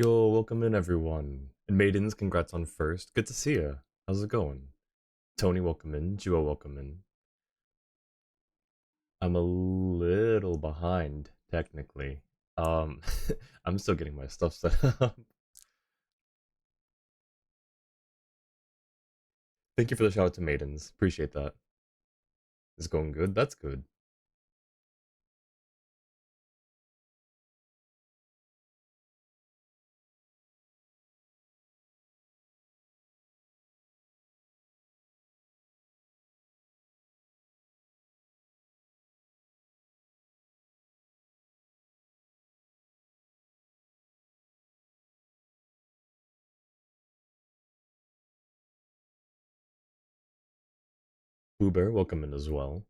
Yo, welcome in everyone. And maidens, congrats on first. Good to see ya. How's it going? Tony, welcome in. Jua, welcome in. I'm a little behind, technically. Um, I'm still getting my stuff set up. Thank you for the shout out to maidens. Appreciate that. It's going good. That's good. Boo Bear, welcome in as well.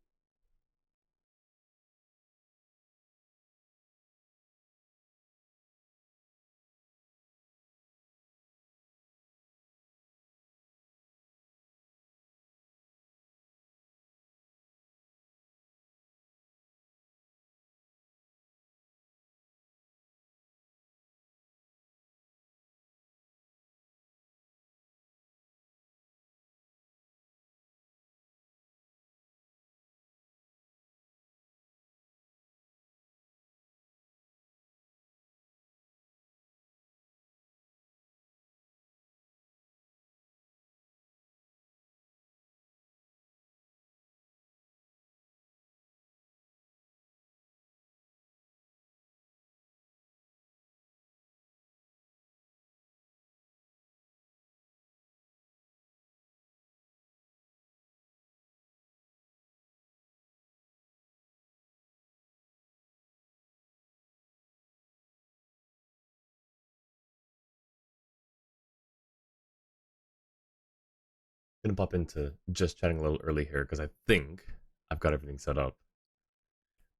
Gonna pop into just chatting a little early here because I think I've got everything set up.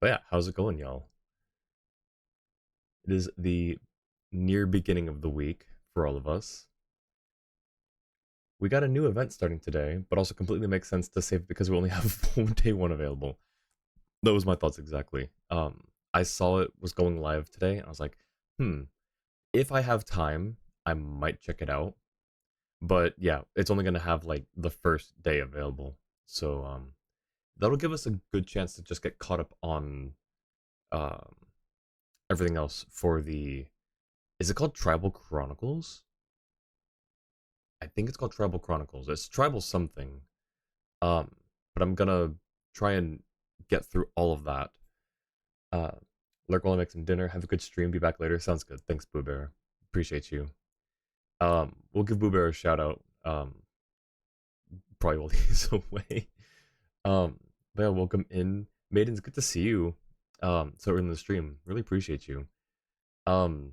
But yeah, how's it going, y'all? It is the near beginning of the week for all of us. We got a new event starting today, but also completely makes sense to save because we only have day one available. That was my thoughts exactly. I saw it was going live today, and I was like, if I have time, I might check it out. But yeah, it's only gonna have like the first day available, so that'll give us a good chance to just get caught up on um everything else for the. Is it called Tribal Chronicles? I think it's called Tribal Chronicles. It's Tribal something. Um, but I'm gonna try and get through all of that. Uh, Lurk while I make some dinner. Have a good stream. Be back later. Sounds good. Thanks, Boo Bear. Appreciate you. We'll give Boo Bear a shout out. Probably while he's away. But yeah, welcome in, maidens. Good to see you. So we're in the stream. Really appreciate you. Um,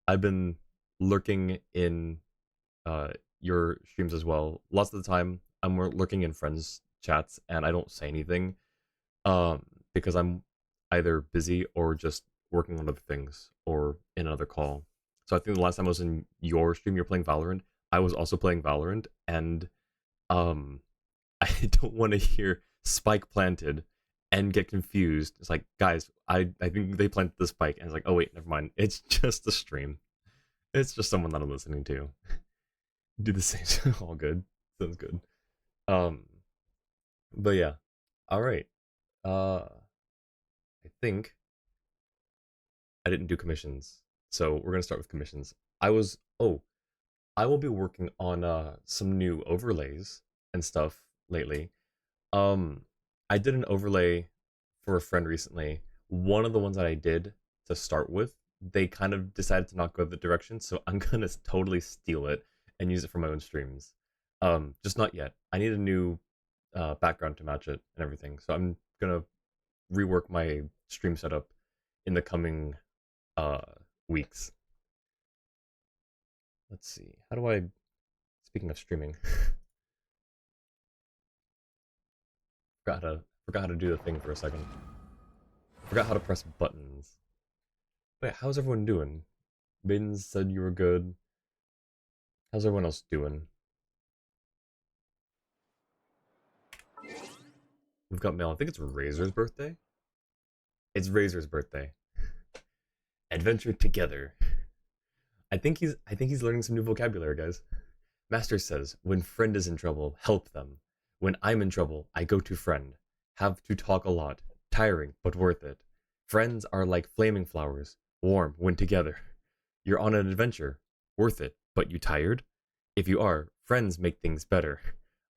I've been lurking in your streams as well. Lots of the time, I'm lurking in friends' chats, and I don't say anything, because I'm either busy or just working on other things or in another call. So I think the last time I was in your stream, you're playing Valorant. I was also playing Valorant, and um, I don't want to hear spike planted and get confused. It's like, guys, I think they planted the spike, and it's like, oh wait, never mind. It's just a stream. It's just someone that I'm listening to. Do the same. All good. Sounds good. Um, but yeah. All right. I think I didn't do commissions, so we're gonna start with commissions. I was I will be working on some new overlays and stuff lately. Um, I did an overlay for a friend recently. One of the ones that I did to start with, they kind of decided to not go the direction, so I'm gonna totally steal it and use it for my own streams. Just not yet. I need a new background to match it and everything, so I'm gonna rework my stream setup in the coming uh weeks. Let's see. How do I? Speaking of streaming, forgot how to do the thing for a second. Forgot how to press buttons. Wait, how's everyone doing? Maidens said you were good. How's everyone else doing? We've got mail. I think it's Razor's birthday. It's Razor's birthday. Adventure together. I think he's learning some new vocabulary, guys. Master says, when friend is in trouble, help them. When I'm in trouble, I go to friend. Have to talk a lot. Tiring, but worth it. Friends are like flaming flowers. Warm when together. You're on an adventure. Worth it, but you tired? If you are, friends make things better.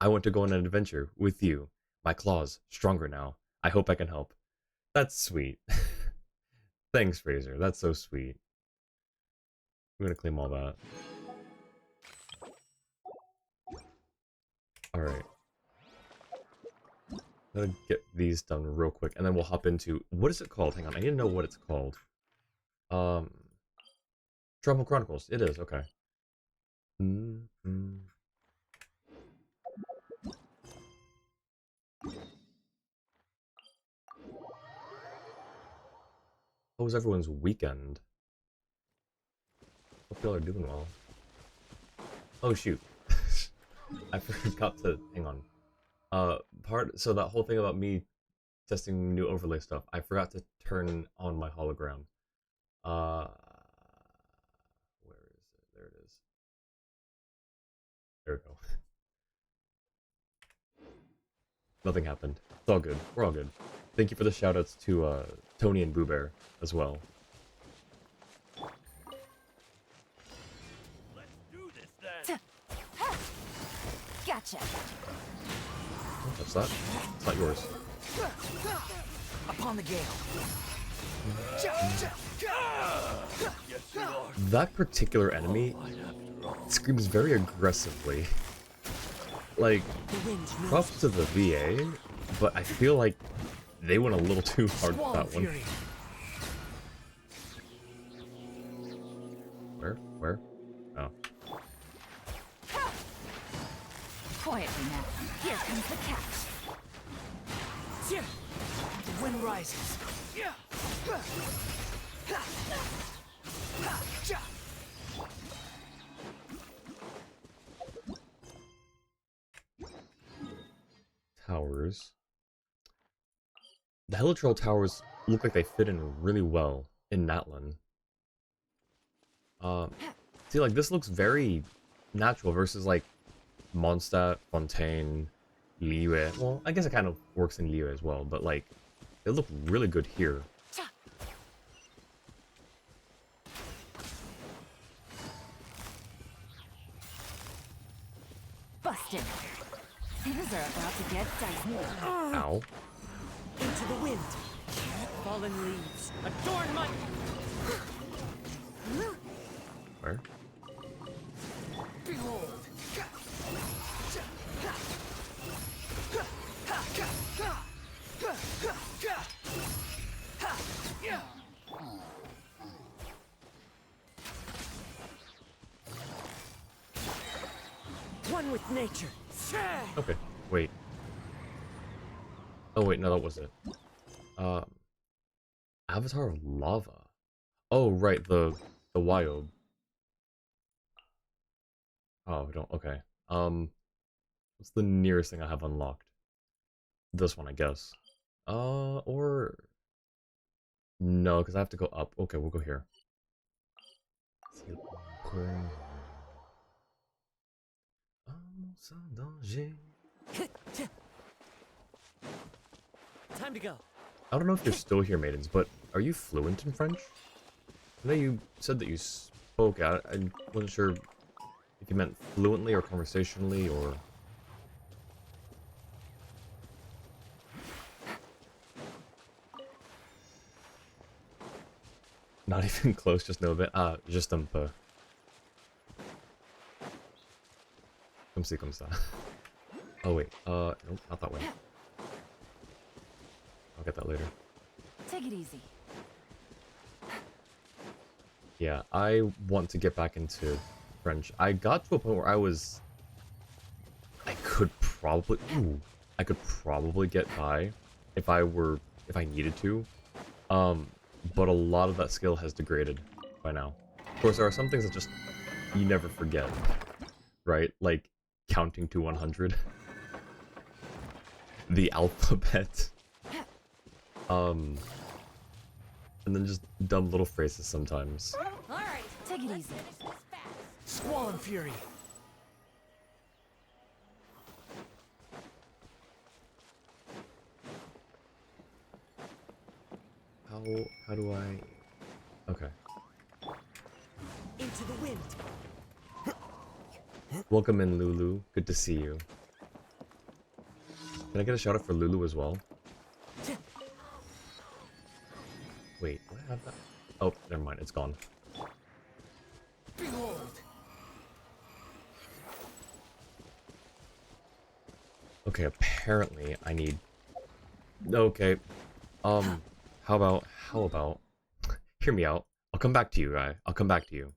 I want to go on an adventure with you. My claws, stronger now. I hope I can help. That's sweet. Thanks, Fraser. That's so sweet. I'm gonna claim all that. Alright. I'm gonna get these done real quick, and then we'll hop into... What is it called? Hang on, I need to know what it's called. Trouble Chronicles. It is, okay. How was everyone's weekend? Hope y'all are doing well. Oh shoot. I forgot to... Hang on. So that whole thing about me testing new overlay stuff, I forgot to turn on my hologram. Where is it? There it is. There we go. Nothing happened. It's all good. We're all good. Thank you for the shoutouts to Tony and Boo Bear as well. Let's do this then. Gotcha. Don't touch that. It's not yours. Upon the gale. Yes, you are. That particular enemy screams very aggressively. Like, props to the VA, but I feel like they went a little too hard with that one. Where? Oh. Quietly now. Here comes the catch. The wind rises. Towers. The Helitrol towers look like they fit in really well in Natlan. See, like, this looks very natural versus, like, Mondstadt, Fontaine, Liyue. Well, I guess it kind of works in Liyue as well, but, like, they look really good here. Busted. Things are about to get dicey. Ow. Into the wind. Fallen leaves. Adorn my... Where? Behold. One with nature. Okay, wait. Oh wait, no, that was it. Avatar of Lava. Oh right, the Wyob. Oh, I don't. Okay. What's the nearest thing I have unlocked? This one, I guess. Or no, because I have to go up. Okay, we'll go here. Time to go. I don't know if you're still here, maidens, but are you fluent in French? I know you said that you spoke. I wasn't sure if you meant fluently or conversationally or... Not even close, just know a bit. Just un peu. Comme ci, comme ça. Oh wait, nope, not that way. I'll get that later. Take it easy. Yeah, I want to get back into French. I got to a point where I could probably get by if I needed to. But a lot of that skill has degraded by now. Of course, there are some things that just you never forget, right? Like counting to 100. The alphabet. And then just dumb little phrases sometimes. All right, Take it easy. Squall and fury. How do I? Okay. Into the wind. Welcome in, Lulu. Good to see you. Can I get a shout out for Lulu as well? Wait, do I have that? Oh, never mind. It's gone. Behold. Okay, apparently I need... Okay. How about... Hear me out. I'll come back to you, guy. I'll come back to you.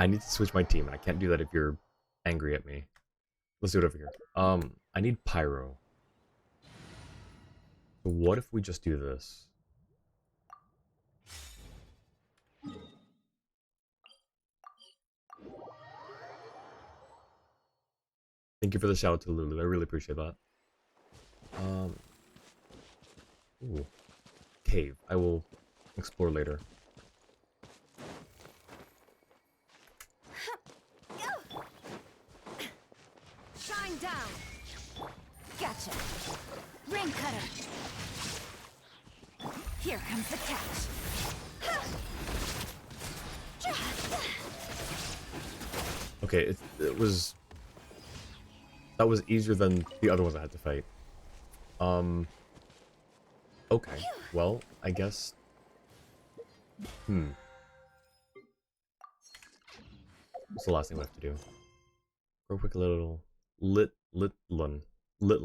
I need to switch my team, and I can't do that if you're angry at me. Let's do it over here. I need Pyro. So what if we just do this? Thank you for the shout out to Lulu. I really appreciate that. Ooh. Cave. I will explore later. Shine down. Gotcha. Ring cutter. Here comes the catch. Okay, it was... That was easier than the other ones I had to fight. Okay. Well, I guess... What's the last thing we have to do? Real quick, a little... Litlun. I'll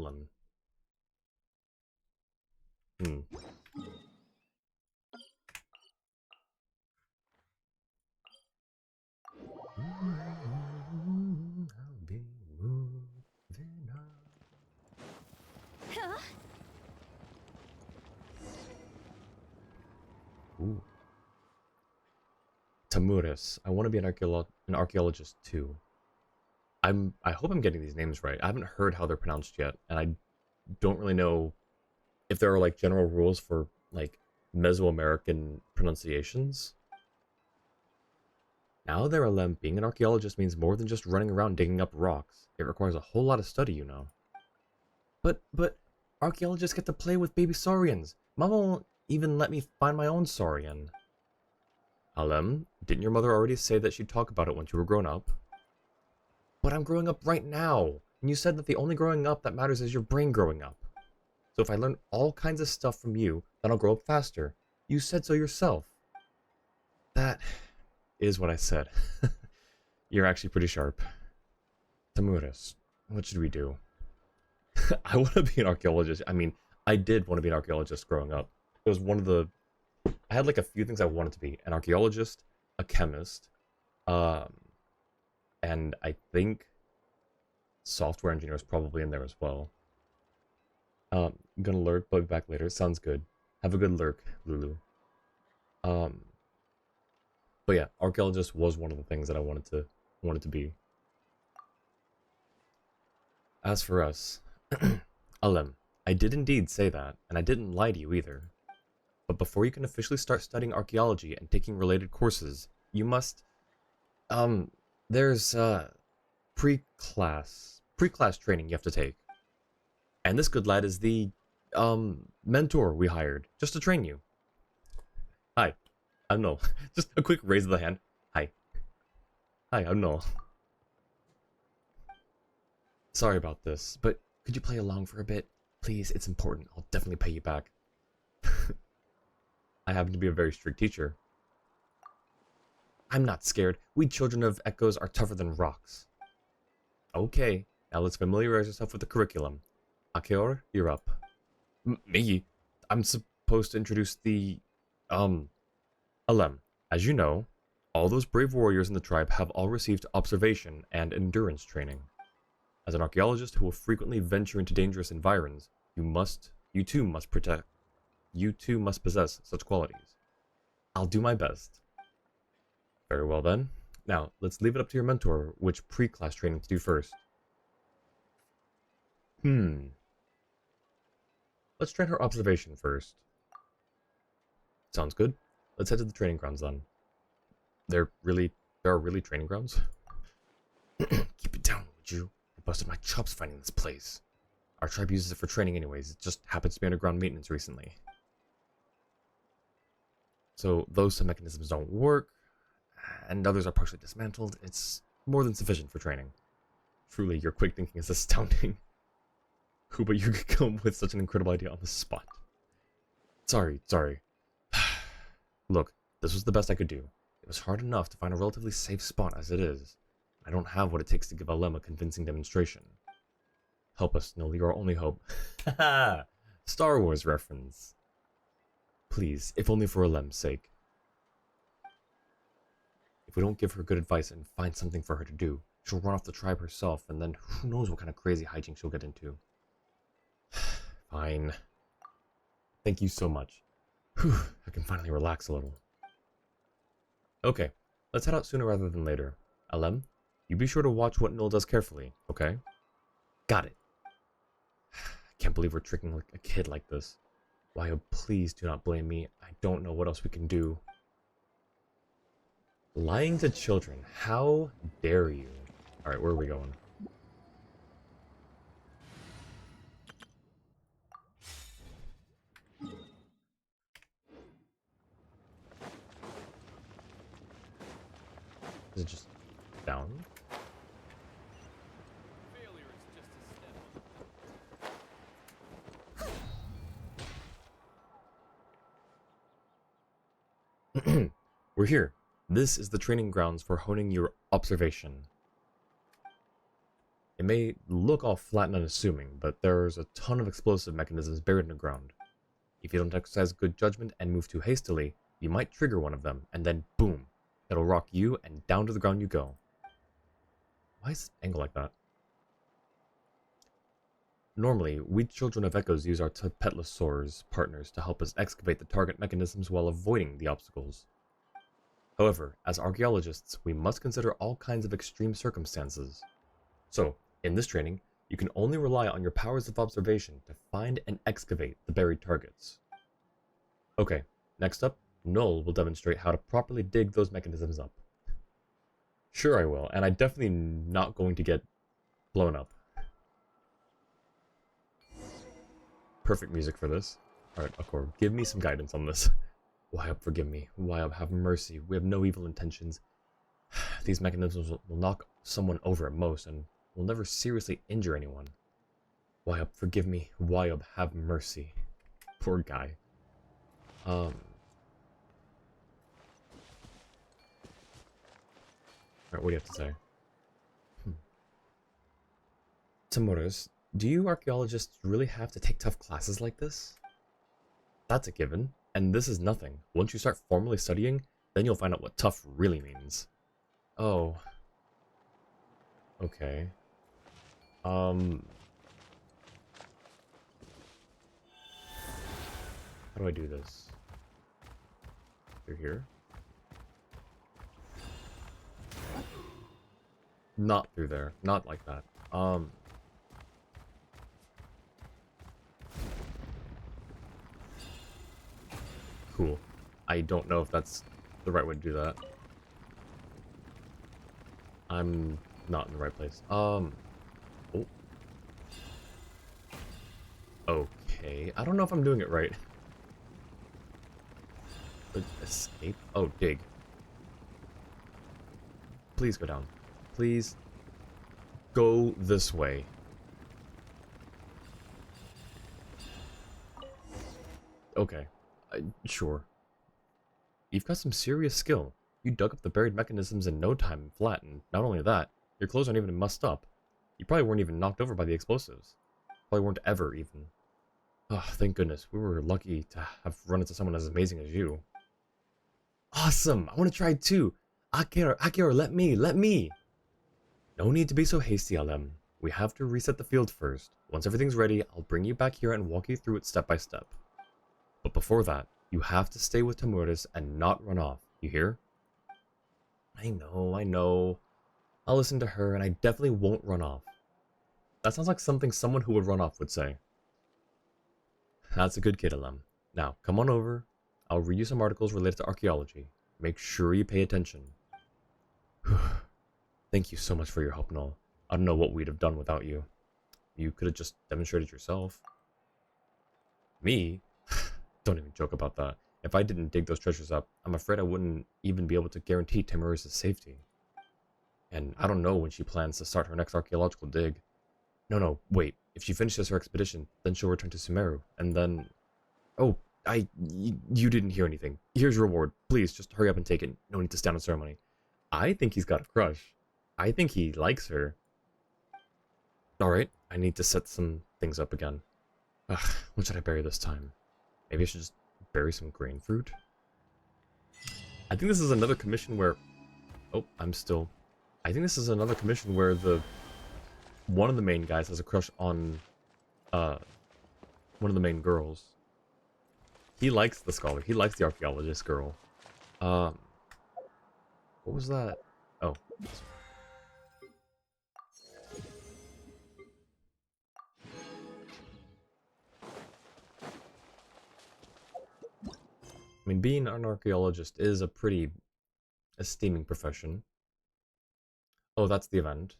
be moving on. Ooh. Tamuris. I want to be an archaeologist too. I hope I'm getting these names right. I haven't heard how they're pronounced yet, and I don't really know if there are like general rules for like Mesoamerican pronunciations. Now there, Alem, being an archaeologist means more than just running around digging up rocks. It requires a whole lot of study, you know. But archaeologists get to play with baby saurians. Mama won't even let me find my own saurian. Alem, didn't your mother already say that she'd talk about it once you were grown up? But I'm growing up right now, and you said that the only growing up that matters is your brain growing up. So if I learn all kinds of stuff from you, then I'll grow up faster. You said so yourself. That is what I said. You're actually pretty sharp. Tamuris, what should we do? I want to be an archaeologist. I mean, I did want to be an archaeologist growing up. It was one of the... I had like a few things I wanted to be. An archaeologist, a chemist, and I think software engineer is probably in there as well. I'm gonna lurk, but be back later. Sounds good. Have a good lurk, Lulu. But yeah, archaeologist was one of the things that I wanted to be. As for us, Alem, I did indeed say that, and I didn't lie to you either. But before you can officially start studying archaeology and taking related courses, you must, there's, pre-class training you have to take. And this good lad is the, mentor we hired, just to train you. Hi, I'm Noel. Just a quick raise of the hand. Hi. Hi, I'm Noel. Sorry about this, but could you play along for a bit? Please, it's important. I'll definitely pay you back. I happen to be a very strict teacher. I'm not scared. We children of echoes are tougher than rocks. Okay, now let's familiarize yourself with the curriculum. Akeor, you're up. Me? I'm supposed to introduce the... Alem. As you know, all those brave warriors in the tribe have all received observation and endurance training. As an archaeologist who will frequently venture into dangerous environs, you too must possess such qualities. I'll do my best. Very well then. Now, let's leave it up to your mentor which pre-class training to do first. Let's train her observation first. Sounds good. Let's head to the training grounds then. There really, there are really training grounds? Keep it down, would you? I busted my chops finding this place. Our tribe uses it for training anyways. It just happens to be underground maintenance recently. So those some mechanisms don't work, and others are partially dismantled. It's more than sufficient for training. Truly, your quick thinking is astounding. Who but you could come with such an incredible idea on the spot? Sorry. Look, this was the best I could do. It was hard enough to find a relatively safe spot as it is. I don't have what it takes to give Alem a convincing demonstration. Help us, Null, you're our only hope. Haha! Star Wars reference. Please, if only for Alem's sake. If we don't give her good advice and find something for her to do, she'll run off the tribe herself, and then who knows what kind of crazy hijinks she'll get into. Fine. Thank you so much. Whew, I can finally relax a little. Okay, let's head out sooner rather than later. Alem, you be sure to watch what Null does carefully, okay? Got it. I can't believe we're tricking a kid like this. Why, oh, please do not blame me. I don't know what else we can do. Lying to children. How dare you? Alright, where are we going? Is it just down? We're here. This is the training grounds for honing your observation. It may look all flat and unassuming, but there's a ton of explosive mechanisms buried in the ground. If you don't exercise good judgment and move too hastily, you might trigger one of them, and then boom, it'll rock you and down to the ground you go. Why is it angled like that? Normally, we children of Echoes use our Petlosaurs partners to help us excavate the target mechanisms while avoiding the obstacles. However, as archaeologists, we must consider all kinds of extreme circumstances. So, in this training, you can only rely on your powers of observation to find and excavate the buried targets. Okay, next up, Null will demonstrate how to properly dig those mechanisms up. Sure I will, and I'm definitely not going to get blown up. Perfect music for this. Alright, Akor, give me some guidance on this. Wyabb, forgive me. Wyabb, have mercy. We have no evil intentions. These mechanisms will knock someone over at most, and will never seriously injure anyone. Wyabb, forgive me. Wyabb, have mercy. Poor guy. Alright, what do you have to say? Tamoras, do you archaeologists really have to take tough classes like this? That's a given. And this is nothing. Once you start formally studying, then you'll find out what tough really means. Oh. Okay. How do I do this? Through here? Not through there. Not like that. Cool. I don't know if that's the right way to do that. I'm not in the right place. Oh. Okay. I don't know if I'm doing it right. Escape? Oh, dig. Please go down. Please go this way. Okay. Sure. You've got some serious skill. You dug up the buried mechanisms in no time and flattened. Not only that, your clothes aren't even mussed up. You probably weren't even knocked over by the explosives. Probably weren't ever even. Oh, thank goodness. We were lucky to have run into someone as amazing as you. Awesome! I want to try too! Akira, let me! No need to be so hasty, Alem. We have to reset the field first. Once everything's ready, I'll bring you back here and walk you through it step by step. But before that, you have to stay with Tamuris and not run off. You hear? I know. I'll listen to her, and I definitely won't run off. That sounds like something someone who would run off would say. That's a good kid, Alem. Now, come on over. I'll read you some articles related to archaeology. Make sure you pay attention. Thank you so much for your help and all. I don't know what we'd have done without you. You could have just demonstrated yourself. Me? Don't even joke about that. If I didn't dig those treasures up, I'm afraid I wouldn't even be able to guarantee Tamarisa's safety. And I don't know when she plans to start her next archaeological dig. No, wait. If she finishes her expedition, then she'll return to Sumeru, and then... Oh, you didn't hear anything. Here's your reward. Please, just hurry up and take it. No need to stand on ceremony. I think he's got a crush. I think he likes her. Alright, I need to set some things up again. Ugh, what should I bury this time? Maybe I should just bury some grain fruit? I think this is another commission where... Oh, I think this is another commission where one of the main guys has a crush on one of the main girls. He likes the scholar. He likes the archaeologist girl. What was that? Oh. I mean, being an archaeologist is a pretty esteeming profession. Oh, that's the event.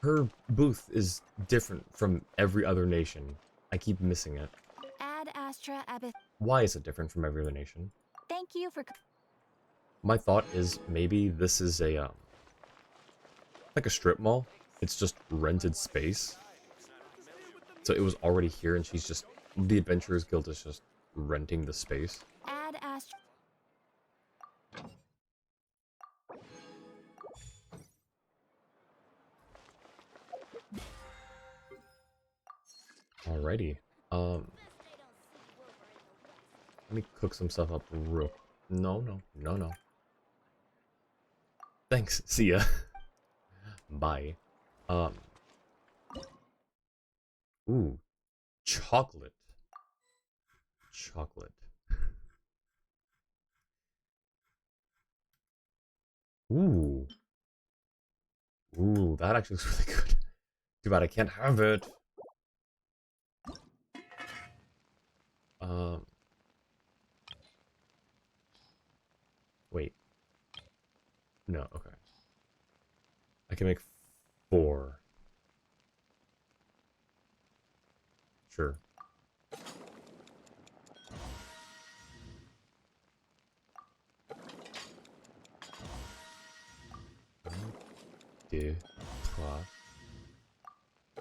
Her booth is different from every other nation. I keep missing it. Ad Astra Abyss. Why is it different from every other nation? Thank you for. My thought is maybe this is a like a strip mall. It's just rented space. So it was already here, and she's just the Adventurers Guild is just renting the space. Ad Astra. Alrighty. Let me cook some stuff up real. No. Thanks. See ya. Bye. Ooh, chocolate. Ooh. Ooh, that actually looks really good. Too bad I can't have it. Wait. No, okay. I can make 4. Sure. Deux, trois,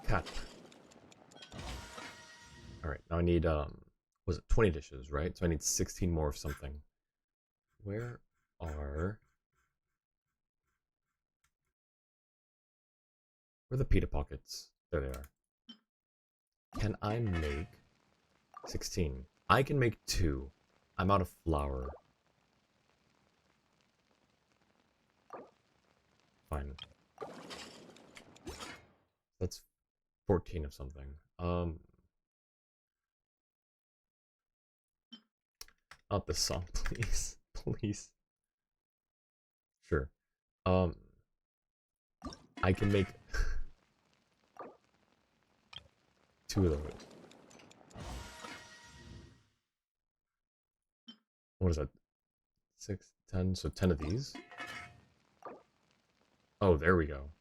quatre. Alright, now I need, was it 20 dishes, right? So I need 16 more of something. Where are the pita pockets? There they are. Can I make 16? I can make 2. I'm out of flour. Fine. That's 14 of something. Not this song, please. Please. Sure. I can make 2 of those. What is that? 6, 10, so 10 of these? Oh, there we go.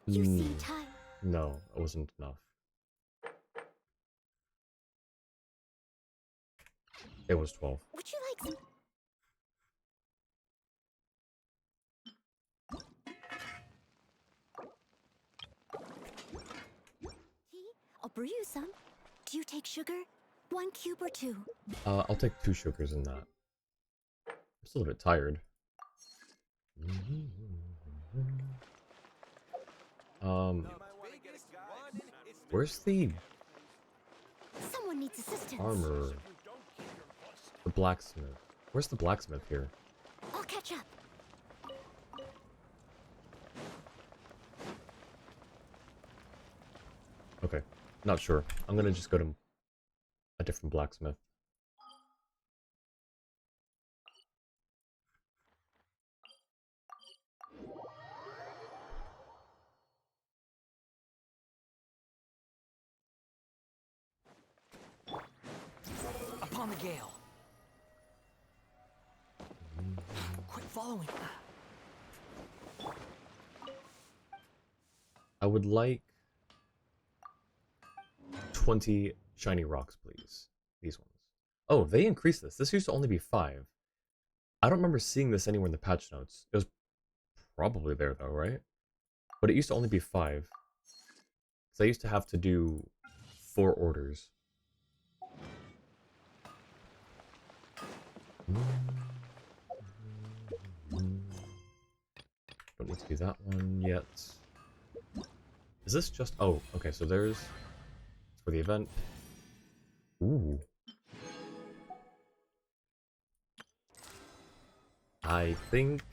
You seem tired. No, it wasn't enough. It was 12. Would you like some? Tea? I'll brew you some. Do you take sugar? 1 cube or 2? I'll take 2 sugars in that. I'm still a bit tired. Where's the Someone needs assistance. armor? The blacksmith. Where's the blacksmith here? I'll catch up. Okay. Not sure. I'm gonna just go to a different blacksmith. Upon the gale. Quit following. I would like 20 shiny rocks, please. These ones. Oh, they increased this. This used to only be 5. I don't remember seeing this anywhere in the patch notes. It was probably there though, right? But it used to only be 5. So I used to have to do 4 orders. Don't need to do that one yet. Is this just... Oh, okay, so there's... It's for the event. Ooh. I think...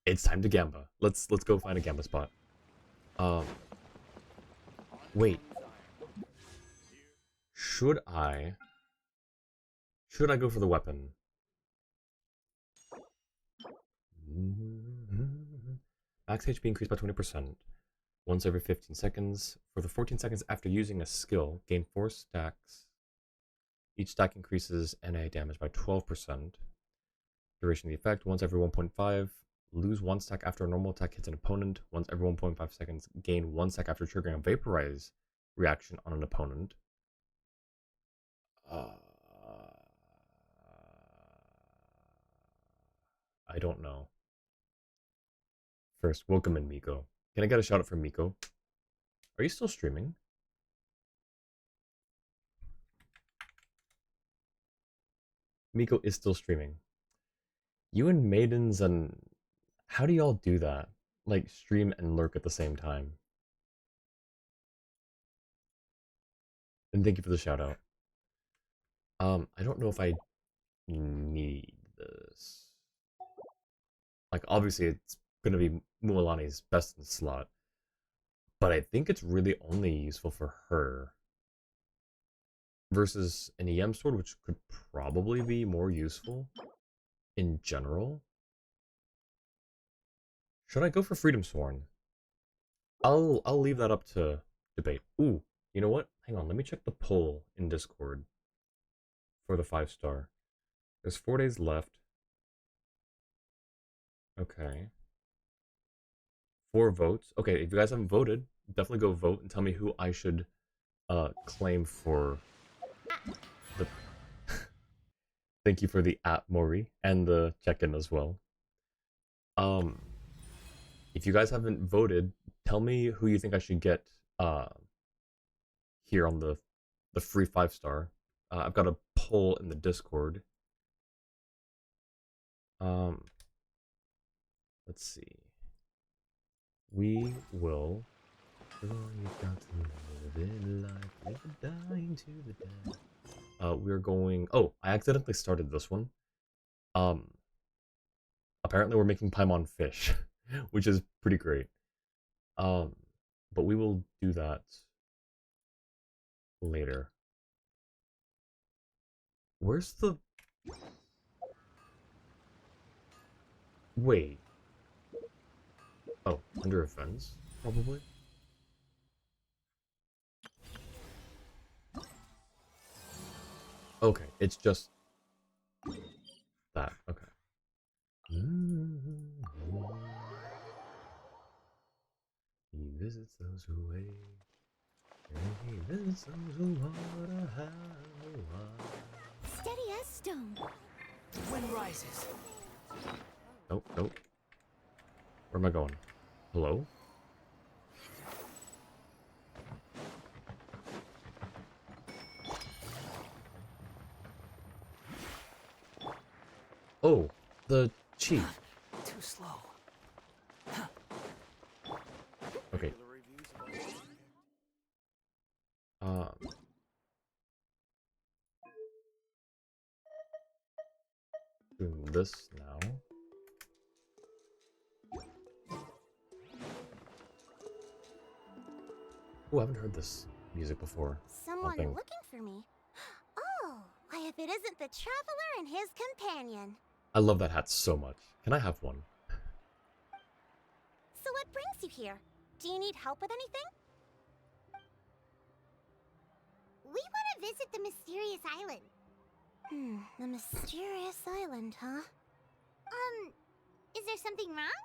It's time to Gamba. Let's go find a Gamba spot. Wait. Should I go for the weapon? Max HP increased by 20%. Once every 15 seconds. For the 14 seconds after using a skill, gain 4 stacks. Each stack increases NA damage by 12%. Duration of the effect, once every 1.5. Lose 1 stack after a normal attack hits an opponent. Once every 1.5 seconds, gain 1 stack after triggering a vaporize reaction on an opponent. I don't know. First, welcome in, Miko. Can I get a shout out from Miko? Are you still streaming? Miko is still streaming. You and Maidens and... How do y'all do that? Like, stream and lurk at the same time. And thank you for the shout out. I don't know if I need this. Like, obviously it's gonna be Mualani's best in slot. But I think it's really only useful for her. Versus an EM sword, which could probably be more useful in general. Should I go for Freedom Sworn? I'll leave that up to debate. Ooh, you know what? Hang on, let me check the poll in Discord for the 5-star. There's 4 days left. Okay. 4 votes. Okay, if you guys haven't voted, definitely go vote and tell me who I should claim for the... Thank you for the @Mori and the check-in as well. If you guys haven't voted, tell me who you think I should get here on the free 5-star. I've got a poll in the Discord. Let's see. We will. You've got to live it life, live it dying to the death. We're going. Oh, I accidentally started this one. Apparently we're making Paimon fish, which is pretty great. But we will do that later. Where's the... Wait. Oh, under events, probably? Okay, it's just that. Okay. He visits those who wait, and he visits those who wanna have a while. Steady as stone. The wind rises. Nope, nope. Where am I going? Hello? Oh, the cheat. Too slow. Okay. Doing this now. Oh, I haven't heard this music before. Someone Nothing. looking for me. Oh, why if it isn't the traveler and his companion. I love that hat so much. Can I have one? So what brings you here? Do you need help with anything? We want to visit the mysterious island. The mysterious island, huh? Is there something wrong?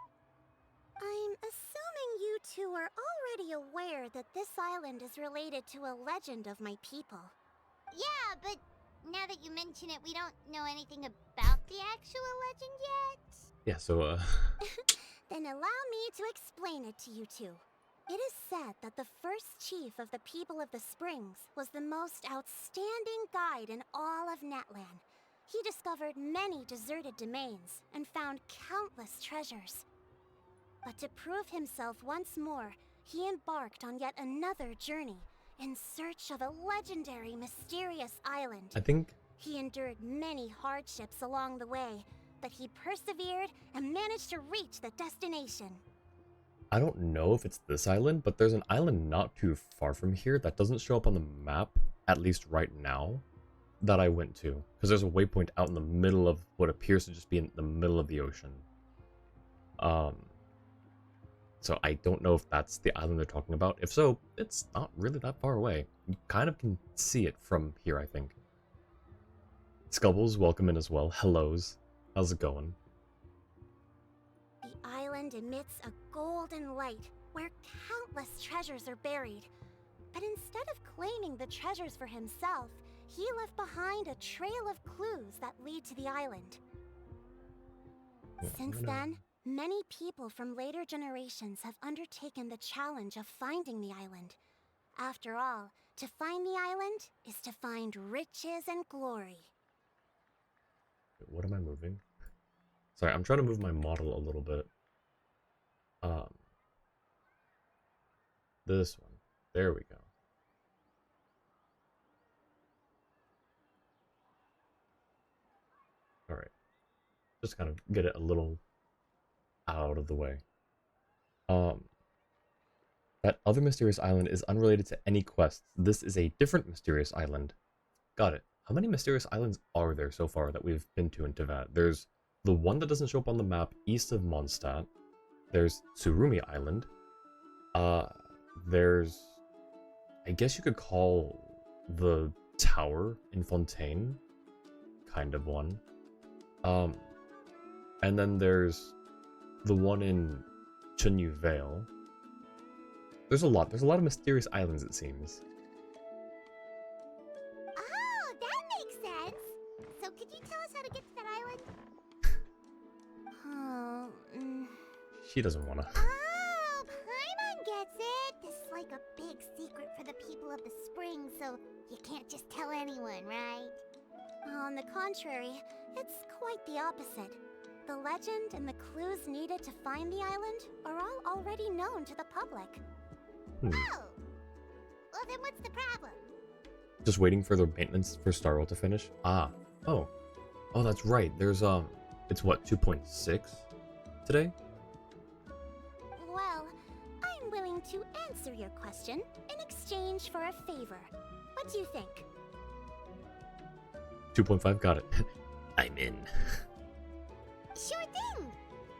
I'm assuming you two are already aware that this island is related to a legend of my people. Yeah, but now that you mention it, we don't know anything about the actual legend yet. Yeah, so, Then allow me to explain it to you two. It is said that the first chief of the people of the Springs was the most outstanding guide in all of Netland. He discovered many deserted domains and found countless treasures. But to prove himself once more, he embarked on yet another journey in search of a legendary, mysterious island. I think He endured many hardships along the way, but he persevered and managed to reach the destination. I don't know if it's this island, but there's an island not too far from here that doesn't show up on the map, at least right now, that I went to. Because there's a waypoint out in the middle of what appears to just be in the middle of the ocean. So I don't know if that's the island they're talking about. If so, it's not really that far away. You kind of can see it from here, I think. Scubbles, welcome in as well. Hellos. How's it going? The island emits a golden light where countless treasures are buried. But instead of claiming the treasures for himself, he left behind a trail of clues that lead to the island. Yeah, Since then, many people from later generations have undertaken the challenge of finding the island. After all, to find the island is to find riches and glory. Wait, what am I moving? Sorry, I'm trying to move my model a little bit. This one. There we go. Alright. Just kind of get it a little out of the way. That other mysterious island is unrelated to any quests. This is a different mysterious island. Got it. How many mysterious islands are there so far that we've been to in Teyvat? There's the one that doesn't show up on the map east of Mondstadt. There's Tsurumi Island. There's, I guess you could call the tower in Fontaine kind of one. And then there's the one in Chunyu Vale. There's a lot of mysterious islands, it seems. Oh, that makes sense. So could you tell us how to get to that island? She doesn't wanna. Oh, Paimon gets it. This is like a big secret for the people of the spring, so you can't just tell anyone, right? On the contrary, it's quite the opposite. The legend and the clues needed to find the island are all already known to the public. Oh! Well, then what's the problem? Just waiting for the maintenance for Star World to finish. Oh, that's right. There's it's what, 2.6 today? Well, I'm willing to answer your question in exchange for a favor. What do you think? 2.5, got it. I'm in. Sure thing!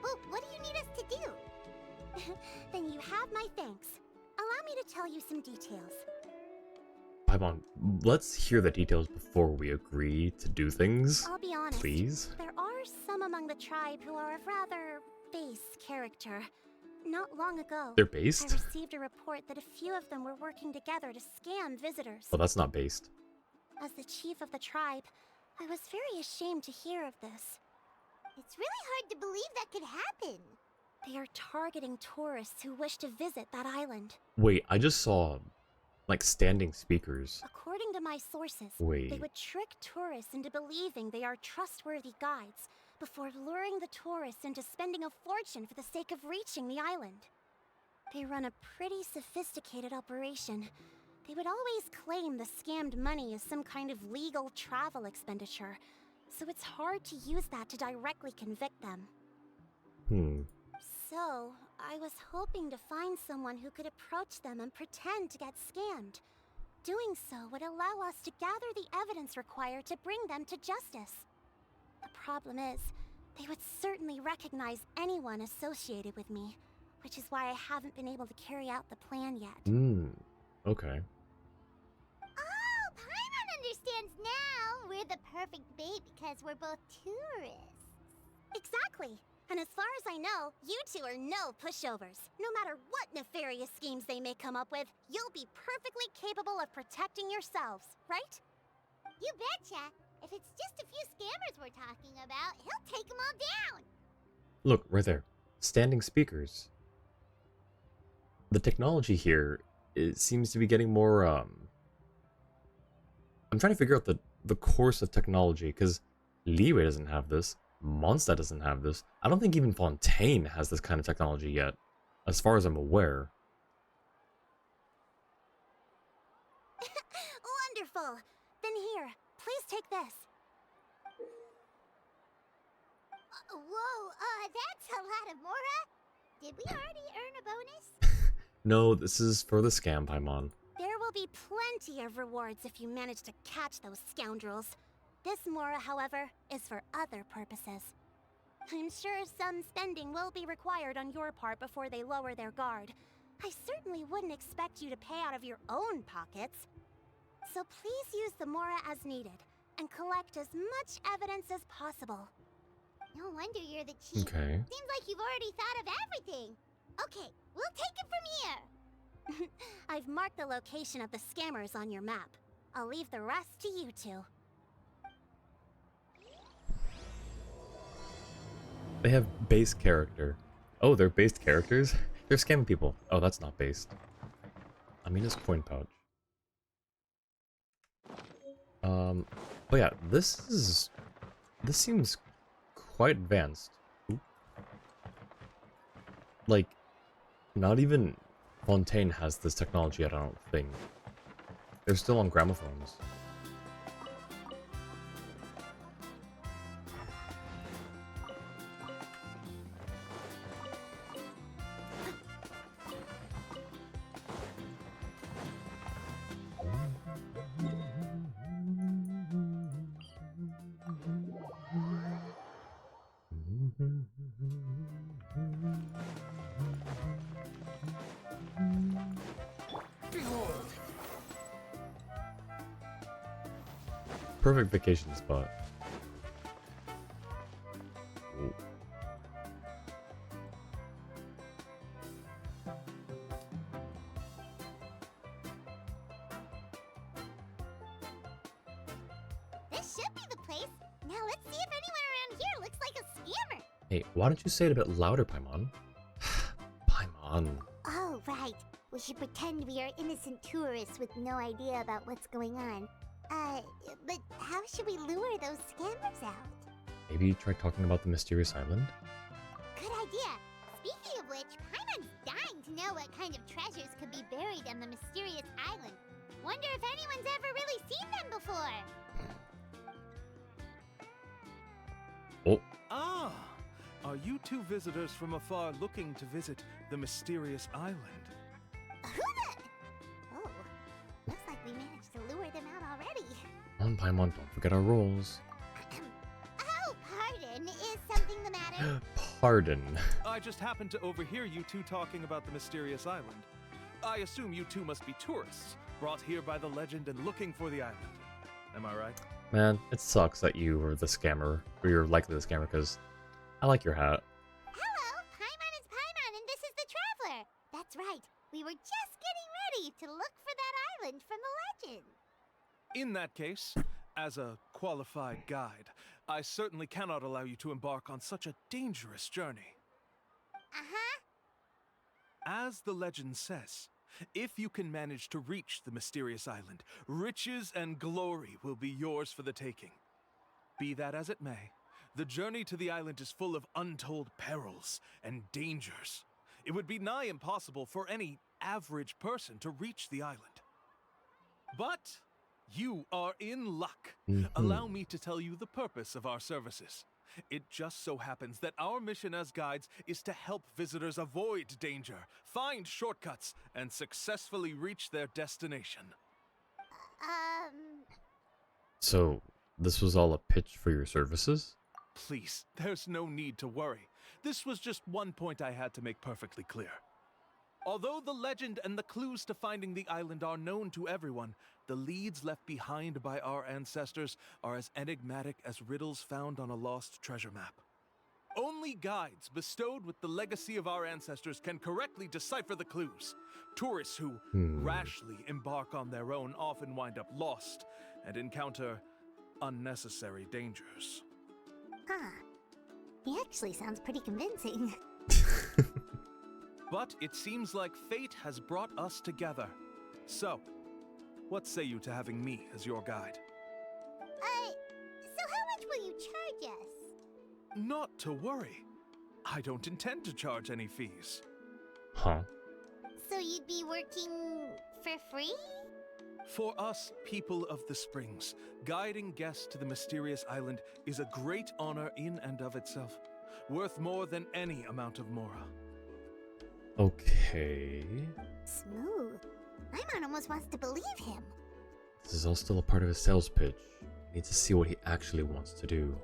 Well, what do you need us to do? Then you have my thanks. Allow me to tell you some details. Paimon, let's hear the details before we agree to do things. I'll be honest. Please? There are some among the tribe who are of rather base character. Not long ago, They're I based? received a report that a few of them were working together to scam visitors. Well, that's not based. As the chief of the tribe, I was very ashamed to hear of this. It's really hard to believe that could happen. They are targeting tourists who wish to visit that island. Wait, I just saw, like, standing speakers. According to my sources, Wait. they would trick tourists into believing they are trustworthy guides before luring the tourists into spending a fortune for the sake of reaching the island. They run a pretty sophisticated operation. They would always claim the scammed money is some kind of legal travel expenditure, so it's hard to use that to directly convict them. Hmm. So, I was hoping to find someone who could approach them and pretend to get scammed. Doing so would allow us to gather the evidence required to bring them to justice. The problem is, they would certainly recognize anyone associated with me, which is why I haven't been able to carry out the plan yet. Okay. Oh, Paimon understands now. We're the perfect bait because we're both tourists. Exactly. And as far as I know, you two are no pushovers. No matter what nefarious schemes they may come up with, you'll be perfectly capable of protecting yourselves, right? You betcha. If it's just a few scammers we're talking about, he'll take them all down. Look, right there. Standing speakers. The technology here, it seems to be getting more, I'm trying to figure out the course of technology, because Leeway doesn't have this. Mondstadt doesn't have this. I don't think even Fontaine has this kind of technology yet, as far as I'm aware. Wonderful. Then here, please take this. Whoa, that's a lot of Mora. Did we already earn a bonus? No, this is for the scam, Paimon. There will be plenty of rewards if you manage to catch those scoundrels. This Mora, however, is for other purposes. I'm sure some spending will be required on your part before they lower their guard. I certainly wouldn't expect you to pay out of your own pockets. So please use the Mora as needed, and collect as much evidence as possible. No wonder you're the chief. Okay. Seems like you've already thought of everything. Okay, we'll take it from here. I've marked the location of the scammers on your map. I'll leave the rest to you two. They have base character. Oh, they're based characters? They're scamming people. Oh, that's not based. Amina's coin pouch. But yeah, this seems quite advanced. Oop. Like, not even Fontaine has this technology yet, I don't think. They're still on gramophones. Perfect vacation spot. Ooh. This should be the place. Now let's see if anyone around here looks like a scammer. Hey, why don't you say it a bit louder, Paimon? Paimon. Oh, right. We should pretend we are innocent tourists with no idea about what's going on. But how should we lure those scammers out? Maybe try talking about the mysterious island? Good idea. Speaking of which, Paimon's dying to know what kind of treasures could be buried on the mysterious island. Wonder if anyone's ever really seen them before. Oh, Ah! Are you two visitors from afar looking to visit the mysterious island? Who the? Oh, looks like we managed to lure them out already. come on, Paimon, don't forget our roles. Oh, pardon. Is something the matter? Pardon. I just happened to overhear you two talking about the mysterious island. I assume you two must be tourists, brought here by the legend and looking for the island. Am I right? Man, it sucks that you were the scammer, or you're likely the scammer, because I like your hat. Hello, Paimon is Paimon, and this is the Traveler. That's right. We were just getting ready to look for that island from the legend. In that case, as a qualified guide, I certainly cannot allow you to embark on such a dangerous journey. Uh-huh. As the legend says, if you can manage to reach the mysterious island, riches and glory will be yours for the taking. Be that as it may, the journey to the island is full of untold perils and dangers. It would be nigh impossible for any average person to reach the island. But you are in luck. Allow me to tell you the purpose of our services. It just so happens that our mission as guides is to help visitors avoid danger, find shortcuts, and successfully reach their destination. Um, So, this was all a pitch for your services? Please, there's no need to worry. This was just one point I had to make perfectly clear. Although the legend and the clues to finding the island are known to everyone, the leads left behind by our ancestors are as enigmatic as riddles found on a lost treasure map. Only guides bestowed with the legacy of our ancestors can correctly decipher the clues. Tourists who rashly embark on their own often wind up lost and encounter unnecessary dangers. huh. He actually sounds pretty convincing. But it seems like fate has brought us together. So, what say you to having me as your guide? So how much will you charge us? Not to worry. I don't intend to charge any fees. Huh? So you'd be working for free? For us, people of the Springs, guiding guests to the mysterious island is a great honor in and of itself, worth more than any amount of mora. Okay. Smooth. Paimon almost wants to believe him. This is all still a part of his sales pitch. Need to see what he actually wants to do.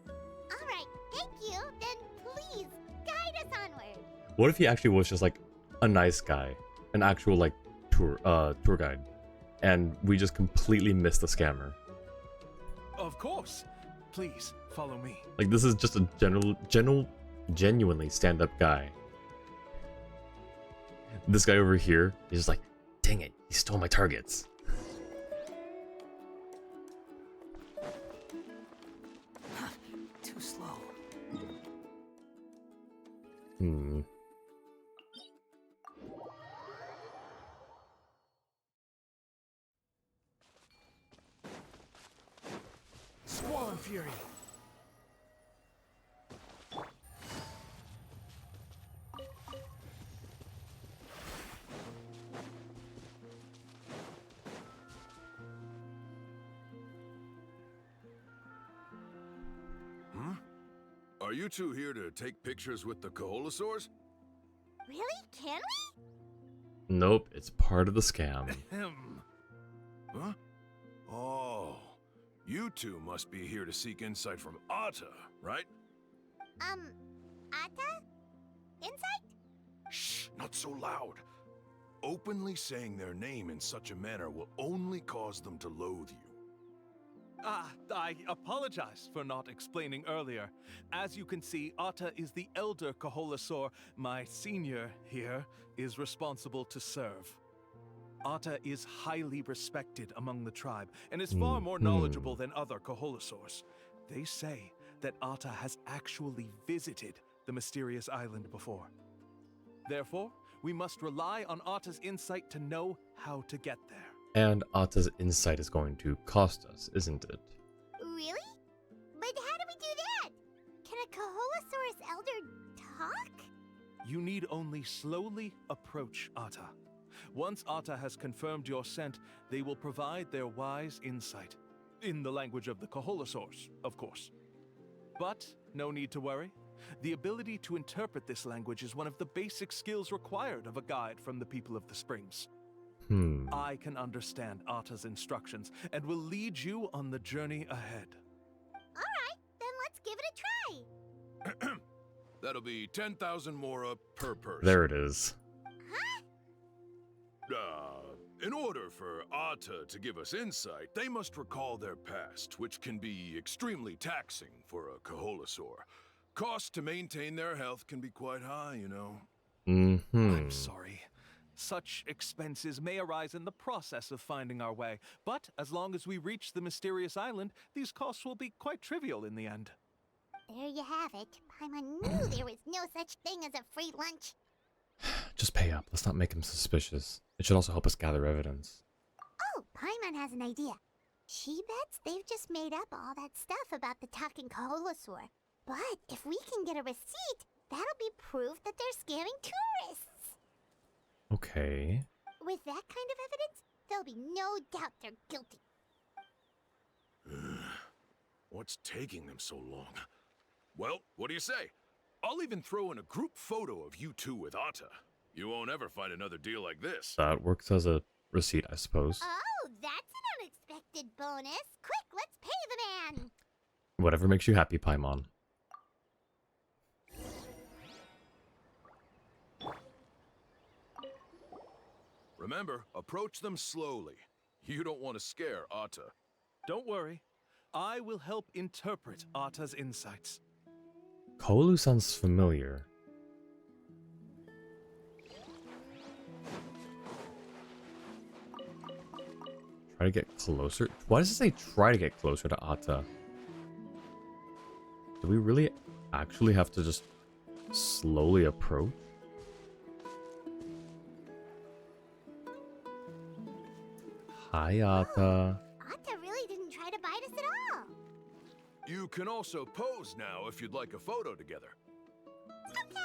Alright, thank you. Then please, guide us onward. What if he actually was just like a nice guy, an actual like tour guide, and we just completely missed the scammer? Of course. Please, follow me. Like this is just a genuinely stand-up guy. This guy over here is just like, dang it, he stole my targets. Too slow. Hmm. Squall Fury. Are you two here to take pictures with the Koholosaurs? Really? Can we? Nope, it's part of the scam. Ahem. Huh? Oh, you two must be here to seek insight from Atta, right? Atta? Insight? Shh, not so loud. Openly saying their name in such a manner will only cause them to loathe you. I apologize for not explaining earlier. As you can see, Atta is the elder Koholosaur. My senior here is responsible to serve. Atta is highly respected among the tribe and is far more knowledgeable than other Koholosaurs. They say that Atta has actually visited the mysterious island before. Therefore, we must rely on Atta's insight to know how to get there. And Atta's insight is going to cost us, isn't it? Really? But how do we do that? Can a Koholosaurus elder talk? You need only slowly approach Atta. Once Atta has confirmed your scent, they will provide their wise insight. In the language of the Koholosaurs, of course. But no need to worry. The ability to interpret this language is one of the basic skills required of a guide from the people of the Springs. I can understand Atta's instructions and will lead you on the journey ahead. Alright, then let's give it a try. That'll be 10,000 mora per person. There it is. In order for Atta to give us insight, they must recall their past, which can be extremely taxing for a Koholosaur. Costs to maintain their health can be quite high, you know. I'm sorry. Such expenses may arise in the process of finding our way, but as long as we reach the mysterious island, these costs will be quite trivial in the end. There you have it. Paimon knew there was no such thing as a free lunch. Just pay up. Let's not make him suspicious. It should also help us gather evidence. Oh, Paimon has an idea. She bets they've just made up all that stuff about the talking Koholosaur. But if we can get a receipt, that'll be proof that they're scamming tourists. Okay. With that kind of evidence, there'll be no doubt they're guilty. What's taking them so long? Well, what do you say? I'll even throw in a group photo of you two with Atta. You won't ever find another deal like this. That works as a receipt, I suppose. Oh, that's an unexpected bonus. Quick, let's pay the man. Whatever makes you happy, Paimon. Remember, approach them slowly. You don't want to scare Atta. Don't worry. I will help interpret Atta's insights. Koulu sounds familiar. Try to get closer? Why does it say try to get closer to Atta? Do we really actually have to just slowly approach? Hi, Atta. Atta really didn't try to bite us at all. You can also pose now if you'd like a photo together. Okay.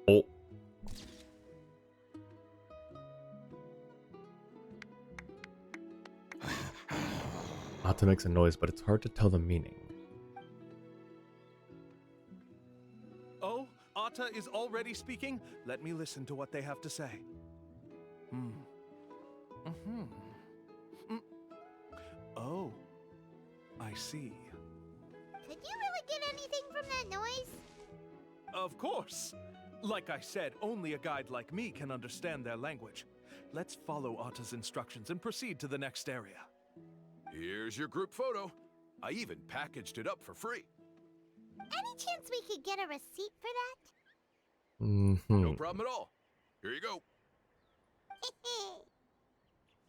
Oh. Atta makes a noise, but it's hard to tell the meaning. Oh, Atta is already speaking? Let me listen to what they have to say. Oh, I see. Could you really get anything from that noise? Of course! Like I said, only a guide like me can understand their language. Let's follow Atta's instructions and proceed to the next area. Here's your group photo. I even packaged it up for free. Any chance we could get a receipt for that? No problem at all. Here you go.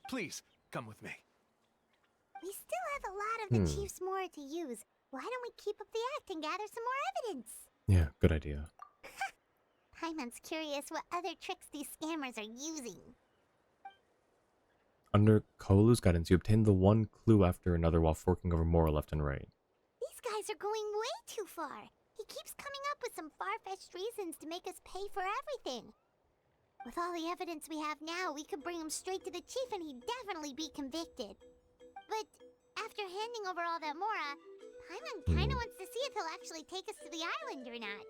Please, come with me. We still have a lot of the chief's more to use. Why don't we keep up the act and gather some more evidence? Yeah, good idea. Paimon's curious what other tricks these scammers are using. Under Koulu's guidance, you obtain the one clue after another while forking over more left and right. These guys are going way too far. He keeps coming up with some far-fetched reasons to make us pay for everything. With all the evidence we have now, we could bring him straight to the chief and he'd definitely be convicted. But after handing over all that Mora, Paimon kinda wants to see if he'll actually take us to the island or not.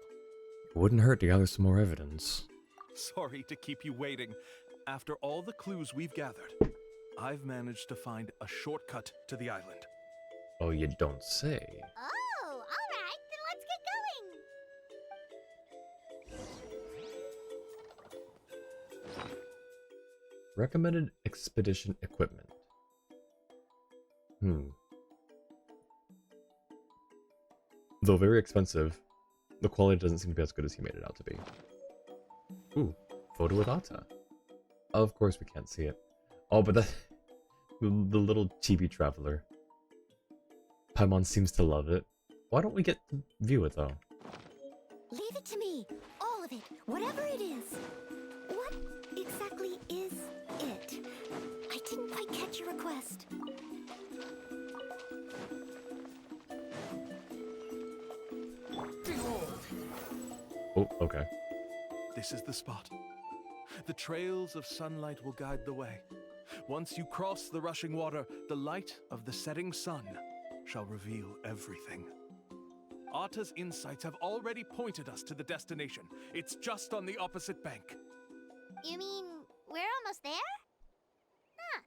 Wouldn't hurt to gather some more evidence. Sorry to keep you waiting. After all the clues we've gathered, I've managed to find a shortcut to the island. Oh, you don't say. Oh, alright, then let's get going! Recommended expedition equipment. Though very expensive, the quality doesn't seem to be as good as he made it out to be. Ooh, photo with Atta. Of course we can't see it. Oh, but that... the little chibi traveler. Paimon seems to love it. Why don't we get to view it, though? Leave it to me. All of it. Whatever it is. What exactly is it? I didn't quite catch your request. Oh, okay. This is the spot. The trails of sunlight will guide the way. Once you cross the rushing water, the light of the setting sun shall reveal everything. Atta's insights have already pointed us to the destination. It's just on the opposite bank. You mean, we're almost there? Huh.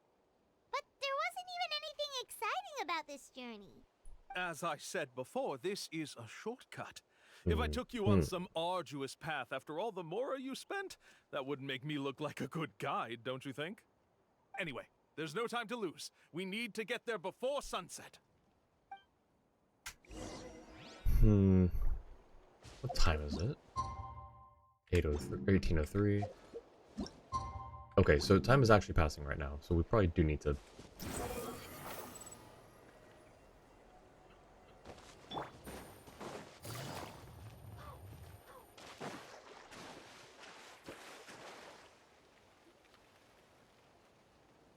But there wasn't even anything exciting about this journey. As I said before, this is a shortcut. If I took you on some arduous path after all the Mora you spent, that wouldn't make me look like a good guide, don't you think? Anyway, there's no time to lose. We need to get there before sunset. What time is it? 1803. Okay, so time is actually passing right now, so we probably do need to...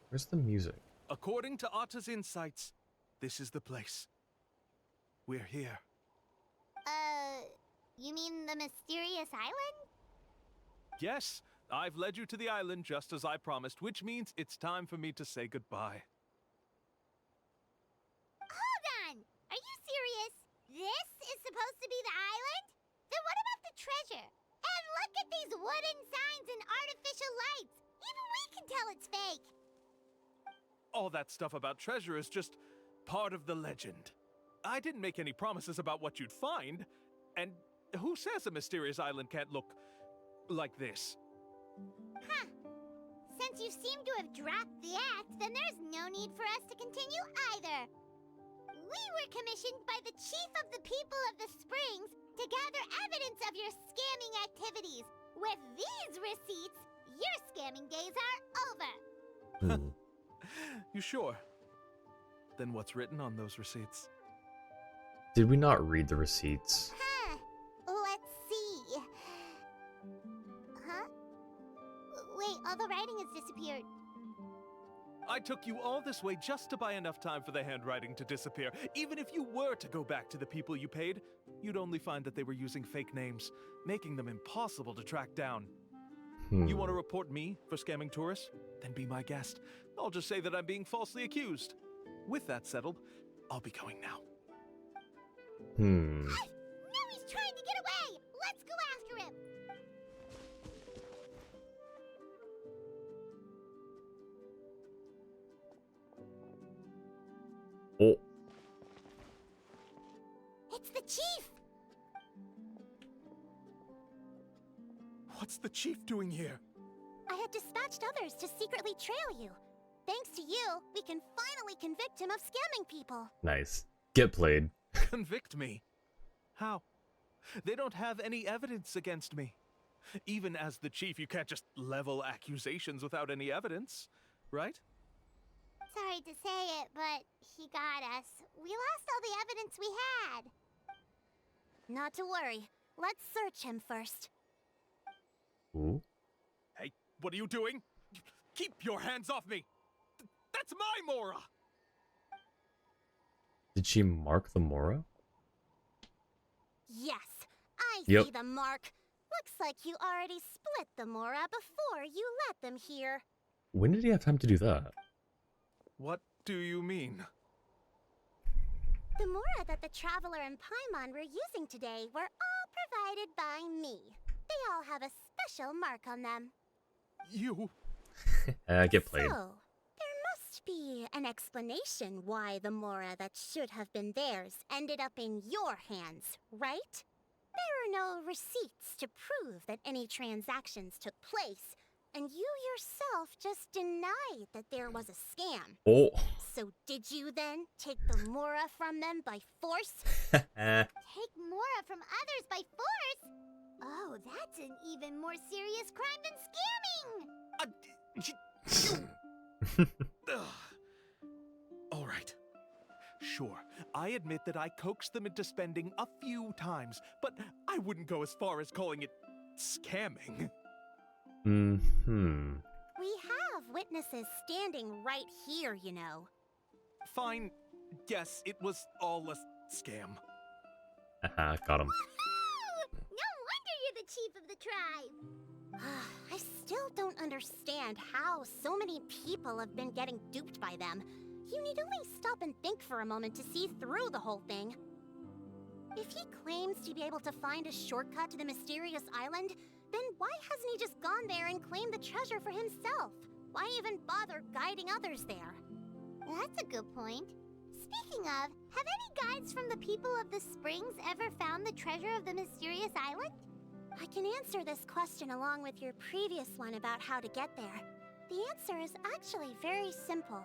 Where's the music? According to Atta's insights, this is the place. We're here. You mean the mysterious island? Yes, I've led you to the island just as I promised, which means it's time for me to say goodbye. Hold on! Are you serious? This is supposed to be the island? Then what about the treasure? And look at these wooden signs and artificial lights! Even we can tell it's fake! All that stuff about treasure is just part of the legend. I didn't make any promises about what you'd find. And who says a mysterious island can't look like this? Huh. Since you seem to have dropped the act, then there's no need for us to continue either. We were commissioned by the chief of the people of the Springs to gather evidence of your scamming activities. With these receipts, your scamming days are over. Hmm. You sure? Then what's written on those receipts? Did we not read the receipts? Huh. Let's see. Huh? Wait, all the writing has disappeared. I took you all this way just to buy enough time for the handwriting to disappear. Even if you were to go back to the people you paid, you'd only find that they were using fake names, making them impossible to track down. You want to report me for scamming tourists? Then be my guest. I'll just say that I'm being falsely accused. With that settled, I'll be going now. Hmm. Now he's trying to get away! Let's go after him! Oh. It's the chief! What's the chief doing here? I had dispatched others to secretly trail you. Thanks to you, we can finally convict him of scamming people. Nice. Get played. Convict me? How? They don't have any evidence against me. Even as the chief, you can't just level accusations without any evidence, right? Sorry to say it, but he got us. We lost all the evidence we had. Not to worry. Let's search him first. Ooh. Hey, what are you doing? Keep your hands off me! That's my Mora! Did she mark the Mora? Yes, I Yep. see the mark. Looks like you already split the Mora before you let them here. When did he have time to do that? What do you mean? The Mora that the Traveler and Paimon were using today were all provided by me. They all have a special mark on them. You... Get played. So, there must be an explanation why the Mora that should have been theirs ended up in your hands, right? There are no receipts to prove that any transactions took place, and you yourself just denied that there was a scam. Oh. So did you then take the Mora from them by force? Take Mora from others by force? Oh, that's an even more serious crime than scamming! All right. Sure, I admit that I coaxed them into spending a few times, but I wouldn't go as far as calling it scamming. Mm-hmm. We have witnesses standing right here, you know. Fine. Yes, it was all a scam. Haha, got him. Woohoo! No wonder you're the chief of the tribe! I still don't understand how so many people have been getting duped by them. You need only stop and think for a moment to see through the whole thing. If he claims to be able to find a shortcut to the mysterious island, then why hasn't he just gone there and claimed the treasure for himself? Why even bother guiding others there? That's a good point. Speaking of, have any guides from the people of the Springs ever found the treasure of the mysterious island? I can answer this question along with your previous one about how to get there. The answer is actually very simple.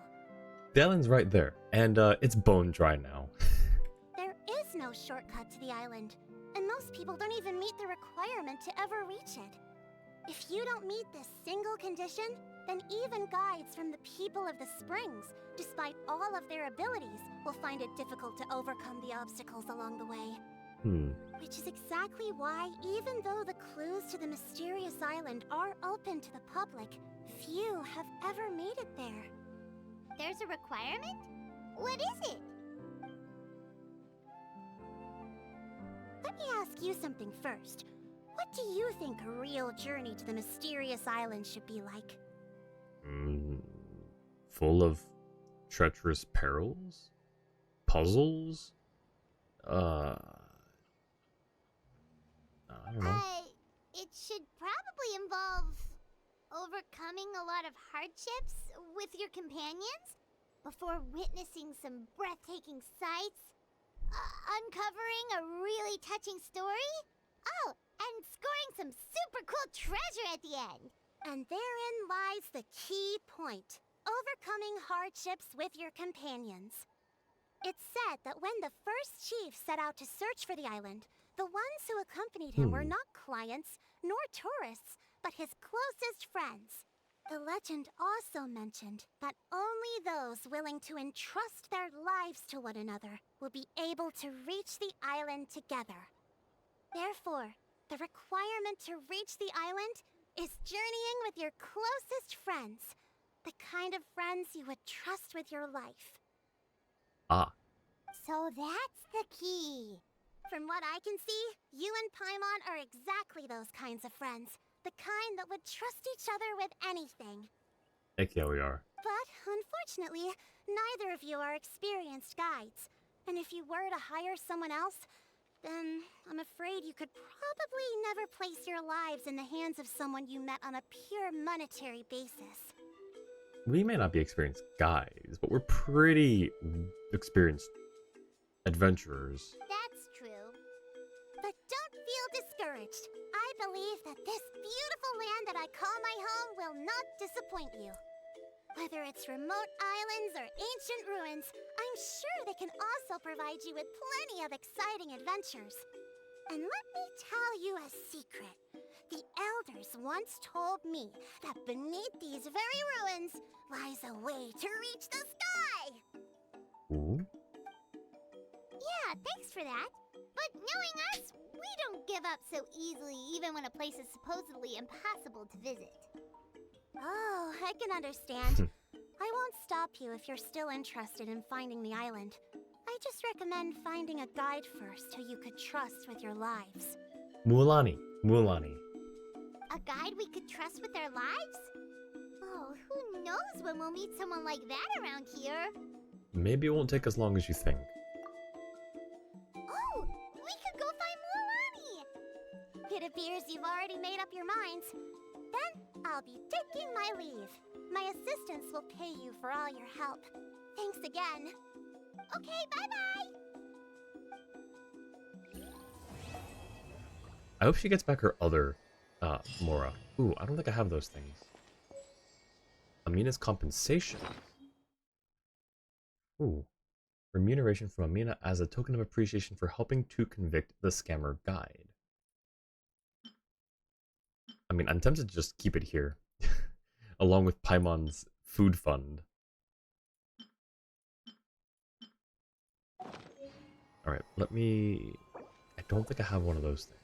The island's right there, and it's bone dry now. There is no shortcut to the island, and most people don't even meet the requirement to ever reach it. If you don't meet this single condition, then even guides from the people of the Springs, despite all of their abilities, will find it difficult to overcome the obstacles along the way. Which is exactly why, even though the clues to the mysterious island are open to the public, few have ever made it there. There's a requirement? What is it? Let me ask you something first. What do you think a real journey to the mysterious island should be like? Full of treacherous perils? Puzzles? I don't know. It should probably involve overcoming a lot of hardships with your companions before witnessing some breathtaking sights, uncovering a really touching story, oh, and scoring some super cool treasure at the end. And therein lies the key point. Overcoming hardships with your companions. It's said that when the first chief set out to search for the island, the ones who accompanied him were not clients nor tourists, but his closest friends. The legend also mentioned that only those willing to entrust their lives to one another will be able to reach the island together. Therefore, the requirement to reach the island is journeying with your closest friends. The kind of friends you would trust with your life. Ah. So that's the key. From what I can see, you and Paimon are exactly those kinds of friends. The kind that would trust each other with anything. Heck yeah, we are. But, unfortunately, neither of you are experienced guides. And if you were to hire someone else, then I'm afraid you could probably never place your lives in the hands of someone you met on a pure monetary basis. We may not be experienced guys, but we're pretty experienced adventurers. That's true. But don't feel discouraged. I believe that this beautiful land that I call my home will not disappoint you. Whether it's remote islands or ancient ruins, I'm sure they can also provide you with plenty of exciting adventures. And let me tell you a secret. The elders once told me that beneath these very ruins lies a way to reach the sky! Ooh. Yeah, thanks for that. But knowing us, we don't give up so easily even when a place is supposedly impossible to visit. Oh, I can understand. I won't stop you if you're still interested in finding the island. I just recommend finding a guide first who you could trust with your lives. Mualani. A guide we could trust with our lives? Oh, who knows when we'll meet someone like that around here? Maybe it won't take as long as you think. Oh, we could go find Mualani! It appears you've already made up your minds. Then I'll be taking my leave. My assistants will pay you for all your help. Thanks again. Okay, bye-bye! I hope she gets back her other, Mora. Ooh, I don't think I have those things. Amina's compensation. Ooh. Remuneration from Amina as a token of appreciation for helping to convict the scammer guide. I mean, I'm tempted to just keep it here. Along with Paimon's food fund. Alright, let me... I don't think I have one of those things.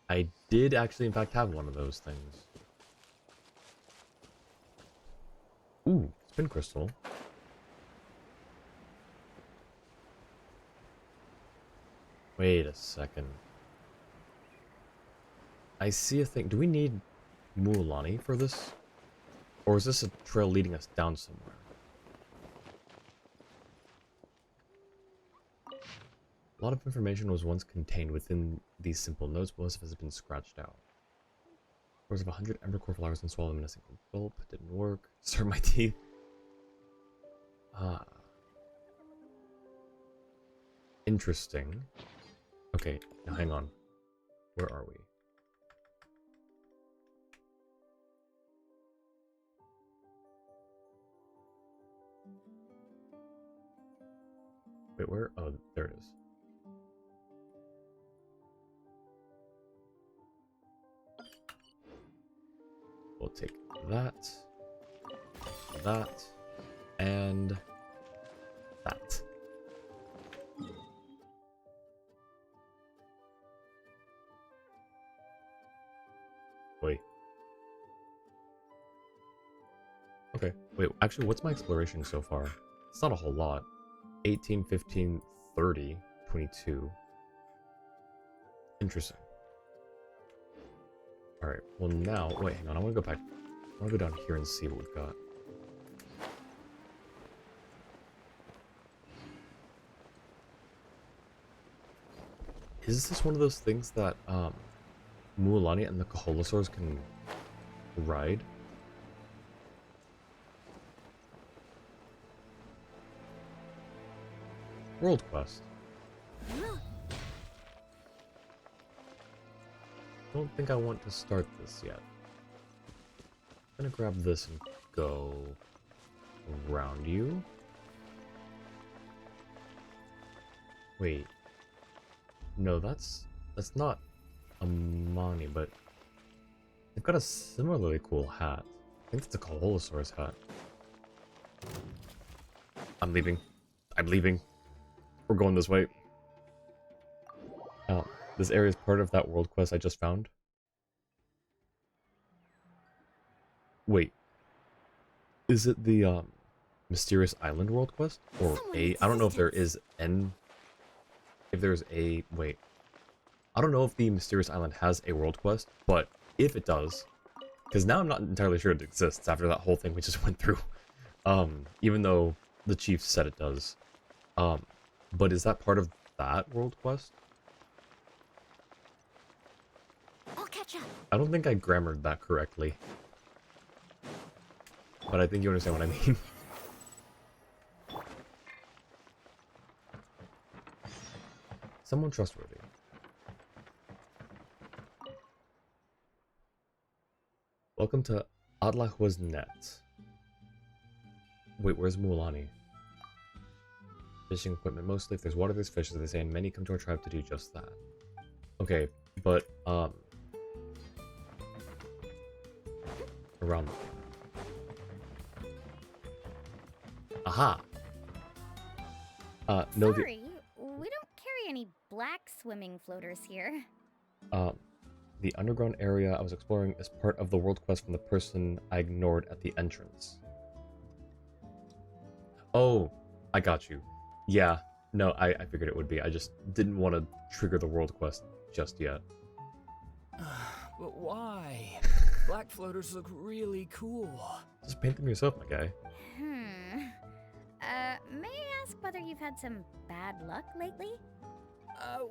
I did actually, in fact, have one of those things. Ooh, spin crystal. Wait a second. I see a thing. Do we need Mualani for this? Or is this a trail leading us down somewhere? A lot of information was once contained within these simple notes, but most of it has been scratched out. Scores of 100 Embercore flowers and swallow them in a single gulp. Didn't work. Start my teeth. Ah. Interesting. Okay, now hang on. Where are we? Wait, where? Oh, there it is. We'll take that, and that. Wait. Okay, wait, actually, what's my exploration so far? It's not a whole lot. 18, 15, 30, 22. Interesting. Alright, well now, wait, hang on, I want to go back. I want to go down here and see what we've got. Is this one of those things that, Mualani and the Kaholosaurs can ride? World Quest. I don't think I want to start this yet. I'm gonna grab this and go around you. Wait. No, that's not a Mani, but they've got a similarly cool hat. I think it's a Kaholosaurus hat. I'm leaving. I'm leaving. We're going this way. This area is part of that world quest I just found. Wait. Is it the Mysterious Island world quest? Or I don't know if there is if there's a wait. I don't know if the Mysterious Island has a world quest, but if it does, because now I'm not entirely sure it exists after that whole thing we just went through. Even though the chief said it does. But is that part of that world quest? I'll catch up. I don't think I grammared that correctly. But I think you understand what I mean. Someone trustworthy. Welcome to Adlahwa's Net. Wait, where's Mualani? Fishing equipment mostly. If there's water, there's fish, as they say, and many come to our tribe to do just that. Okay, but, around. Aha! No, Sorry, we don't carry any black swimming floaters here. The underground area I was exploring is part of the world quest from the person I ignored at the entrance. Oh, I got you. Yeah, no, I figured it would be. I just didn't want to trigger the world quest just yet. But why? Black floaters look really cool. Just paint them yourself, my guy. May I ask whether you've had some bad luck lately?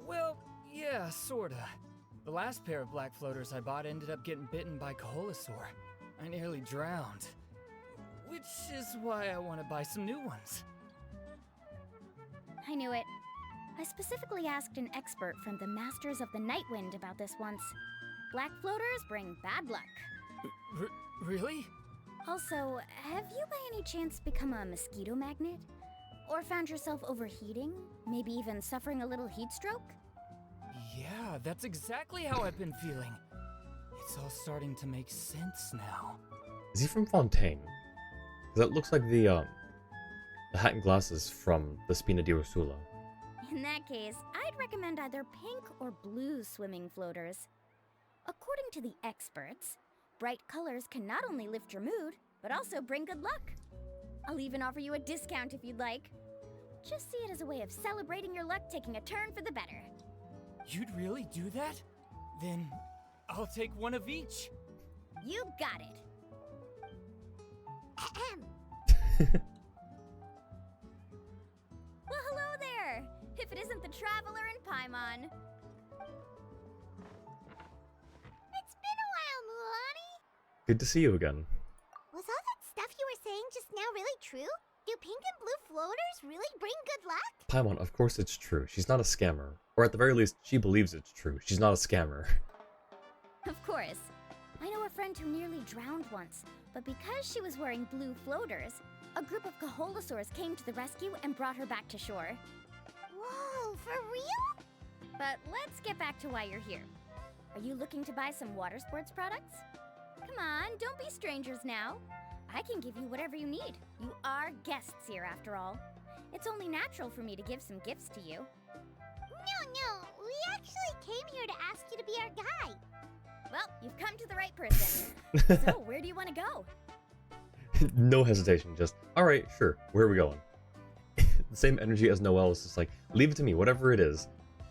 Well, yeah, sorta. The last pair of black floaters I bought ended up getting bitten by Kaholosaur. I nearly drowned. Which is why I want to buy some new ones. I knew it. I specifically asked an expert from the Masters of the Night Wind about this once. Black floaters bring bad luck. Really? Also, have you by any chance become a mosquito magnet? Or found yourself overheating? Maybe even suffering a little heat stroke? Yeah, that's exactly how I've been feeling. It's all starting to make sense now. Is he from Fontaine? Because that looks like the hat and glasses from the Spina di Rosula. In that case, I'd recommend either pink or blue swimming floaters. According to the experts, bright colors can not only lift your mood, but also bring good luck. I'll even offer you a discount if you'd like. Just see it as a way of celebrating your luck taking a turn for the better. You'd really do that? Then I'll take one of each. You got it. Well, hello there! If it isn't the Traveler in Paimon. It's been a while, Mualani. Good to see you again. Was all that stuff you were saying just now really true? Do pink and blue floaters really bring good luck? Paimon, of course it's true. She's not a scammer. Or at the very least, she believes it's true. She's not a scammer. Of course. I know a friend who nearly drowned once, but because she was wearing blue floaters, a group of Kaholosaurs came to the rescue and brought her back to shore. Whoa, for real? But let's get back to why you're here. Are you looking to buy some water sports products? Come on, don't be strangers now. I can give you whatever you need. You are guests here after all. It's only natural for me to give some gifts to you. No, we actually came here to ask you to be our guide. Well, you've come to the right person. So, where do you want to go? No hesitation, just, alright, sure, where are we going? the same energy as Noelle. It's just like, leave it to me, whatever it is.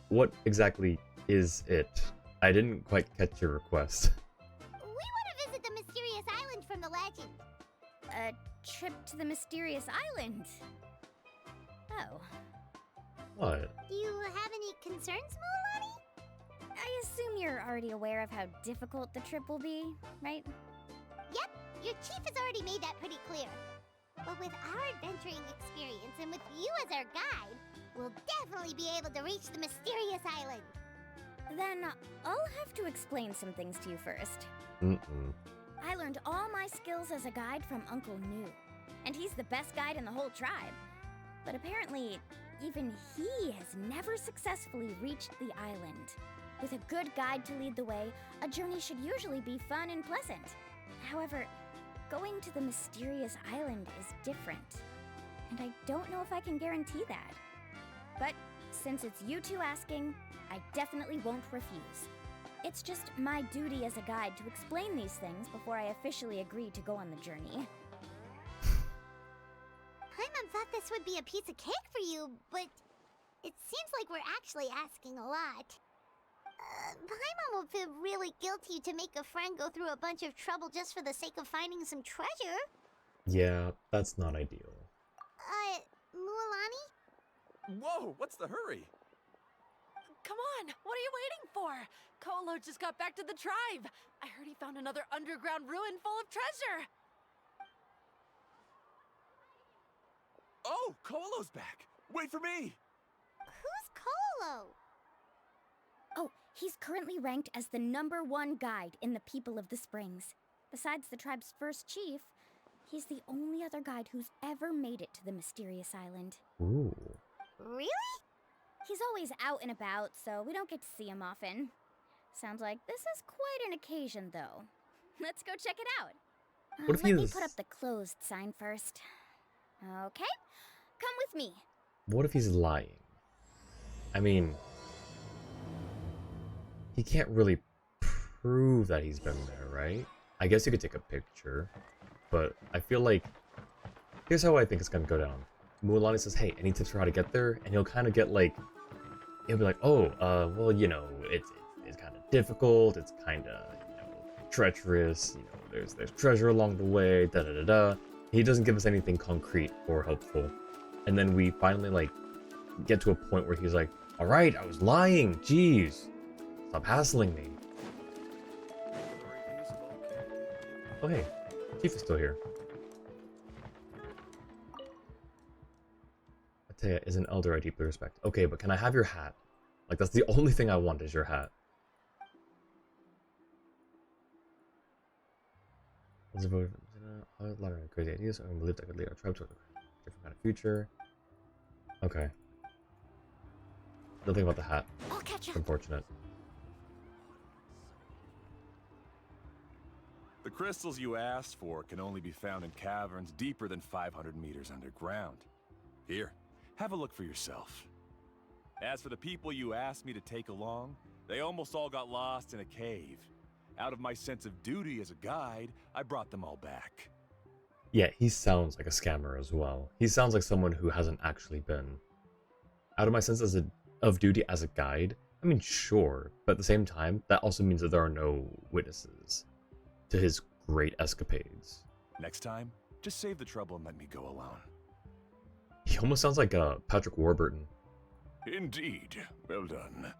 What exactly is it? I didn't quite catch your request. We want to visit the mysterious island from the legend. A trip to the mysterious island. Oh. What? Do you have any concerns, Mulani? I assume you're already aware of how difficult the trip will be, right? Yep, your chief has already made that pretty clear. But with our adventuring experience and with you as our guide, we'll definitely be able to reach the mysterious island. Then I'll have to explain some things to you first. I learned all my skills as a guide from Uncle Nu, and he's the best guide in the whole tribe. But apparently, even he has never successfully reached the island. With a good guide to lead the way, a journey should usually be fun and pleasant. However, going to the mysterious island is different, and I don't know if I can guarantee that. But since it's you two asking, I definitely won't refuse. It's just my duty as a guide to explain these things before I officially agree to go on the journey. Paimon thought this would be a piece of cake for you, but it seems like we're actually asking a lot. Paimon will feel really guilty to make a friend go through a bunch of trouble just for the sake of finding some treasure. Yeah, that's not ideal. Mualani? Whoa, what's the hurry? Come on, what are you waiting for? Kolo just got back to the tribe. I heard he found another underground ruin full of treasure. Oh, Kolo's back. Wait for me. Who's Kolo? Oh, he's currently ranked as the #1 guide in the People of the Springs. Besides the tribe's first chief, he's the only other guide who's ever made it to the mysterious island. Ooh. Really? He's always out and about, so we don't get to see him often. Sounds like this is quite an occasion, though. Let's go check it out. What if Let me he's- put up the closed sign first. Okay, come with me. What if he's lying? I mean, he can't really prove that he's been there, right? I guess you could take a picture, but I feel like, here's how I think it's gonna go down. Mualani says, hey, any tips for how to get there? And he'll kind of get like, he'll be like, oh, well, you know, it's kind of difficult, it's kind of, you know, treacherous, you know, there's treasure along the way, da-da-da-da. He doesn't give us anything concrete or helpful. And then we finally, like, get to a point where he's like, alright, I was lying, jeez. Stop hassling me. Oh, hey, Chief is still here. Atea is an elder I deeply respect. Okay, but can I have your hat? Like, that's the only thing I want is your hat. Let's vote. A lot of crazy ideas. I believed I could lead our tribe to a different kind of future. Okay. Nothing about the hat. I'll catch up. Unfortunate. The crystals you asked for can only be found in caverns deeper than 500 meters underground. Here, have a look for yourself. As for the people you asked me to take along, they almost all got lost in a cave. Out of my sense of duty as a guide, I brought them all back. Yeah, he sounds like a scammer as well. He sounds like someone who hasn't actually been. Out of my sense of duty as a guide, I mean, sure, but at the same time, that also means that there are no witnesses to his great escapades. Next time, just save the trouble and let me go alone. He almost sounds like Patrick Warburton. Indeed. Well done.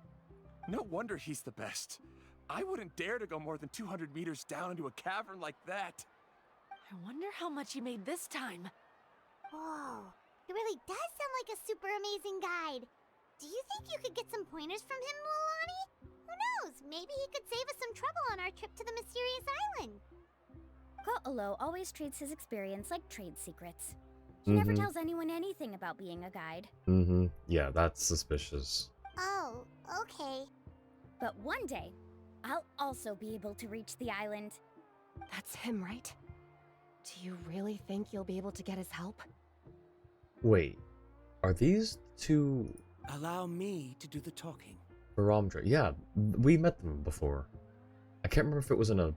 No wonder he's the best. I wouldn't dare to go more than 200 meters down into a cavern like that. I wonder how much he made this time. Whoa, he really does sound like a super amazing guide. Do you think you could get some pointers from him, Mualani? Who knows? Maybe he could save us some trouble on our trip to the mysterious island. Ko'olo always treats his experience like trade secrets. He never tells anyone anything about being a guide. Yeah, that's suspicious. Oh, okay. But one day, I'll also be able to reach the island. That's him, right? Do you really think you'll be able to get his help? Wait, are these two Allow me to do the talking. Barometer? Yeah, we met them before. I can't remember if it was in a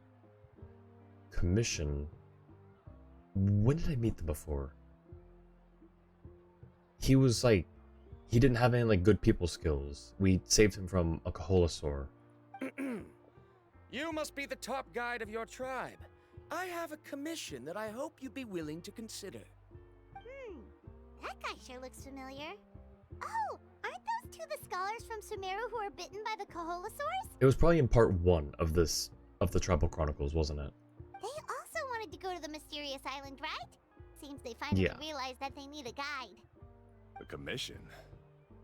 commission. When did I meet them before? he was like, he didn't have any like good people skills. We saved him from a Kaholasaur. You must be the top guide of your tribe. I have a commission that I hope you'd be willing to consider. That guy sure looks familiar. Oh, aren't those two the scholars from Sumeru who are bitten by the Kaholosaurs? It was probably in part 1 of this, of the Tribal Chronicles, wasn't it? They also wanted to go to the mysterious island, right? Seems they finally Yeah. realized that they need a guide. A commission?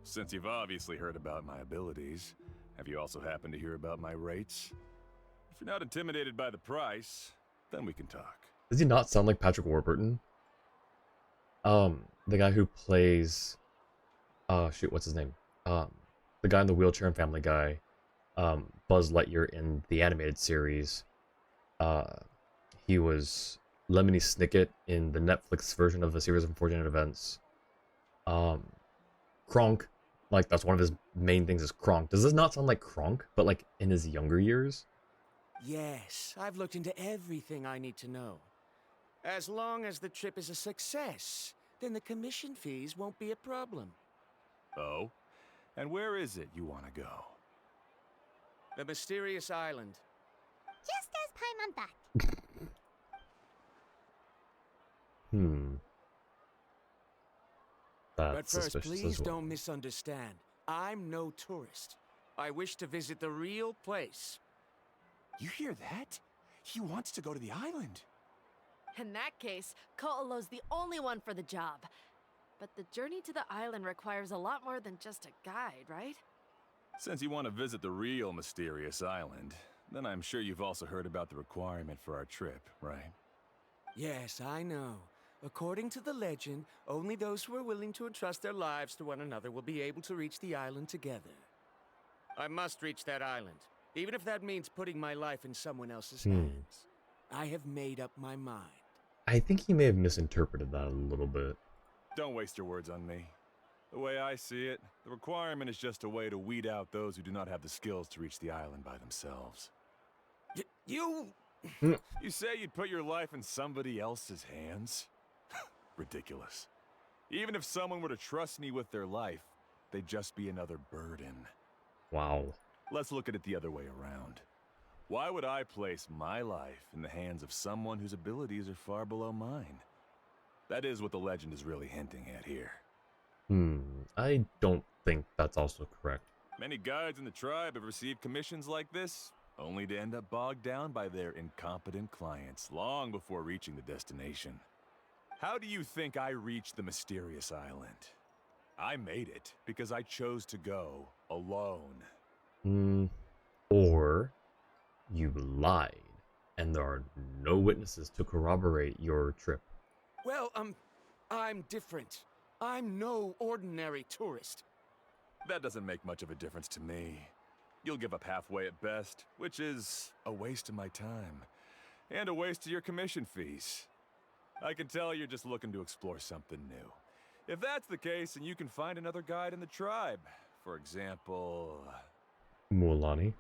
Since you've obviously heard about my abilities, have you also happened to hear about my rates? If you're not intimidated by the price, then we can talk. Does he not sound like Patrick Warburton? The guy who plays, shoot, what's his name? The guy in the wheelchair and Family Guy, Buzz Lightyear in the animated series. He was Lemony Snicket in the Netflix version of A Series of Unfortunate Events. Kronk, like that's one of his main things is Kronk. Does this not sound like Kronk, but like in his younger years? Yes, I've looked into everything I need to know. As long as the trip is a success, then the commission fees won't be a problem. Oh? And where is it you want to go? The mysterious island. Just as Paimon thought. That's But first, suspicious please as well. don't misunderstand. I'm no tourist. I wish to visit the real place. You hear that? He wants to go to the island. In that case, Ko'olo's the only one for the job. But the journey to the island requires a lot more than just a guide, right? Since you want to visit the real mysterious island, then I'm sure you've also heard about the requirement for our trip, right? Yes, I know. According to the legend, only those who are willing to entrust their lives to one another will be able to reach the island together. I must reach that island, even if that means putting my life in someone else's hands. I have made up my mind. I think he may have misinterpreted that a little bit. Don't waste your words on me. The way I see it, the requirement is just a way to weed out those who do not have the skills to reach the island by themselves. You... You say you'd put your life in somebody else's hands? Ridiculous. Even if someone were to trust me with their life, they'd just be another burden. Wow. Let's look at it the other way around. Why would I place my life in the hands of someone whose abilities are far below mine? That is what the legend is really hinting at here. I don't think that's also correct. Many guides in the tribe have received commissions like this, only to end up bogged down by their incompetent clients long before reaching the destination. How do you think I reached the mysterious island? I made it because I chose to go alone. Or you lied, and there are no witnesses to corroborate your trip. Well, I'm different. I'm no ordinary tourist. That doesn't make much of a difference to me. You'll give up halfway at best, which is a waste of my time. And a waste of your commission fees. I can tell you're just looking to explore something new. If that's the case, then you can find another guide in the tribe. For example... Mualani?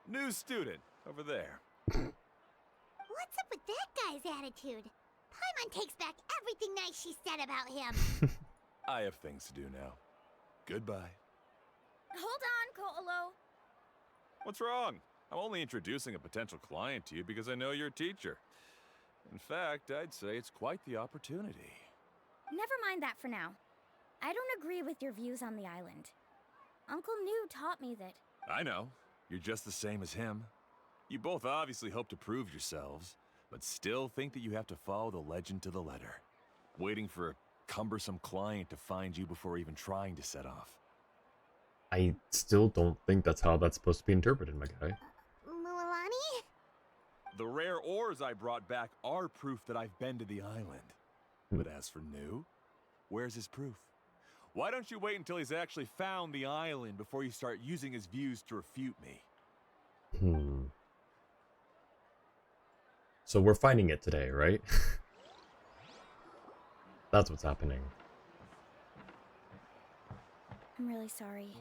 New student, over there. What's up with that guy's attitude? Paimon takes back everything nice she said about him. I have things to do now. Goodbye. Hold on, Ko'olo. What's wrong? I'm only introducing a potential client to you because I know you're a teacher. In fact, I'd say it's quite the opportunity. Never mind that for now. I don't agree with your views on the island. Uncle New taught me that... I know. You're just the same as him. You both obviously hope to prove yourselves, but still think that you have to follow the legend to the letter, waiting for a cumbersome client to find you before even trying to set off. I still don't think that's how that's supposed to be interpreted, my guy. Mualani? The rare ores I brought back are proof that I've been to the island. But as for New, where's his proof? Why don't you wait until he's actually found the island before you start using his views to refute me? So we're finding it today, right? That's what's happening. I'm really sorry.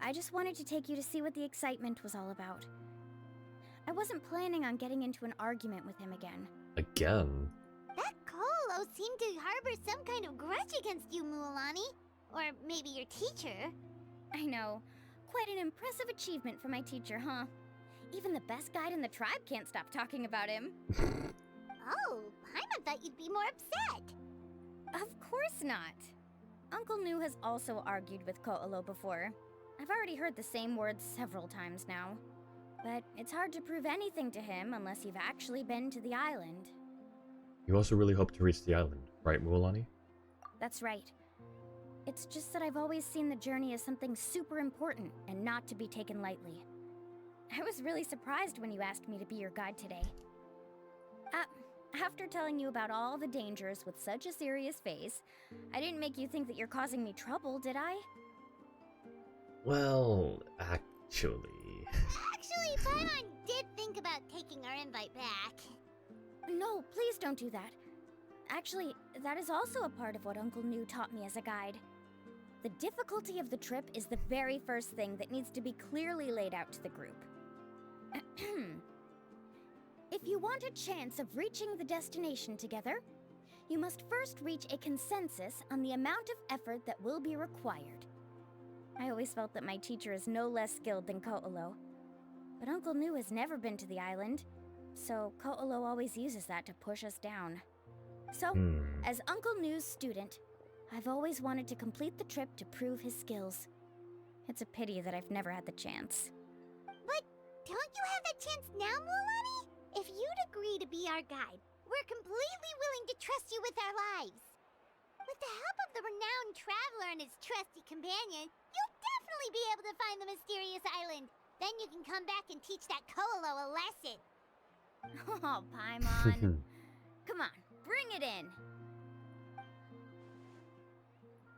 I just wanted to take you to see what the excitement was all about. I wasn't planning on getting into an argument with him again. Again? That Ko'olo seemed to hardly harbor some kind of grudge against you, Mualani. Or maybe your teacher. I know. Quite an impressive achievement for my teacher, huh? Even the best guide in the tribe can't stop talking about him. Oh, Paimon thought you'd be more upset. Of course not. Uncle Nu has also argued with Ko'olo before. I've already heard the same words several times now. But it's hard to prove anything to him unless you've actually been to the island. You also really hope to reach the island, right, Mualani? That's right. It's just that I've always seen the journey as something super important and not to be taken lightly. I was really surprised when you asked me to be your guide today. After telling you about all the dangers with such a serious face, I didn't make you think that you're causing me trouble, did I? Well, actually... Actually, Paimon did think about taking our invite back. No, please don't do that. Actually, that is also a part of what Uncle Nu taught me as a guide. The difficulty of the trip is the very first thing that needs to be clearly laid out to the group. If you want a chance of reaching the destination together, you must first reach a consensus on the amount of effort that will be required. I always felt that my teacher is no less skilled than Ko'olo. But Uncle Nu has never been to the island, so Ko'olo always uses that to push us down. So, as Uncle Nu's student, I've always wanted to complete the trip to prove his skills. It's a pity that I've never had the chance. But don't you have that chance now, Mualani? If you'd agree to be our guide, we're completely willing to trust you with our lives. With the help of the renowned traveler and his trusty companion, you'll definitely be able to find the mysterious island. Then you can come back and teach that Ko'olo a lesson. Oh, Paimon. Come on, bring it in.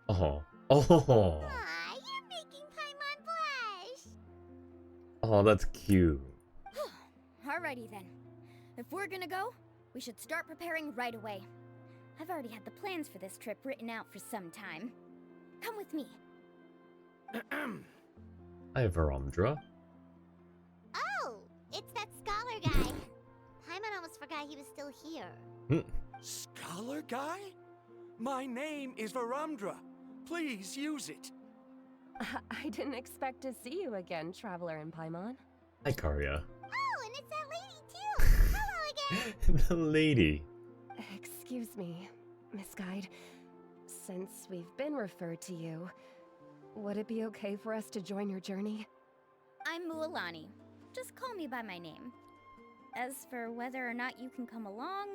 Oh. Aw, you're making Paimon blush. Oh, that's cute. Alrighty then. If we're gonna go, we should start preparing right away. I've already had the plans for this trip written out for some time. Come with me. Hi, Veramdra. Oh, it's that scholar guy. Paimon almost forgot he was still here. Scholar guy? My name is Veramdra. Please use it. I didn't expect to see you again, Traveler and Paimon. Hi, Karya. Oh, and it's that lady too. Hello again. The lady. Excuse me, Miss Guide. Since we've been referred to you, would it be okay for us to join your journey? I'm Mualani. Just call me by my name. As for whether or not you can come along,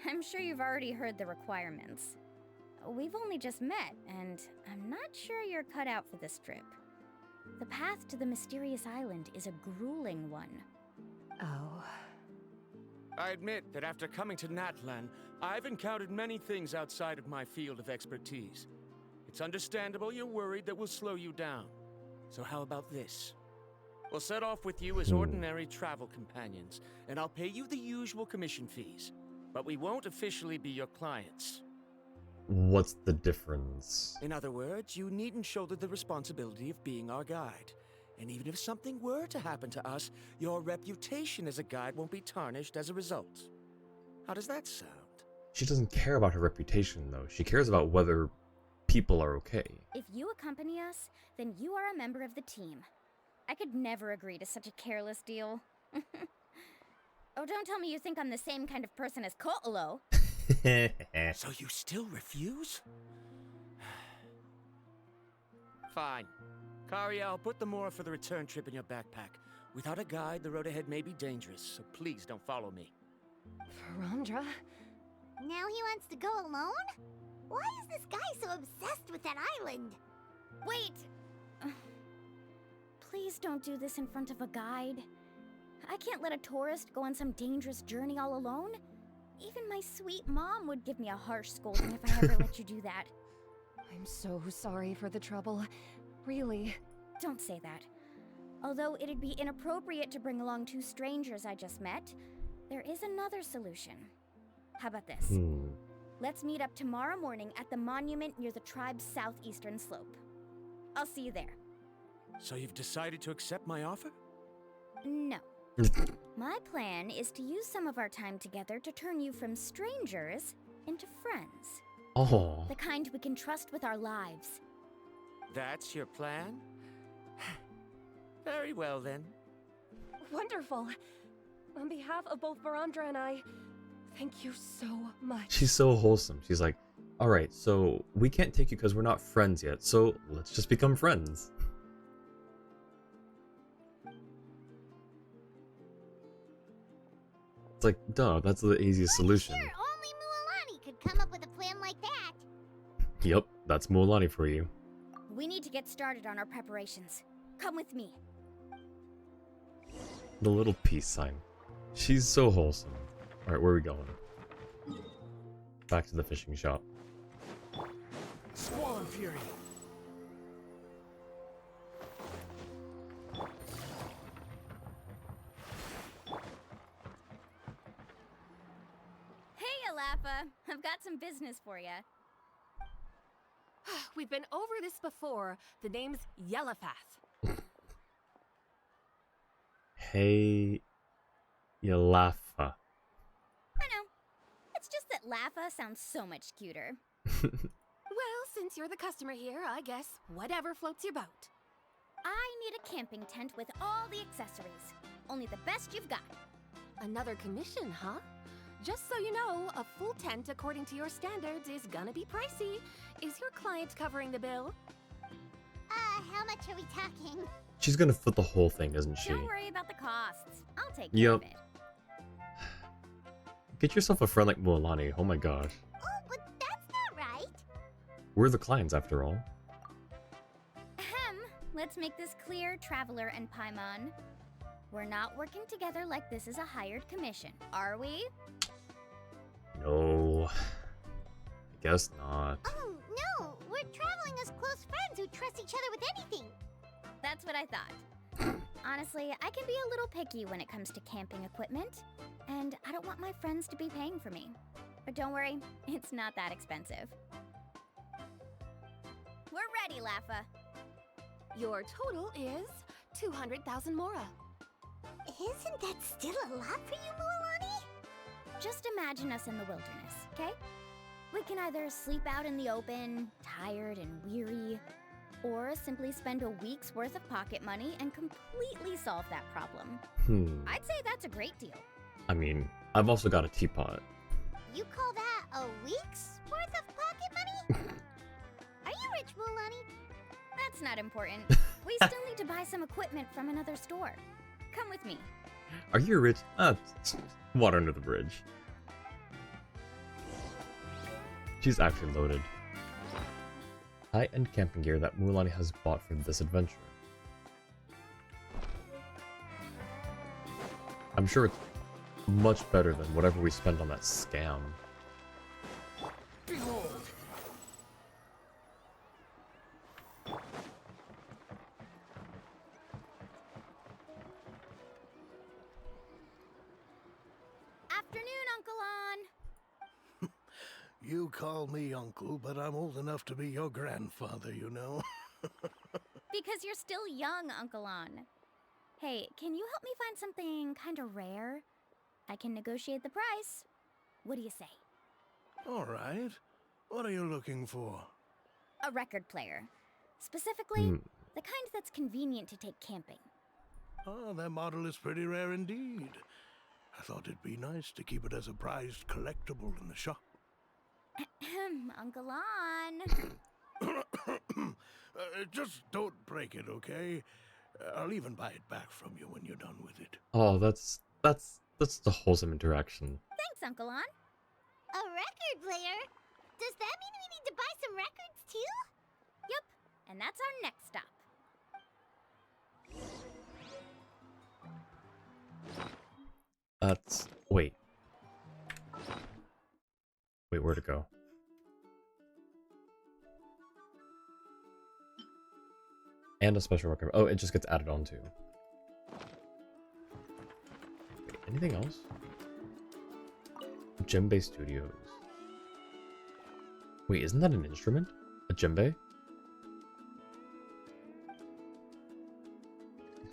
I'm sure you've already heard the requirements. We've only just met, and I'm not sure you're cut out for this trip. The path to the mysterious island is a grueling one. Oh. I admit that after coming to Natlan, I've encountered many things outside of my field of expertise. It's understandable you're worried that we'll slow you down. So how about this? We'll set off with you as ordinary travel companions, and I'll pay you the usual commission fees. But we won't officially be your clients. What's the difference? In other words, you needn't shoulder the responsibility of being our guide. And even if something were to happen to us, your reputation as a guide won't be tarnished as a result. How does that sound? She doesn't care about her reputation, though. She cares about whether people are okay. If you accompany us, then you are a member of the team. I could never agree to such a careless deal. Oh, don't tell me you think I'm the same kind of person as Ko'olo. So you still refuse? Fine. Karya, I'll put the more for the return trip in your backpack. Without a guide, the road ahead may be dangerous, so please don't follow me. Veramdra? Now he wants to go alone? Why is this guy so obsessed with that island? Wait! Please don't do this in front of a guide. I can't let a tourist go on some dangerous journey all alone. Even my sweet mom would give me a harsh scolding if I ever let you do that. I'm so sorry for the trouble. Really. Don't say that. Although it'd be inappropriate to bring along two strangers I just met, there is another solution. How about this? Let's meet up tomorrow morning at the monument near the tribe's southeastern slope. I'll see you there. So you've decided to accept my offer? No. My plan is to use some of our time together to turn you from strangers into friends. Oh. The kind we can trust with our lives. That's your plan? Very well, then. Wonderful. On behalf of both Barandra and I, thank you so much. She's so wholesome. She's like, alright, so we can't take you because we're not friends yet, so let's just become friends. It's like, duh, that's the easiest solution. Sure, only Mualani could come up with a plan like that. Yep, that's Mualani for you. We need to get started on our preparations. Come with me. The little peace sign. She's so wholesome. Alright, where are we going? Back to the fishing shop. Squall and Fury. Hey, Alafa. I've got some business for you. We've been over this before. The name's Yellowfath. Hey, Yalafa. I know. It's just that Lafa sounds so much cuter. Well, since you're the customer here, I guess whatever floats your boat. I need a camping tent with all the accessories. Only the best you've got. Another commission, huh? Just so you know, a full tent according to your standards is gonna be pricey. Is your client covering the bill? How much are we talking? She's gonna foot the whole thing, isn't she? Don't worry about the costs. I'll take care Yep. of it. Get yourself a friend like Mualani. Oh my gosh. Oh, but that's not right. We're the clients after all. Ahem. Let's make this clear, Traveler and Paimon. We're not working together like this is a hired commission, are we? No. I guess not. Oh, no. We're traveling as close friends who trust each other with anything. That's what I thought. Honestly, I can be a little picky when it comes to camping equipment, and I don't want my friends to be paying for me. But don't worry, it's not that expensive. We're ready, Lafa. Your total is 200,000 Mora. Isn't that still a lot for you, Mualani? Just imagine us in the wilderness, okay? We can either sleep out in the open, tired and weary, or simply spend a week's worth of pocket money and completely solve that problem. I'd say that's a great deal. I mean, I've also got a teapot. You call that a week's worth of pocket money? Are you rich, Mualani? That's not important. We still need to buy some equipment from another store. Come with me. Are you rich? Water under the bridge. She's actually loaded. High-end camping gear that Mualani has bought for this adventure. I'm sure it's much better than whatever we spent on that scam. Behold! Afternoon, Uncle On. You call me uncle, but I'm old enough to be your grandfather, you know. Because you're still young, Uncle On. Hey, can you help me find something kind of rare? I can negotiate the price. What do you say? All right. What are you looking for? A record player. Specifically, the kind that's convenient to take camping. Oh, that model is pretty rare indeed. I thought it'd be nice to keep it as a prized collectible in the shop. Uncle On. Just don't break it, okay? I'll even buy it back from you when you're done with it. Oh, that's the wholesome interaction. Thanks, Uncle On. A record player? Does that mean we need to buy some records too? Yep, and that's our next stop. Wait. Wait, where'd it go? And a special record. Oh, it just gets added on to. Wait, anything else? Djembe Studios. Wait, isn't that an instrument? A djembe?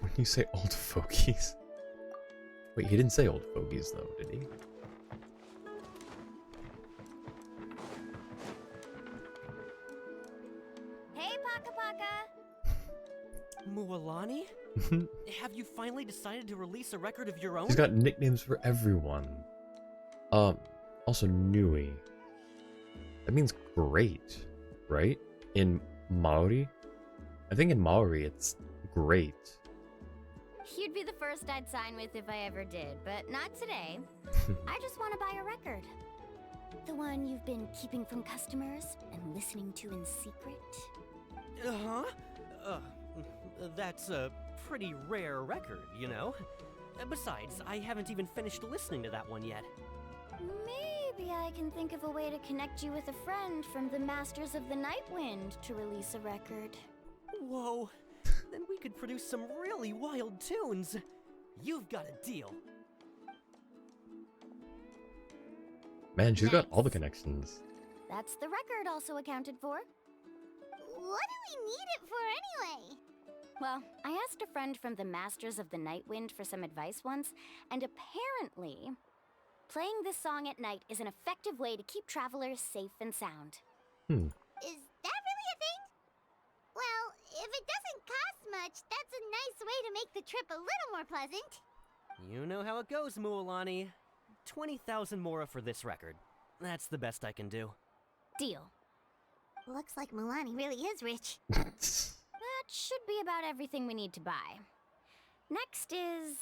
When you say old fogies? Wait, he didn't say old fogies though, did he? Mualani? Have you finally decided to release a record of your own? She's got nicknames for everyone. Also Nui. That means great, right? In Maori? I think in Maori it's great. You'd be the first I'd sign with if I ever did, but not today. I just want to buy a record. The one you've been keeping from customers and listening to in secret. Uh-huh. That's a pretty rare record, you know? Besides, I haven't even finished listening to that one yet. Maybe I can think of a way to connect you with a friend from the Masters of the Night Wind to release a record. Whoa. Then we could produce some really wild tunes. You've got a deal. Man, she's got all the connections. That's the record also accounted for. What do we need it for anyway? Well, I asked a friend from the Masters of the Night Wind for some advice once, and apparently, playing this song at night is an effective way to keep travelers safe and sound. Is that really a thing? Well, if it doesn't cost much, that's a nice way to make the trip a little more pleasant. You know how it goes, Mualani. 20,000 mora for this record. That's the best I can do. Deal. Looks like Mualani really is rich. That should be about everything we need to buy. Next is...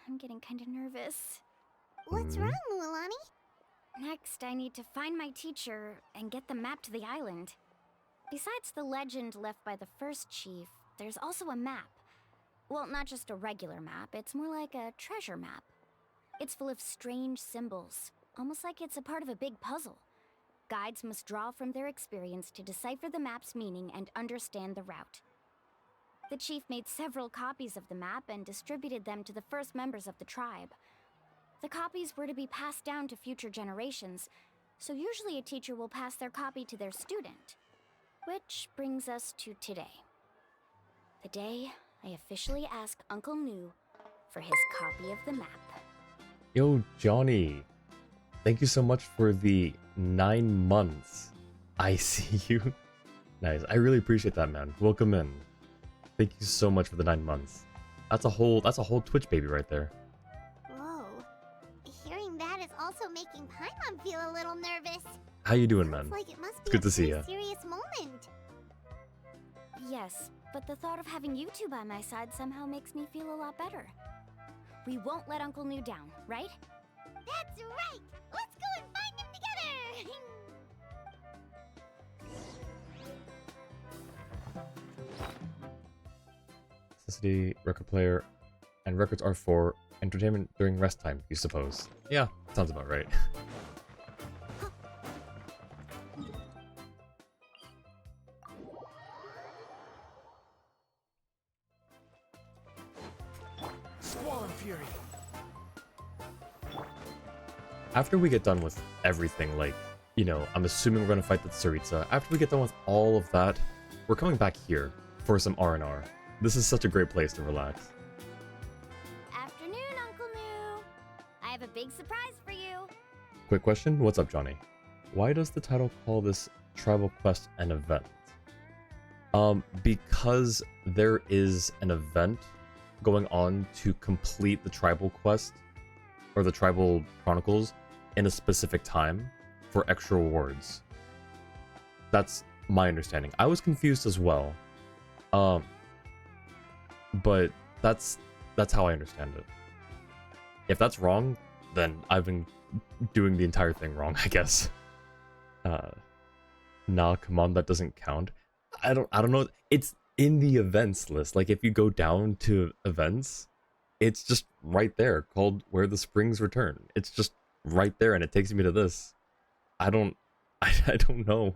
I'm getting kind of nervous. What's wrong, Mualani? Next, I need to find my teacher and get the map to the island. Besides the legend left by the first chief, there's also a map. Well, not just a regular map, it's more like a treasure map. It's full of strange symbols, almost like it's a part of a big puzzle. Guides must draw from their experience to decipher the map's meaning and understand the route. The chief made several copies of the map and distributed them to the first members of the tribe. The copies were to be passed down to future generations, so usually a teacher will pass their copy to their student. Which brings us to today. The day I officially asked Uncle Nu for his copy of the map. Yo, Johnny. Thank you so much for the 9 months. I see you. Nice. I really appreciate that, man. Welcome in. Thank you so much for the 9 months. That's a whole Twitch baby right there. Whoa. Hearing that is also making Paimon feel a little nervous. How you doing, man? Sounds like it must It's be good to see a ya. serious moment. Yes, but the thought of having you two by my side somehow makes me feel a lot better. We won't let Uncle Nu down, right? That's right! Let's go and find him together! Necessity, record player, and records are for entertainment during rest time, you suppose. Yeah, sounds about right. Squall and Fury. After we get done with everything, like, you know, I'm assuming we're gonna fight the Tsaritsa. After we get done with all of that, we're coming back here for some R&R. This is such a great place to relax. Afternoon, Uncle Nu. I have a big surprise for you. Quick question, what's up, Johnny? Why does the title call this tribal quest an event? Because there is an event going on to complete the tribal quest, or the tribal chronicles, in a specific time for extra rewards. That's my understanding. I was confused as well. But that's how I understand it. If that's wrong, then I've been doing the entire thing wrong, I guess. Nah, come on, that doesn't count. I don't know. It's in the events list. Like, if you go down to events, it's just right there, called Where the Springs Return. It's just right there, and it takes me to this. I don't know.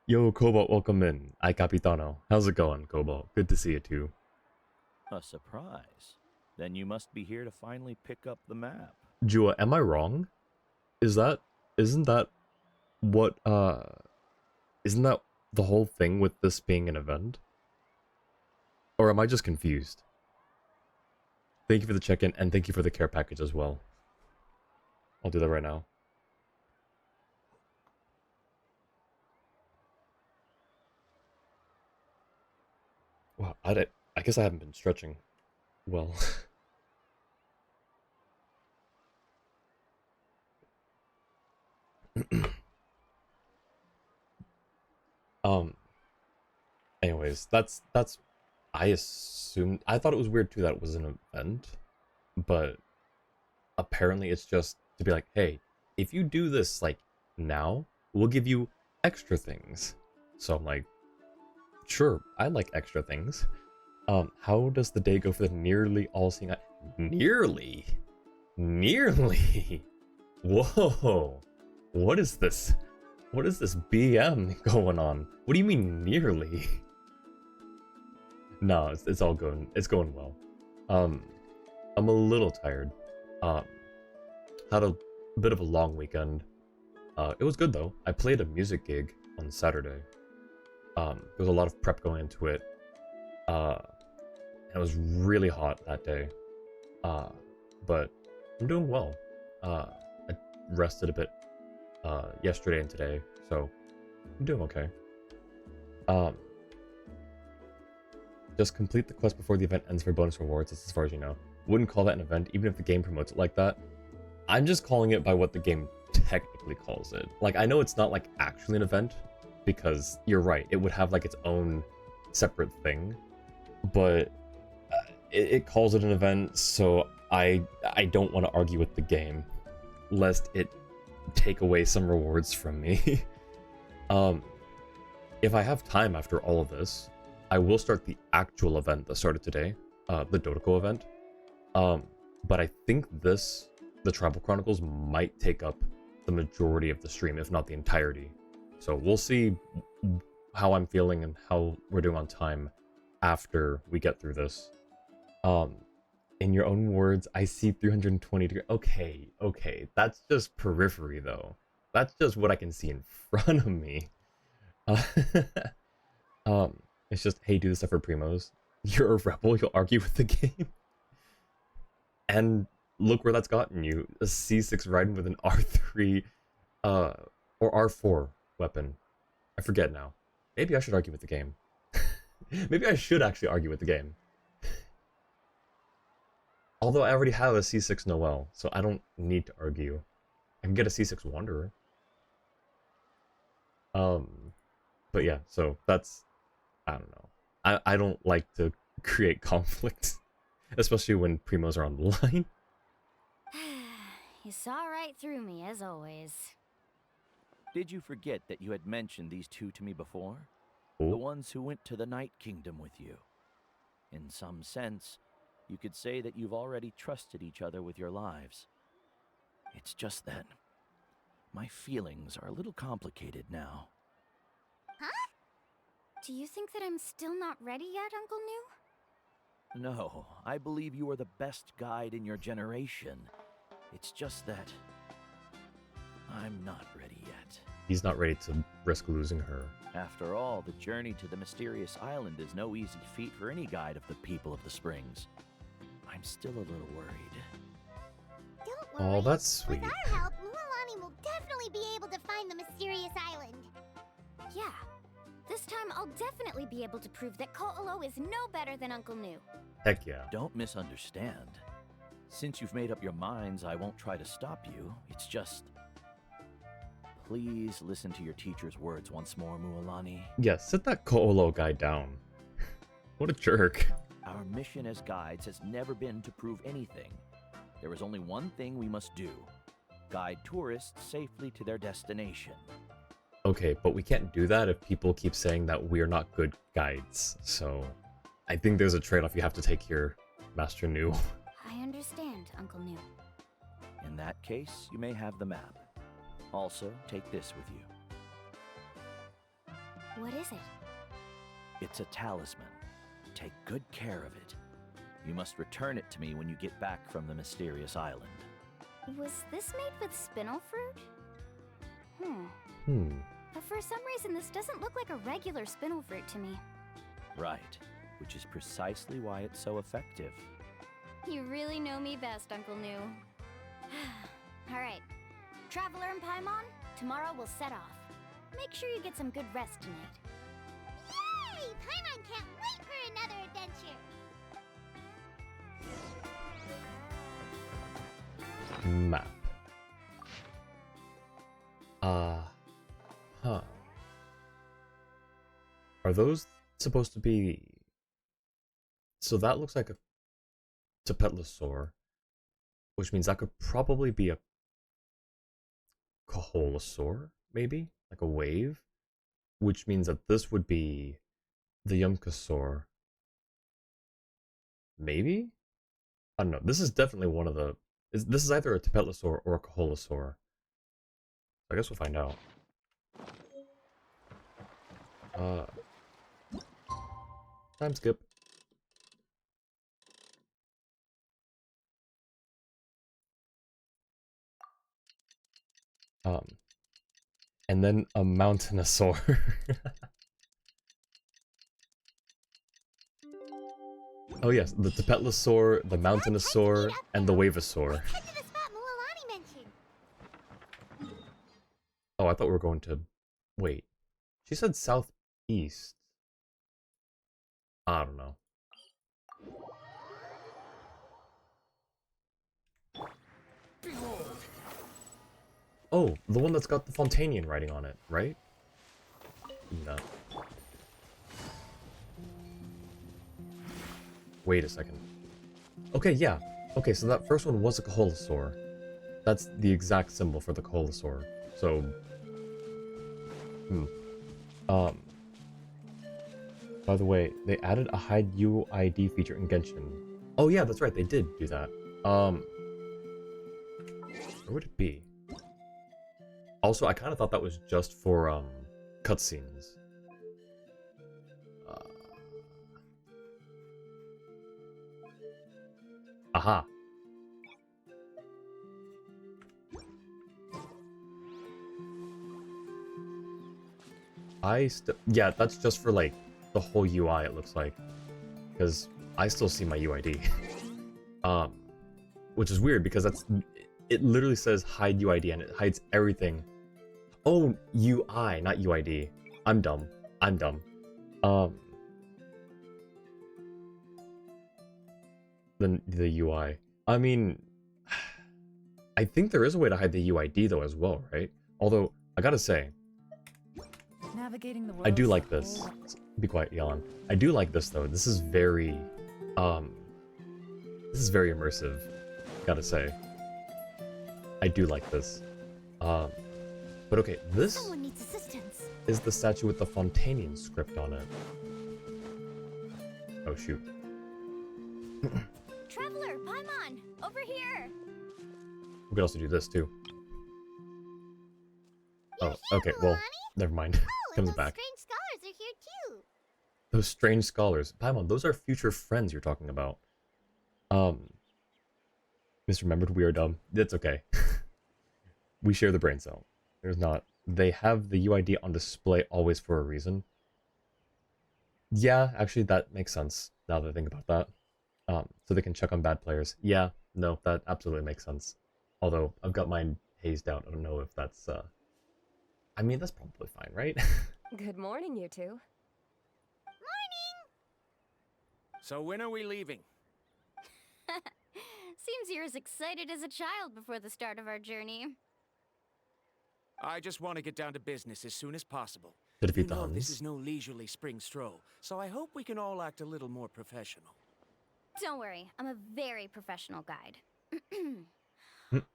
Yo, Cobalt, welcome in. Ay Capitano. How's it going, Cobalt? Good to see you too. A surprise. Then you must be here to finally pick up the map. Jua, am I wrong? Isn't that what isn't that the whole thing with this being an event? Or am I just confused? Thank you for the check-in, and thank you for the care package as well. I'll do that right now. Well, I guess I haven't been stretching well. um. Anyways, that's I thought it was weird too that it was an event, but apparently it's just to be like, hey, if you do this like now, we'll give you extra things. So I'm like, sure, I like extra things. How does the day go for the nearly all-seeing eye? Nearly? Nearly? Whoa. What is this? What is this BM going on? What do you mean nearly? No, it's all going. It's going well. I'm a little tired. Had a bit of a long weekend. It was good though. I played a music gig on Saturday. There was a lot of prep going into it. It was really hot that day. But I'm doing well. I rested a bit yesterday and today, so I'm doing okay. Just complete the quest before the event ends for bonus rewards, that's as far as you know. Wouldn't call that an event, even if the game promotes it like that. I'm just calling it by what the game technically calls it. Like, I know it's not, like, actually an event, because you're right, it would have, like, its own separate thing, but it calls it an event, so I don't want to argue with the game, lest it take away some rewards from me. If I have time after all of this, I will start the actual event that started today, the Dotoko event. But I think the Tribal Chronicles might take up the majority of the stream, if not the entirety. So we'll see how I'm feeling and how we're doing on time after we get through this. In your own words, I see 320 degrees. Okay, that's just periphery though. That's just what I can see in front of me. It's just, hey, do this stuff for primos. You're a rebel, you'll argue with the game. And look where that's gotten you. A C6 riding with an R3, or R4 weapon. I forget now. Maybe I should argue with the game. Maybe I should actually argue with the game. Although I already have a C6 Noel, so I don't need to argue. I can get a C6 Wanderer. But yeah, so that's... I don't know. I don't like to create conflict. Especially when primos are on the line. You saw right through me, as always. Did you forget that you had mentioned these two to me before? Ooh. The ones who went to the Night Kingdom with you. In some sense, you could say that you've already trusted each other with your lives. It's just that my feelings are a little complicated now. Huh? Do you think that I'm still not ready yet, Uncle New? No, I believe you are the best guide in your generation. It's just that I'm not ready yet. He's not ready to risk losing her. After all, the journey to the mysterious island is no easy feat for any guide of the people of the Springs. I'm still a little worried. Don't worry. Oh, that's sweet. With our help, Mualani will definitely be able to find the mysterious island. Yeah. This time, I'll definitely be able to prove that Ko'olo is no better than Uncle New. Heck yeah. Don't misunderstand. Since you've made up your minds, I won't try to stop you. It's just... Please listen to your teacher's words once more, Mualani. Yeah, sit that Ko'olo guy down. What a jerk. Our mission as guides has never been to prove anything. There is only one thing we must do. Guide tourists safely to their destination. Okay, but we can't do that if people keep saying that we're not good guides. So, I think there's a trade-off you have to take here, Master New. I understand, Uncle New. In that case, you may have the map. Also, take this with you. What is it? It's a talisman. Take good care of it. You must return it to me when you get back from the mysterious island. Was this made with spinel fruit? But for some reason, this doesn't look like a regular spinel fruit to me. Right, which is precisely why it's so effective. You really know me best, Uncle New. Alright, Traveler and Paimon, tomorrow we'll set off. Make sure you get some good rest tonight. Yay! Paimon can't wait for a another adventure. Map. Huh. Are those supposed to be... So that looks like a Tapetlosaur, which means that could probably be a Kaholasaur, maybe? Like a wave? Which means that this would be the Yumkasaur. Maybe? I don't know. This is definitely one of the... This is either a Tapetlosaur or a Kaholasaur. I guess we'll find out. Time skip. And then a Mountainosaur. Oh yes, the Tapetlosaur, the Mountainosaur, and the Waveosaur. Head to the spot Mualani mentioned. Oh, I thought we were going to... Wait. She said southeast. I don't know. Oh, the one that's got the Fontanian writing on it, right? No. Wait a second. Okay, yeah. Okay, so that first one was a Kaholasaur. That's the exact symbol for the Kaholasaur. So... By the way, they added a hide UID feature in Genshin. Oh yeah, that's right, they did do that. Where would it be? Also, I kind of thought that was just for, cutscenes. Aha! Yeah, that's just for, like, the whole UI, it looks like. Because I still see my UID. Which is weird, because it literally says hide UID, and it hides everything. Oh, UI, not UID. I'm dumb. The UI. I mean, I think there is a way to hide the UID though as well, right? Although, I gotta say, Navigating the I do like this. Be quiet, Yalan. I do like this though. This is very immersive, gotta say. I do like this. But okay, this Someone needs assistance. is the statue with the Fontanian script on it. Oh shoot. Traveler, Paimon, over here. We could also do this too. Oh, okay, well, never mind. Oh, Comes and those back. strange scholars are here too. Those strange scholars. Paimon, those are future friends you're talking about. Misremembered, we are dumb. It's okay. We share the brain cell. There's not... They have the UID on display always for a reason. Yeah, actually, that makes sense, now that I think about that. So they can check on bad players. Yeah, no, that absolutely makes sense. Although, I've got mine hazed out. I don't know if that's, I mean, that's probably fine, right? Good morning, you two. Morning! So when are we leaving? Seems you're as excited as a child before the start of our journey. I just want to get down to business as soon as possible. To defeat the You know, this Huns. is no leisurely spring stroll, so I hope we can all act a little more professional. Don't worry, I'm a very professional guide.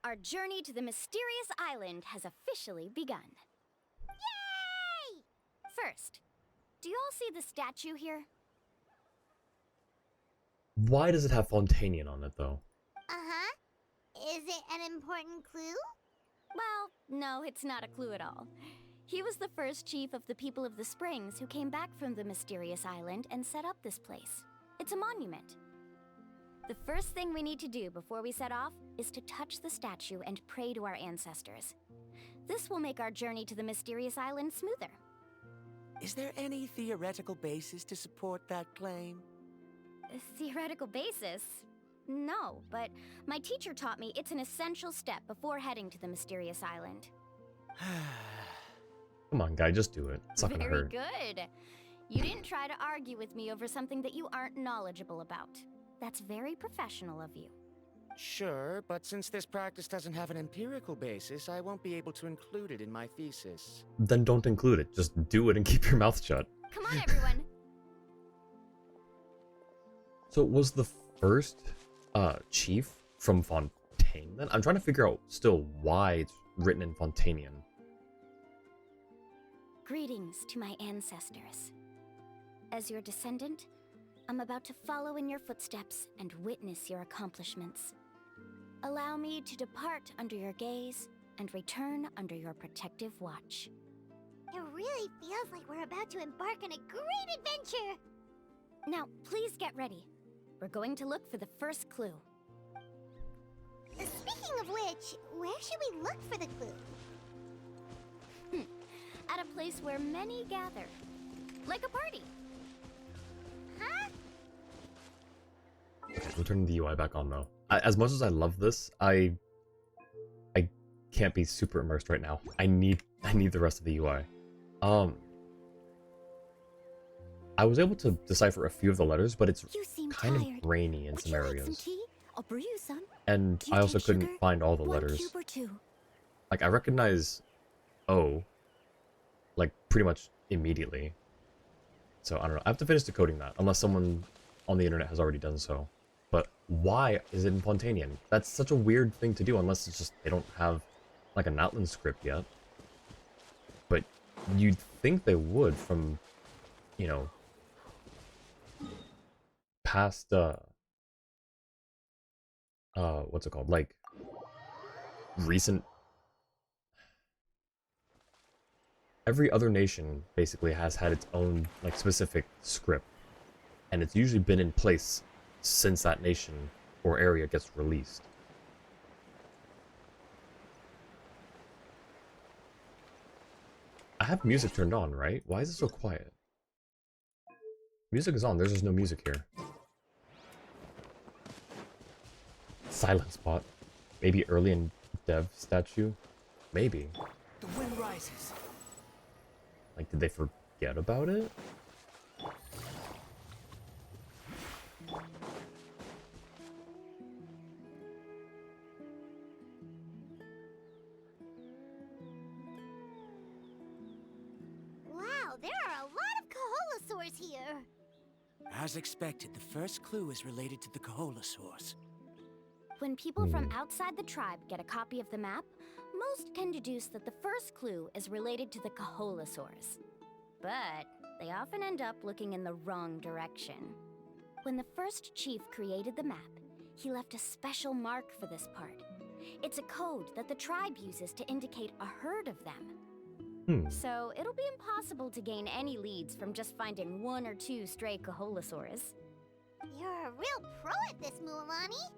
Our journey to the mysterious island has officially begun. Yay! First, do you all see the statue here? Why does it have Fontanian on it, though? Uh-huh. Is it an important clue? Well, no, it's not a clue at all. He was the first chief of the people of the Springs who came back from the mysterious island and set up this place. It's a monument. The first thing we need to do before we set off is to touch the statue and pray to our ancestors. This will make our journey to the mysterious island smoother. Is there any theoretical basis to support that claim? A theoretical basis? No, but my teacher taught me it's an essential step before heading to the mysterious island. Come on, guy, just do it. It's not gonna Very hurt. good. You didn't try to argue with me over something that you aren't knowledgeable about. That's very professional of you. Sure, but since this practice doesn't have an empirical basis, I won't be able to include it in my thesis. Then don't include it. Just do it and keep your mouth shut. Come on, everyone. So was the first chief from Fontaine then? I'm trying to figure out still why it's written in Fontanian. Greetings to my ancestors. As your descendant, I'm about to follow in your footsteps and witness your accomplishments. Allow me to depart under your gaze and return under your protective watch. It really feels like we're about to embark on a great adventure! Now, please get ready. We're going to look for the first clue. Speaking of which, where should we look for the clue? At a place where many gather. Like a party. Huh? We'll turn the UI back on though. As much as I love this, I can't be super immersed right now. I need the rest of the UI. I was able to decipher a few of the letters, but it's kind of grainy in some areas. I'll brew you some. And I also couldn't find all the letters. Like I recognize O, like pretty much immediately. So I don't know. I have to finish decoding that, unless someone on the internet has already done so. But why is it in Fontanian? That's such a weird thing to do, unless it's just they don't have like an Outland script yet. But you'd think they would from, you know, past what's it called? Like recent. Every other nation basically has had its own like specific script, and it's usually been in place since that nation or area gets released. I have music turned on, right? Why is it so quiet? Music is on, there's just no music here. Silent spot. Maybe early in dev statue? Maybe. The wind rises. Like, did they forget about it? Wow, there are a lot of Kaholasaurs here! As expected, the first clue is related to the Kaholasaurs. When people from outside the tribe get a copy of the map, most can deduce that the first clue is related to the Kaholasaurs. But they often end up looking in the wrong direction. When the first chief created the map, he left a special mark for this part. It's a code that the tribe uses to indicate a herd of them. So it'll be impossible to gain any leads from just finding one or two stray Kaholasaurs. You're a real pro at this, Mualani!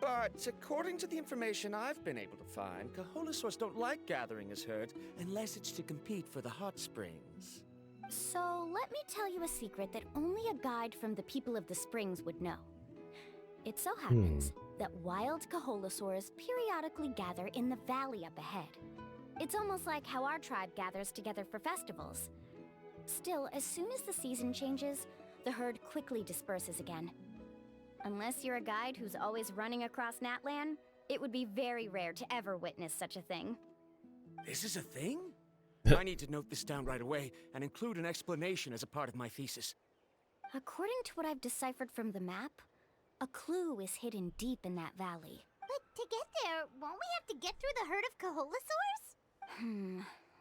But according to the information I've been able to find, Kaholasaurs don't like gathering as herds unless it's to compete for the hot springs. So let me tell you a secret that only a guide from the people of the springs would know. It so happens that wild Kaholasaurs periodically gather in the valley up ahead. It's almost like how our tribe gathers together for festivals. Still, as soon as the season changes, the herd quickly disperses again. Unless you're a guide who's always running across Natlan, it would be very rare to ever witness such a thing. This is a thing? I need to note this down right away and include an explanation as a part of my thesis. According to what I've deciphered from the map, a clue is hidden deep in that valley. But to get there, won't we have to get through the herd of Kaholasaurs?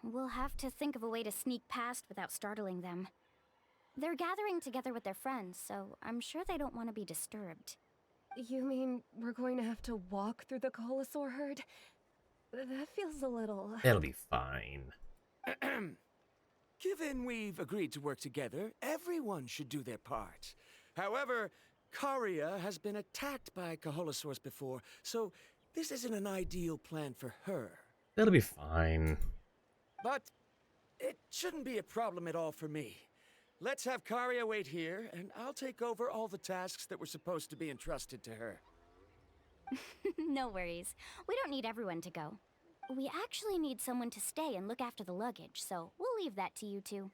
We'll have to think of a way to sneak past without startling them. They're gathering together with their friends, so I'm sure they don't want to be disturbed. You mean we're going to have to walk through the Kaholasaur herd? That feels a little... It'll be fine. Given we've agreed to work together, everyone should do their part. However, Karia has been attacked by Kaholasaurs before, so this isn't an ideal plan for her. It'll be fine. But it shouldn't be a problem at all for me. Let's have Karia wait here, and I'll take over all the tasks that were supposed to be entrusted to her. No worries. We don't need everyone to go. We actually need someone to stay and look after the luggage, so we'll leave that to you two.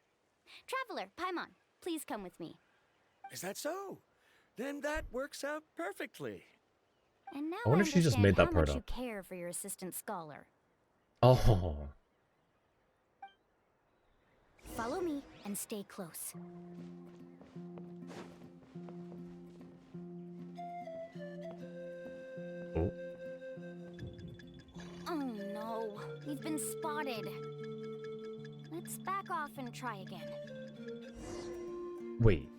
Traveler, Paimon, Please come with me. Is that so? Then that works out perfectly. And now I wonder if she just made that how part much you up. care for your assistant scholar. Oh. Follow me and stay close. Oh. Oh no, we've been spotted. Let's back off and try again. Wait.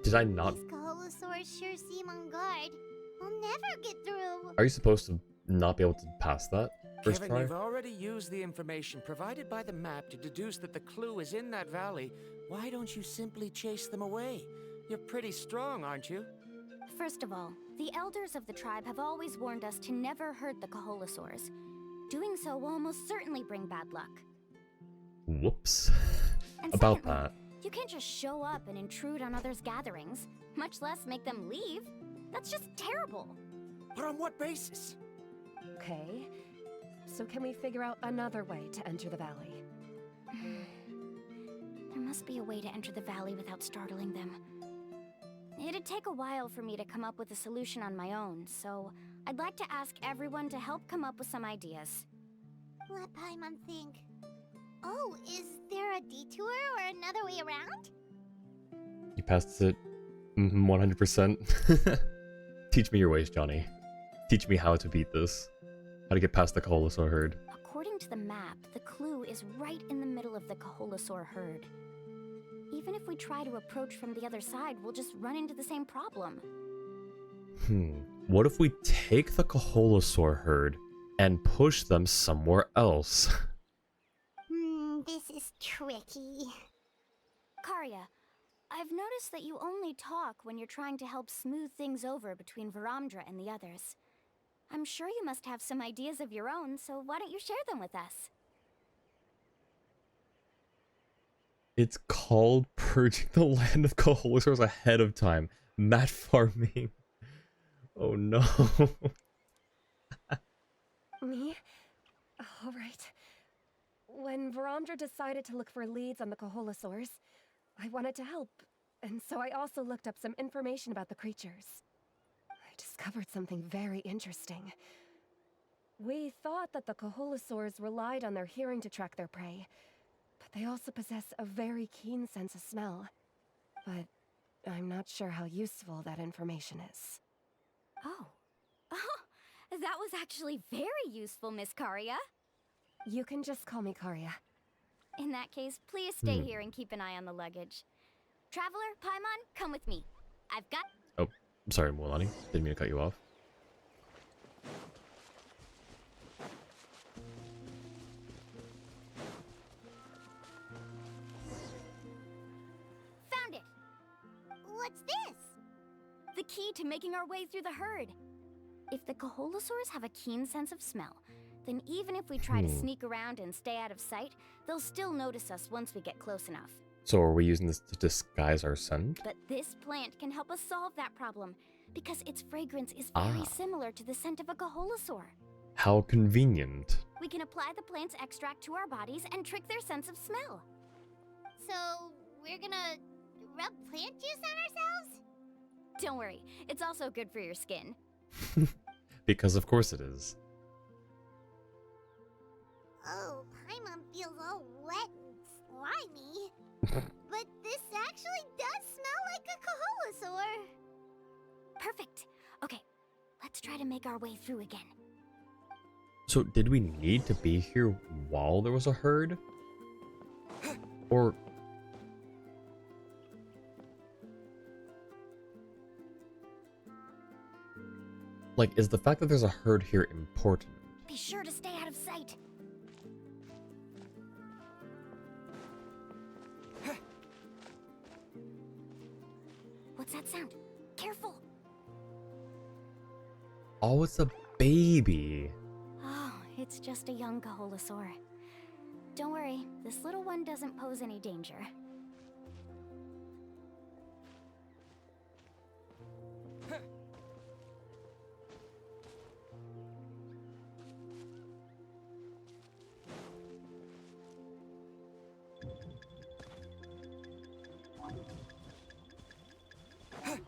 Did I not? These Kaholosaurs sure seem on guard. We'll never get through. Are you supposed to not be able to pass that first Kevin, try? you've already used the information provided by the map to deduce that the clue is in that valley. Why don't you simply chase them away? You're pretty strong, aren't you? First of all, the elders of the tribe have always warned us to never hurt the Kaholosaurs. Doing so will almost certainly bring bad luck. Whoops. And About secondly, that. you can't just show up and intrude on others' gatherings, much less make them leave. That's just terrible. But on what basis? Okay. So can we figure out another way to enter the valley? There must be a way to enter the valley without startling them. It'd take a while for me to come up with a solution on my own, so I'd like to ask everyone to help come up with some ideas. Let Paimon think. Oh, is there a detour or another way around? You passed it 100%. Teach me your ways, Johnny. Teach me how to beat this. How to get past the Kaholosaur herd. According to the map, the clue is right in the middle of the Kaholosaur herd. Even if we try to approach from the other side, we'll just run into the same problem. What if we take the Kaholosaur herd and push them somewhere else? This is tricky. Karya, I've noticed that you only talk when you're trying to help smooth things over between Varamdra and the others. I'm sure you must have some ideas of your own, so why don't you share them with us? It's called purging the land of Kaholosaurs ahead of time. Mat farming. Oh no. Me? Alright. When Varamdra decided to look for leads on the Kaholosaurs, I wanted to help, and so I also looked up some information about the creatures. I discovered something very interesting. We thought that the Kaholosaurs relied on their hearing to track their prey, but they also possess a very keen sense of smell. But I'm not sure how useful that information is. Oh. That was actually very useful, Miss Karya. You can just call me Karya. In that case, please stay here and keep an eye on the luggage. Traveler, Paimon, come with me. I've got... Oh, sorry, Mualani. Didn't mean to cut you off. Found it! What's this? The key to making our way through the herd. If the Kaholosaurs have a keen sense of smell, then even if we try to sneak around and stay out of sight, they'll still notice us once we get close enough. So are we using this to disguise our scent? But this plant can help us solve that problem, because its fragrance is very similar to the scent of a Kaholosaur. How convenient. We can apply the plant's extract to our bodies and trick their sense of smell. So, we're gonna rub plant juice on ourselves? Don't worry, it's also good for your skin. Because of course it is. Oh, Paimon feels all wet and slimy. But this actually does smell like a Kaholosaur. Perfect. Okay, let's try to make our way through again. So did we need to be here while there was a herd? Or... like, is the fact that there's a herd here important? Be sure to stay out of sight. What's that sound? Careful! Oh, it's a baby. Oh, it's just a young Kaholosaur. Don't worry, this little one doesn't pose any danger.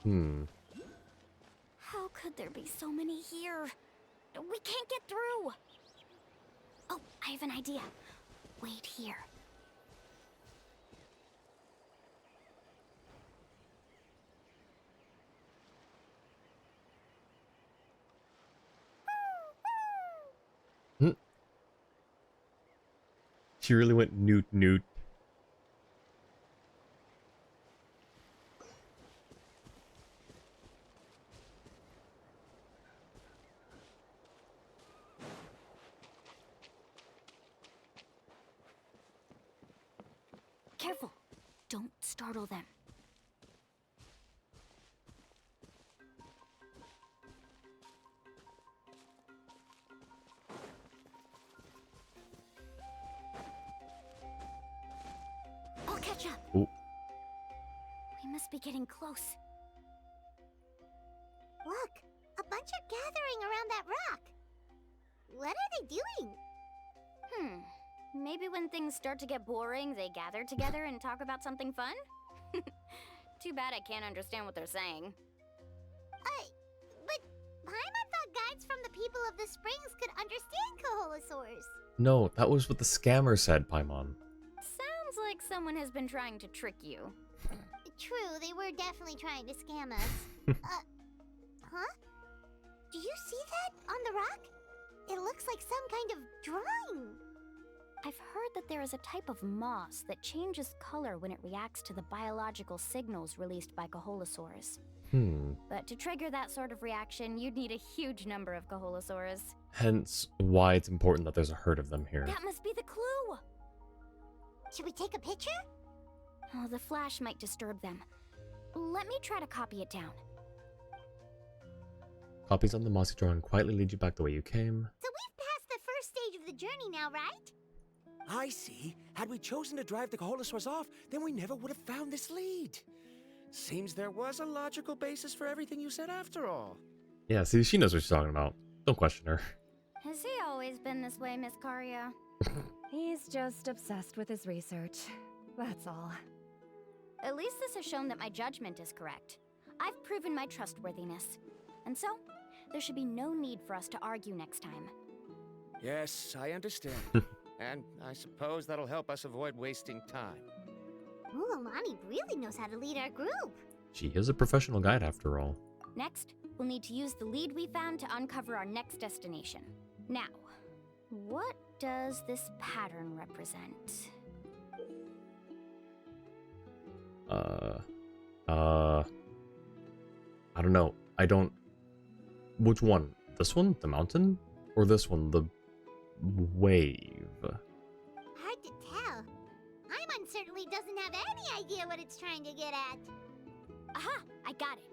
How could there be so many here? We can't get through. Oh, I have an idea. Wait here. Hmm. She really went newt newt. Careful. Don't startle them. I'll catch up. Ooh. We must be getting close. Look, a bunch are gathering around that rock. What are they doing? Maybe when things start to get boring, they gather together and talk about something fun? Too bad I can't understand what they're saying. But Paimon thought guides from the people of the springs could understand Koholosaurs. No, that was what the scammer said, Paimon. Sounds like someone has been trying to trick you. True, they were definitely trying to scam us. Huh? Do you see that on the rock? It looks like some kind of drawing. I've heard that there is a type of moss that changes color when it reacts to the biological signals released by Koholosaurs. But to trigger that sort of reaction, you'd need a huge number of Koholosaurs. Hence why it's important that there's a herd of them here. That must be the clue! Should we take a picture? Oh, the flash might disturb them. Let me try to copy it down. Copies on the mossy drawing quietly lead you back the way you came. So we've passed the first stage of the journey now, right? I see. Had we chosen to drive the Koholosaurs off, then we never would have found this lead. Seems there was a logical basis for everything you said after all. Yeah, see, she knows what she's talking about. Don't question her. Has he always been this way, Miss Karia? He's just obsessed with his research. That's all. At least this has shown that my judgment is correct. I've proven my trustworthiness. And so, there should be no need for us to argue next time. Yes, I understand. And I suppose that'll help us avoid wasting time. Mualani really knows how to lead our group. She is a professional guide after all. Next, we'll need to use the lead we found to uncover our next destination. Now, what does this pattern represent? I don't know. Which one? This one? The mountain? Or this one? The wave? Hard to tell. Paimon certainly doesn't have any idea what it's trying to get at. Aha! I got it.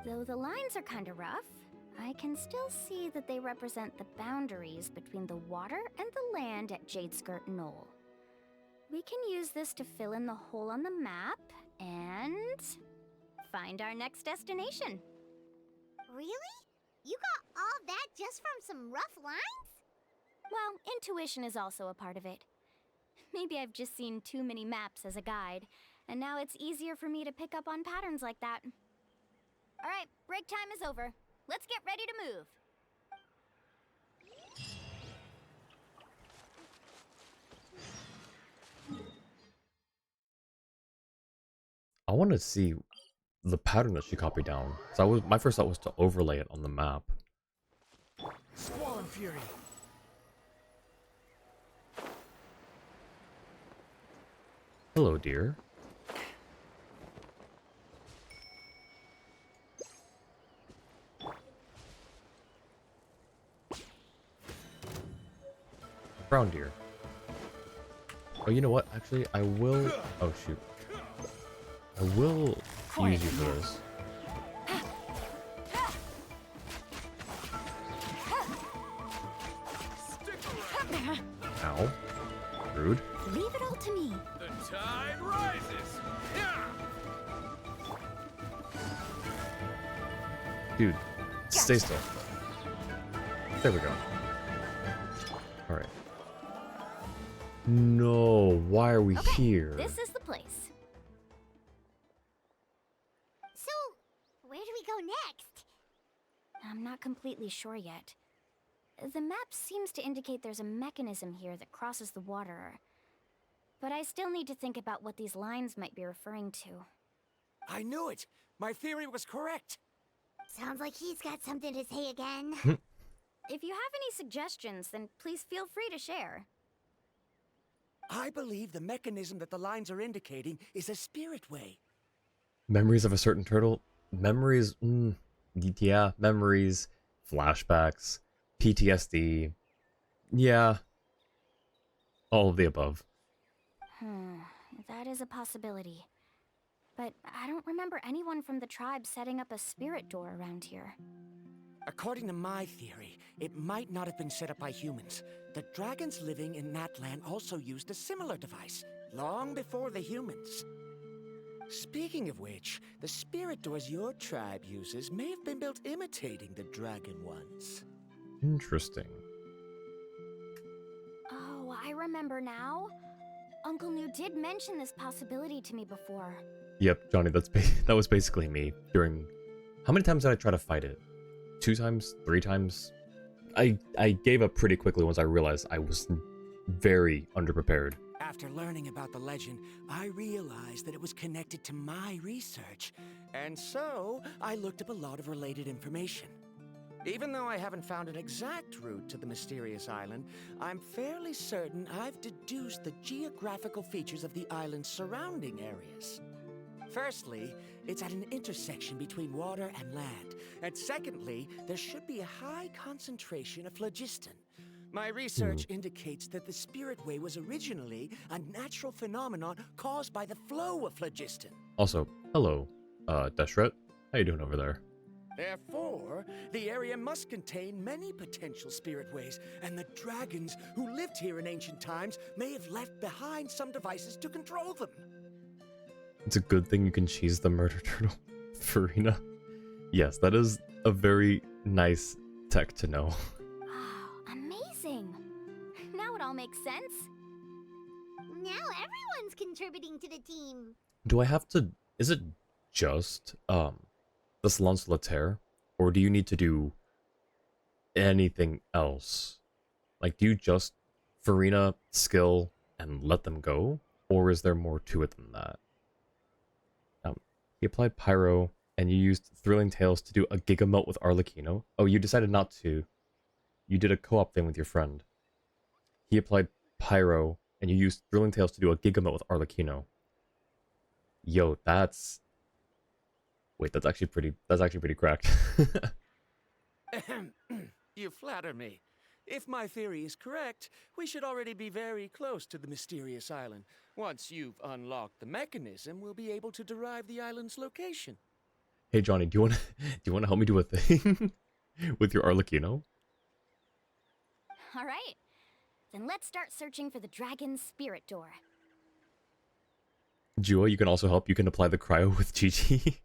Though the lines are kinda rough, I can still see that they represent the boundaries between the water and the land at Jadeskirt Knoll. We can use this to fill in the hole on the map and find our next destination. Really? You got all that just from some rough lines? Well, intuition is also a part of it. Maybe I've just seen too many maps as a guide, and now it's easier for me to pick up on patterns like that. All right, break time is over. Let's get ready to move. I want to see the pattern that she copied down. So my first thought was to overlay it on the map. Squall and Fury. Hello, dear. Brown deer. Oh, you know what? Actually, I will... Oh, shoot. I will use you for this. Ow. Rude. Leave it all to me. The tide rises. Dude, stay still. There we go. Alright. No, why are we here? This is the place. So, I'm not completely sure yet. The map seems to indicate there's a mechanism here that crosses the water. But I still need to think about what these lines might be referring to. I knew it! My theory was correct! Sounds like he's got something to say again. If you have any suggestions, then please feel free to share. I believe the mechanism that the lines are indicating is a spirit way. Memories of a certain turtle? Memories? Yeah, memories, flashbacks, PTSD. Yeah, all of the above. That is a possibility. But I don't remember anyone from the tribe setting up a spirit door around here. According to my theory, it might not have been set up by humans. The dragons living in Natlan also used a similar device, long before the humans. Speaking of which, the spirit doors your tribe uses may have been built imitating the dragon ones. Interesting. Oh, I remember now. Uncle New did mention this possibility to me before. Yep, Johnny, that was basically me during... How many times did I try to fight it? 2 times? 3 times? I gave up pretty quickly once I realized I was very underprepared. After learning about the legend, I realized that it was connected to my research, and so I looked up a lot of related information. Even though I haven't found an exact route to the mysterious island, I'm fairly certain I've deduced the geographical features of the island's surrounding areas. Firstly, it's at an intersection between water and land, and secondly, there should be a high concentration of phlogiston. My research indicates that the Spirit Way was originally a natural phenomenon caused by the flow of phlogiston. Also, hello, Deshret. How you doing over there? Therefore, the area must contain many potential spirit ways, and the dragons who lived here in ancient times may have left behind some devices to control them. It's a good thing you can cheese the murder turtle, Farina. Yes, that is a very nice tech to know. Oh, amazing! Now it all makes sense. Now everyone's contributing to the team. Do I have to... Is it just, the Salon Solitaire? Or do you need to do anything else? Like, do you just Farina, skill, and let them go? Or is there more to it than that? He applied Pyro, and you used Thrilling Tales to do a Gigamote with Arlecchino. Oh, you decided not to. You did a co-op thing with your friend. He applied Pyro, and you used Thrilling Tales to do a Gigamote with Arlecchino. Yo, that's... Wait, that's actually pretty cracked. You flatter me. If my theory is correct, we should already be very close to the mysterious island. Once you've unlocked the mechanism, we'll be able to derive the island's location. Hey Johnny, do you want to help me do a thing with your Arlecchino? All right. Then let's start searching for the dragon's spirit door. Jua, you can also help. You can apply the cryo with Gigi.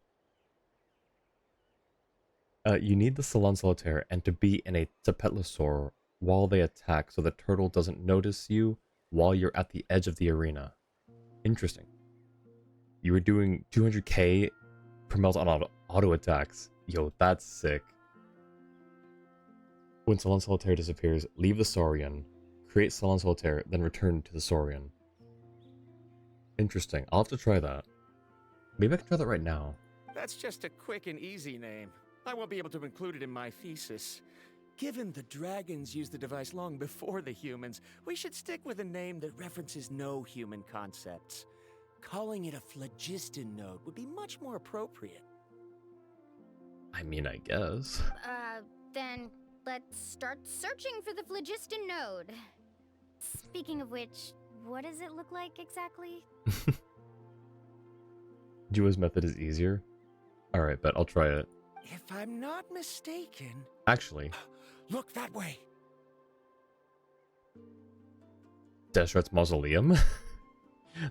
You need the Salon Solitaire and to be in a Tapetlosaur while they attack so the turtle doesn't notice you while you're at the edge of the arena. Interesting. You were doing 200k per melt on auto attacks. Yo, that's sick. When Salon Solitaire disappears, leave the Saurian, create Salon Solitaire, then return to the Saurian. Interesting. I'll have to try that. Maybe I can try that right now. That's just a quick and easy name. I won't be able to include it in my thesis. Given the dragons used the device long before the humans, we should stick with a name that references no human concepts. Calling it a phlogiston node would be much more appropriate. I mean, I guess. Then let's start searching for the phlogiston node. Speaking of which, what does it look like exactly? Jua's method is easier. Alright, but I'll try it. If I'm not mistaken... Actually... Look that way! Deshret's Mausoleum?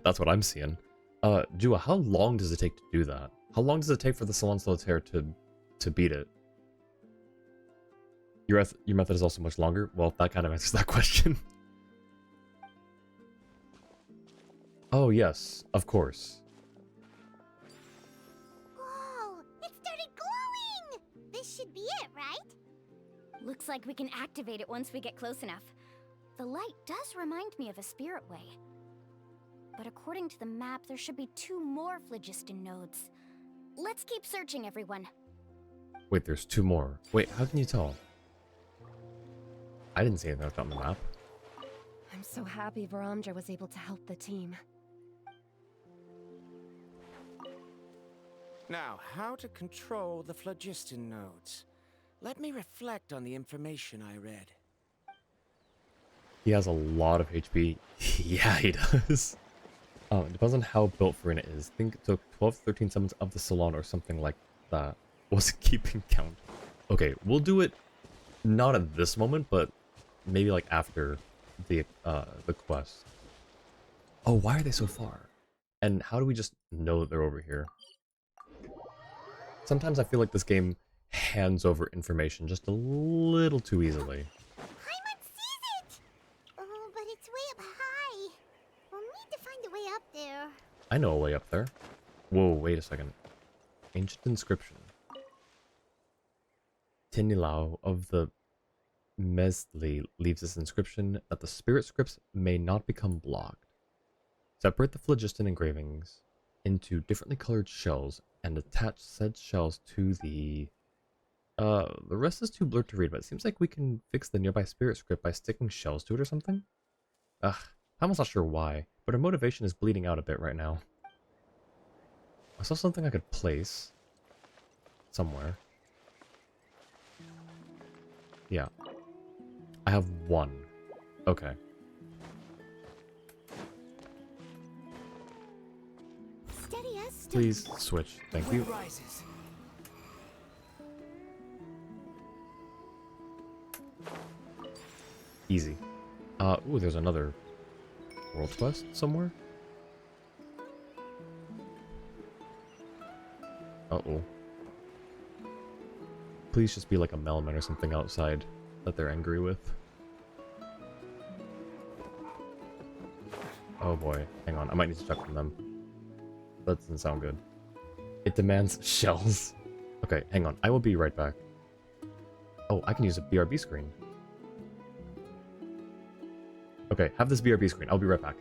That's what I'm seeing. Jua, how long does it take to do that? How long does it take for the Salon Solitaire to beat it? Your method is also much longer? Well, that kind of answers that question. Oh, yes. Of course. Whoa! It started glowing! This should be it, right? Looks like we can activate it once we get close enough. The light does remind me of a spirit way. But according to the map, there should be 2 more phlogiston nodes. Let's keep searching, everyone. Wait, there's 2 more. Wait, how can you tell? I didn't see anything like that on the map. I'm so happy Varamdra was able to help the team. Now, how to control the phlogiston nodes? Let me reflect on the information I read. He has a lot of HP. Yeah, he does. It depends on how built Farina is. I think it took 12 to 13 summons of the Salon or something like that. Wasn't keeping count. Okay, we'll do it not at this moment, but maybe like after the quest. Oh, why are they so far? And how do we just know that they're over here? Sometimes I feel like this game hands over information just a little too easily. Paimon sees it! Oh, but it's way up high. We'll need to find a way up there. I know a way up there. Whoa, wait a second. Ancient inscription. Tinilao of the Mesli leaves this inscription that the spirit scripts may not become blocked. Separate the phlogiston engravings into differently colored shells and attach said shells to the rest is too blurred to read, but it seems like we can fix the nearby spirit script by sticking shells to it or something. Ugh, I'm almost not sure why, but our motivation is bleeding out a bit right now. I saw something I could place somewhere. Yeah. I have 1. Okay. Steady as Please switch. Thank you. Rises. Easy. Ooh, there's another world quest somewhere. Uh-oh. Please just be like a Melman or something outside that they're angry with. Oh boy, hang on, I might need to check from them. That doesn't sound good. It demands shells. Okay, hang on, I will be right back. Oh, I can use a BRB screen. Okay, have this BRB screen, I'll be right back.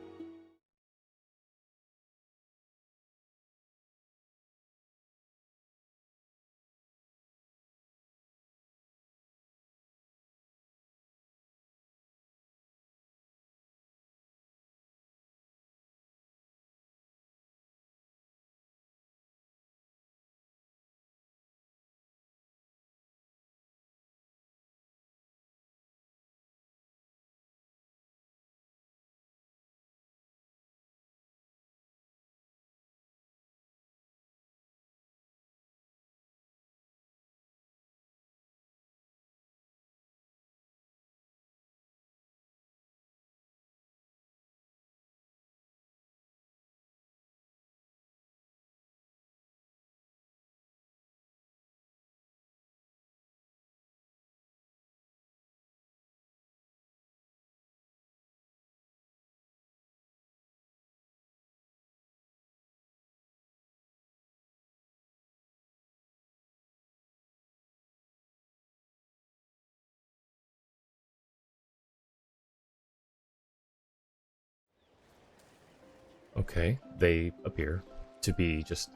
Okay, they appear to be just...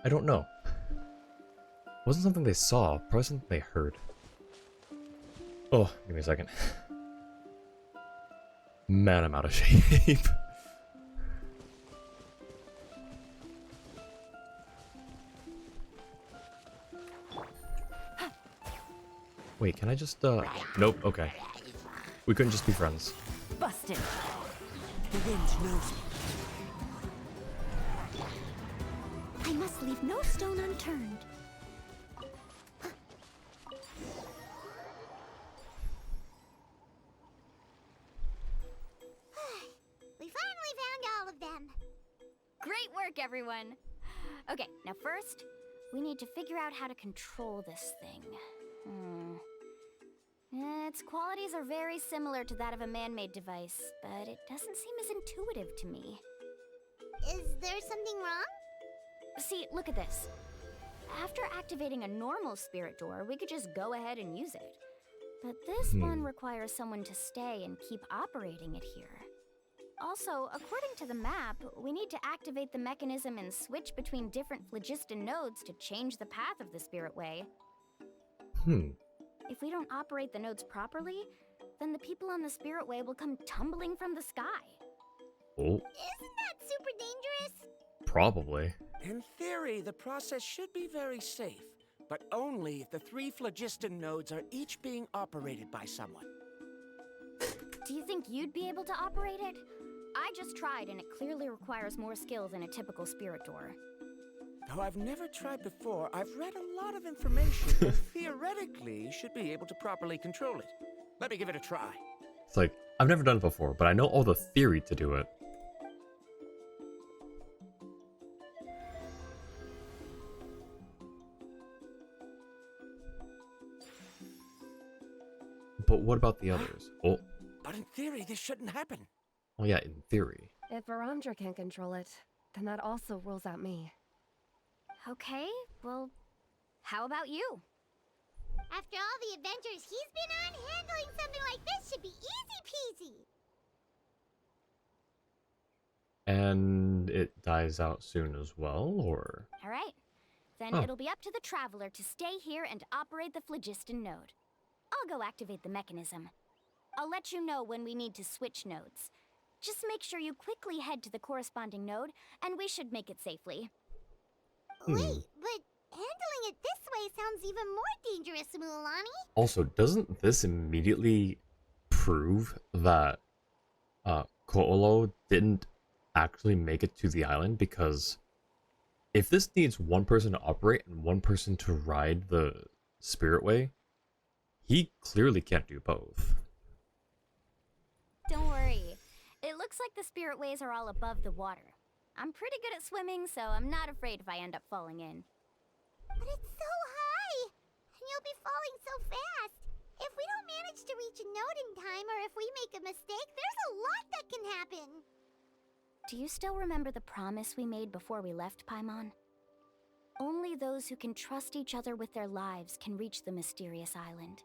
I don't know. Wasn't something they saw, probably something they heard. Oh, give me a second. Man, I'm out of shape. Wait, can I just, Nope, okay. We couldn't just be friends. Busted. The wind knows me. I must leave no stone unturned. We finally found all of them. Great work, everyone. Okay, now first, we need to figure out how to control this thing. Its qualities are very similar to that of a man-made device, but it doesn't seem as intuitive to me. Is there something wrong? See, look at this. After activating a normal spirit door, we could just go ahead and use it. But this one requires someone to stay and keep operating it here. Also, according to the map, we need to activate the mechanism and switch between different phlogiston nodes to change the path of the Spirit Way. If we don't operate the nodes properly, then the people on the Spirit Way will come tumbling from the sky. Oh, Isn't that super dangerous? probably. In theory, the process should be very safe, but only if the 3 phlogiston nodes are each being operated by someone. Do you think you'd be able to operate it? I just tried, and it clearly requires more skill than a typical spirit door. Though I've never tried before, I've read a lot of information and theoretically should be able to properly control it. Let me give it a try. It's like, I've never done it before, but I know all the theory to do it. But what about the others? Oh. But in theory, this shouldn't happen. Oh yeah, in theory. If Verandra can't control it, then that also rules out me. Okay, well, how about you? After all the adventures he's been on, handling something like this should be easy peasy. And it dies out soon as well, or? All right. Then it'll be up to the Traveler to stay here and operate the phlogiston node. I'll go activate the mechanism. I'll let you know when we need to switch nodes. Just make sure you quickly head to the corresponding node, and we should make it safely. Wait, but handling it this way sounds even more dangerous, Mualani. Also, doesn't this immediately prove that Ko'olo didn't actually make it to the island? Because if this needs one person to operate and one person to ride the Spirit Way, he clearly can't do both. Don't worry. It looks like the Spirit Ways are all above the water. I'm pretty good at swimming, so I'm not afraid if I end up falling in. But it's so high! And you'll be falling so fast! If we don't manage to reach a node in time, or if we make a mistake, there's a lot that can happen! Do you still remember the promise we made before we left, Paimon? Only those who can trust each other with their lives can reach the mysterious island.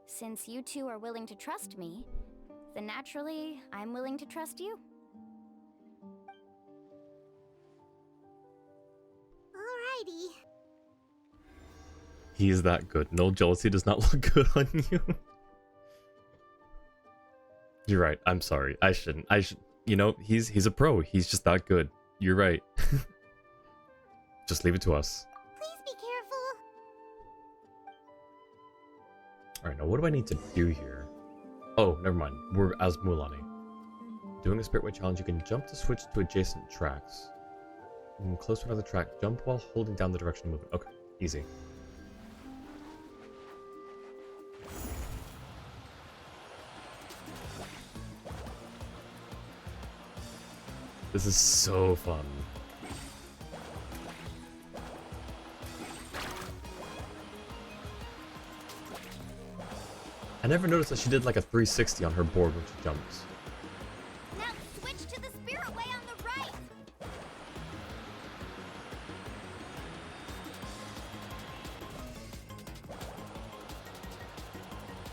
Since you two are willing to trust me, then naturally, I'm willing to trust you. Alrighty. He's that good. No, jealousy does not look good on you. You're right. I'm sorry. I shouldn't. You know, he's a pro. He's just that good. You're right. Just leave it to us. Please be careful. Alright, now what do I need to do here? Oh, never mind. We're as Mualani. Doing a Spirit Way challenge, you can jump to switch to adjacent tracks. When close to another track, jump while holding down the direction of movement. Okay, easy. This is so fun. I never noticed that she did like a 360 on her board when she jumps. Now switch to the Spirit Way on the right!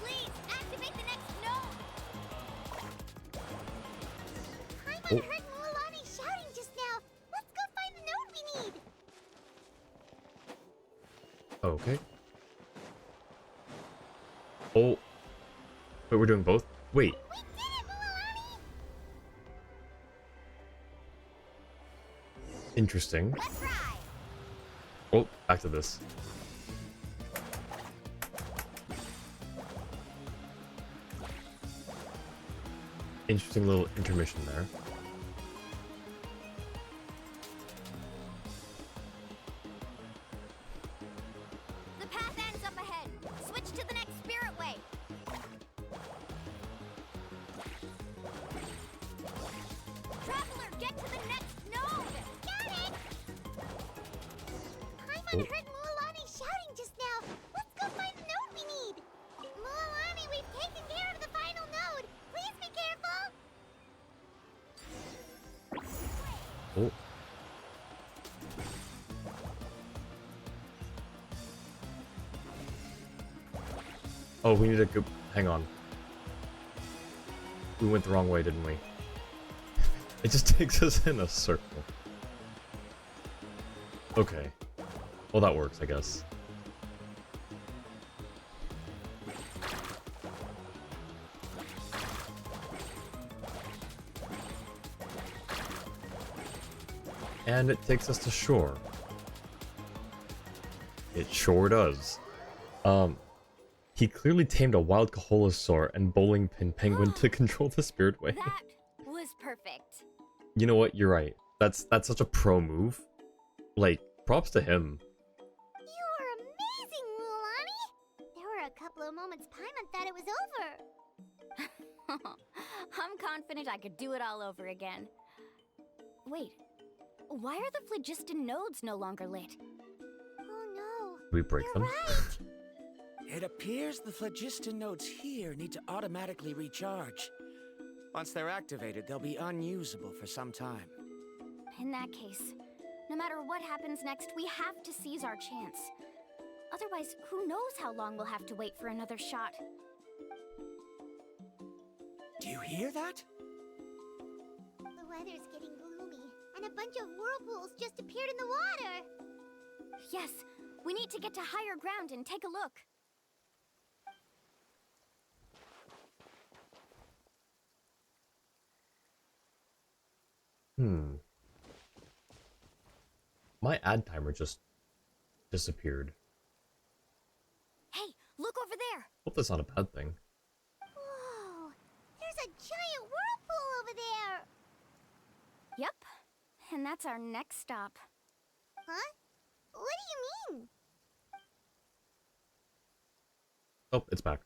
Please, activate the next node! Paimon heard Mualani shouting just now. Let's go find the node we need! Okay. Oh. Wait, we're doing both? Wait. We did it, Mualani! Interesting. Let's ride! Oh, back to this. Interesting little intermission there. The path ends up ahead. Switch to the next Spirit Way. Traveler, get to the next node! Got it! Paimon heard Mualani shouting just now. Let's go find the node we need! Mualani, we've taken care of the final node! Please be careful! Oh. Oh, we need to go. Hang on. We went the wrong way, didn't we? It just takes us in a circle. Okay. Well, that works, I guess. And it takes us to shore. It sure does. He clearly tamed a wild Kaholosaur and bowling pin penguin to control the spirit way. That was perfect. You know what? You're right. That's such a pro move. Like, props to him. You were amazing, Mulani! There were a couple of moments Paimon thought it was over. I'm confident I could do it all over again. Wait, why are the phlogiston nodes no longer lit? Oh no. We break them? Right. It appears the phlogiston nodes here need to automatically recharge. Once they're activated, they'll be unusable for some time. In that case, no matter what happens next, we have to seize our chance. Otherwise, who knows how long we'll have to wait for another shot. Do you hear that? The weather's getting gloomy, and a bunch of whirlpools just appeared in the water. Yes, we need to get to higher ground and take a look. My ad timer just disappeared. Hey, look over there! Hope that's not a bad thing. Whoa! There's a giant whirlpool over there! Yep, and that's our next stop. Huh? What do you mean? Oh, it's back.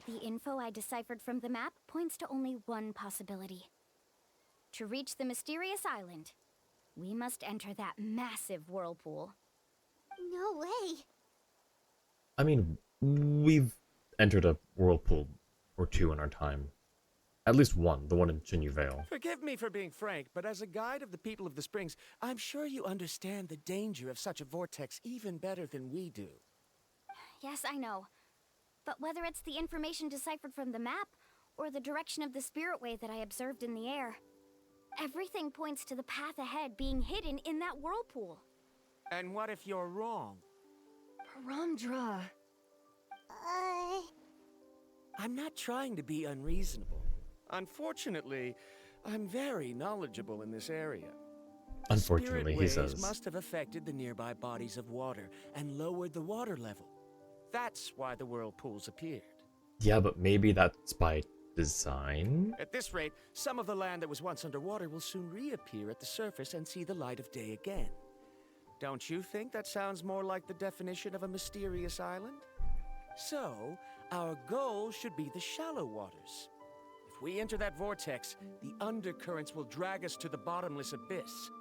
The info I deciphered from the map points to only one possibility. To reach the mysterious island, we must enter that massive whirlpool. No way. I mean, we've entered a whirlpool or two in our time. At least one, the one in Jinyu Vale. Forgive me for being frank, but as a guide of the people of the Springs, I'm sure you understand the danger of such a vortex even better than we do. Yes, I know. But whether it's the information deciphered from the map, or the direction of the spirit way that I observed in the air, everything points to the path ahead being hidden in that whirlpool. And what if you're wrong? Parandra. I'm not trying to be unreasonable. Unfortunately, I'm very knowledgeable in this area. Unfortunately, he Spirit waves says. must have affected the nearby bodies of water and lowered the water level. That's why the whirlpools appeared. Yeah, but maybe that's by design? At this rate, some of the land that was once underwater will soon reappear at the surface and see the light of day again. Don't you think that sounds more like the definition of a mysterious island? So, our goal should be the shallow waters. If we enter that vortex, the undercurrents will drag us to the bottomless abyss.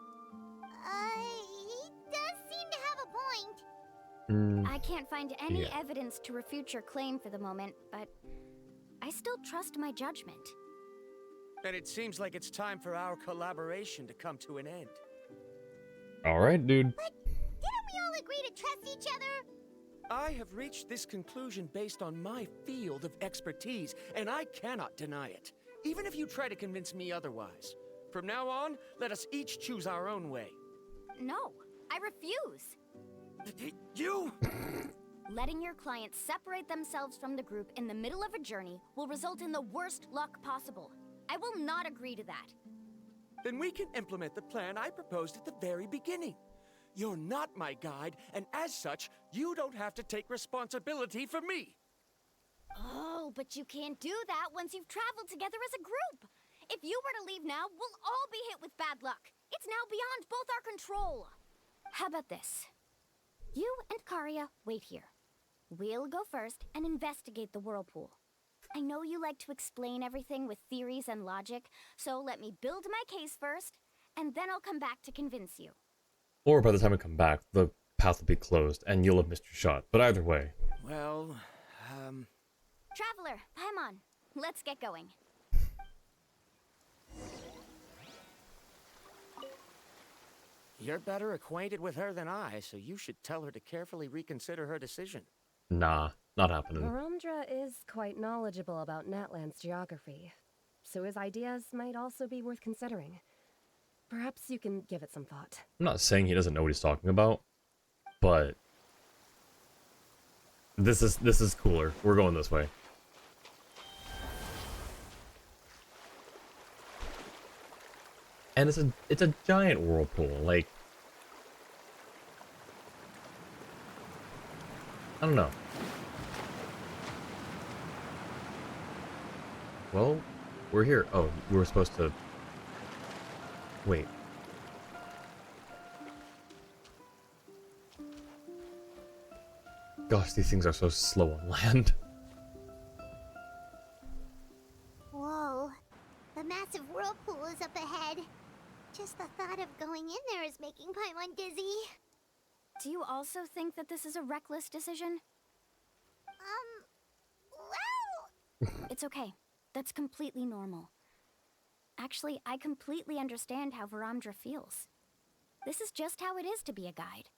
He does seem to have a point. I can't find any Yeah. evidence to refute your claim for the moment, but I still trust my judgment. Then it seems like it's time for our collaboration to come to an end. Alright, dude. But didn't we all agree to trust each other? I have reached this conclusion based on my field of expertise, and I cannot deny it, even if you try to convince me otherwise. From now on, let us each choose our own way. No, I refuse. You? Letting your clients separate themselves from the group in the middle of a journey will result in the worst luck possible. I will not agree to that. Then we can implement the plan I proposed at the very beginning. You're not my guide, and as such, you don't have to take responsibility for me. Oh, but you can't do that once you've traveled together as a group. If you were to leave now, we'll all be hit with bad luck. It's now beyond both our control. How about this? You and Karia wait here. We'll go first and investigate the whirlpool. I know you like to explain everything with theories and logic, so let me build my case first, and then I'll come back to convince you. Or by the time we come back, the path will be closed and you'll have missed your shot. But either way. Well, Traveler, Paimon, let's get going. You're better acquainted with her than I, so you should tell her to carefully reconsider her decision. Nah, not happening. Varamdra is quite knowledgeable about Natland's geography, so his ideas might also be worth considering. Perhaps you can give it some thought. I'm not saying he doesn't know what he's talking about, but this is cooler. We're going this way. And it's a giant whirlpool. Like, I don't know. Well, we're here. Oh, we were supposed to wait. Gosh, these things are so slow on land. Whoa. The massive whirlpool is up ahead. Just the thought of going in there is making Paimon dizzy. Do you also think that this is a reckless decision? Well... It's okay. That's completely normal. Actually, I completely understand how Varamdra feels. This is just how it is to be a guide.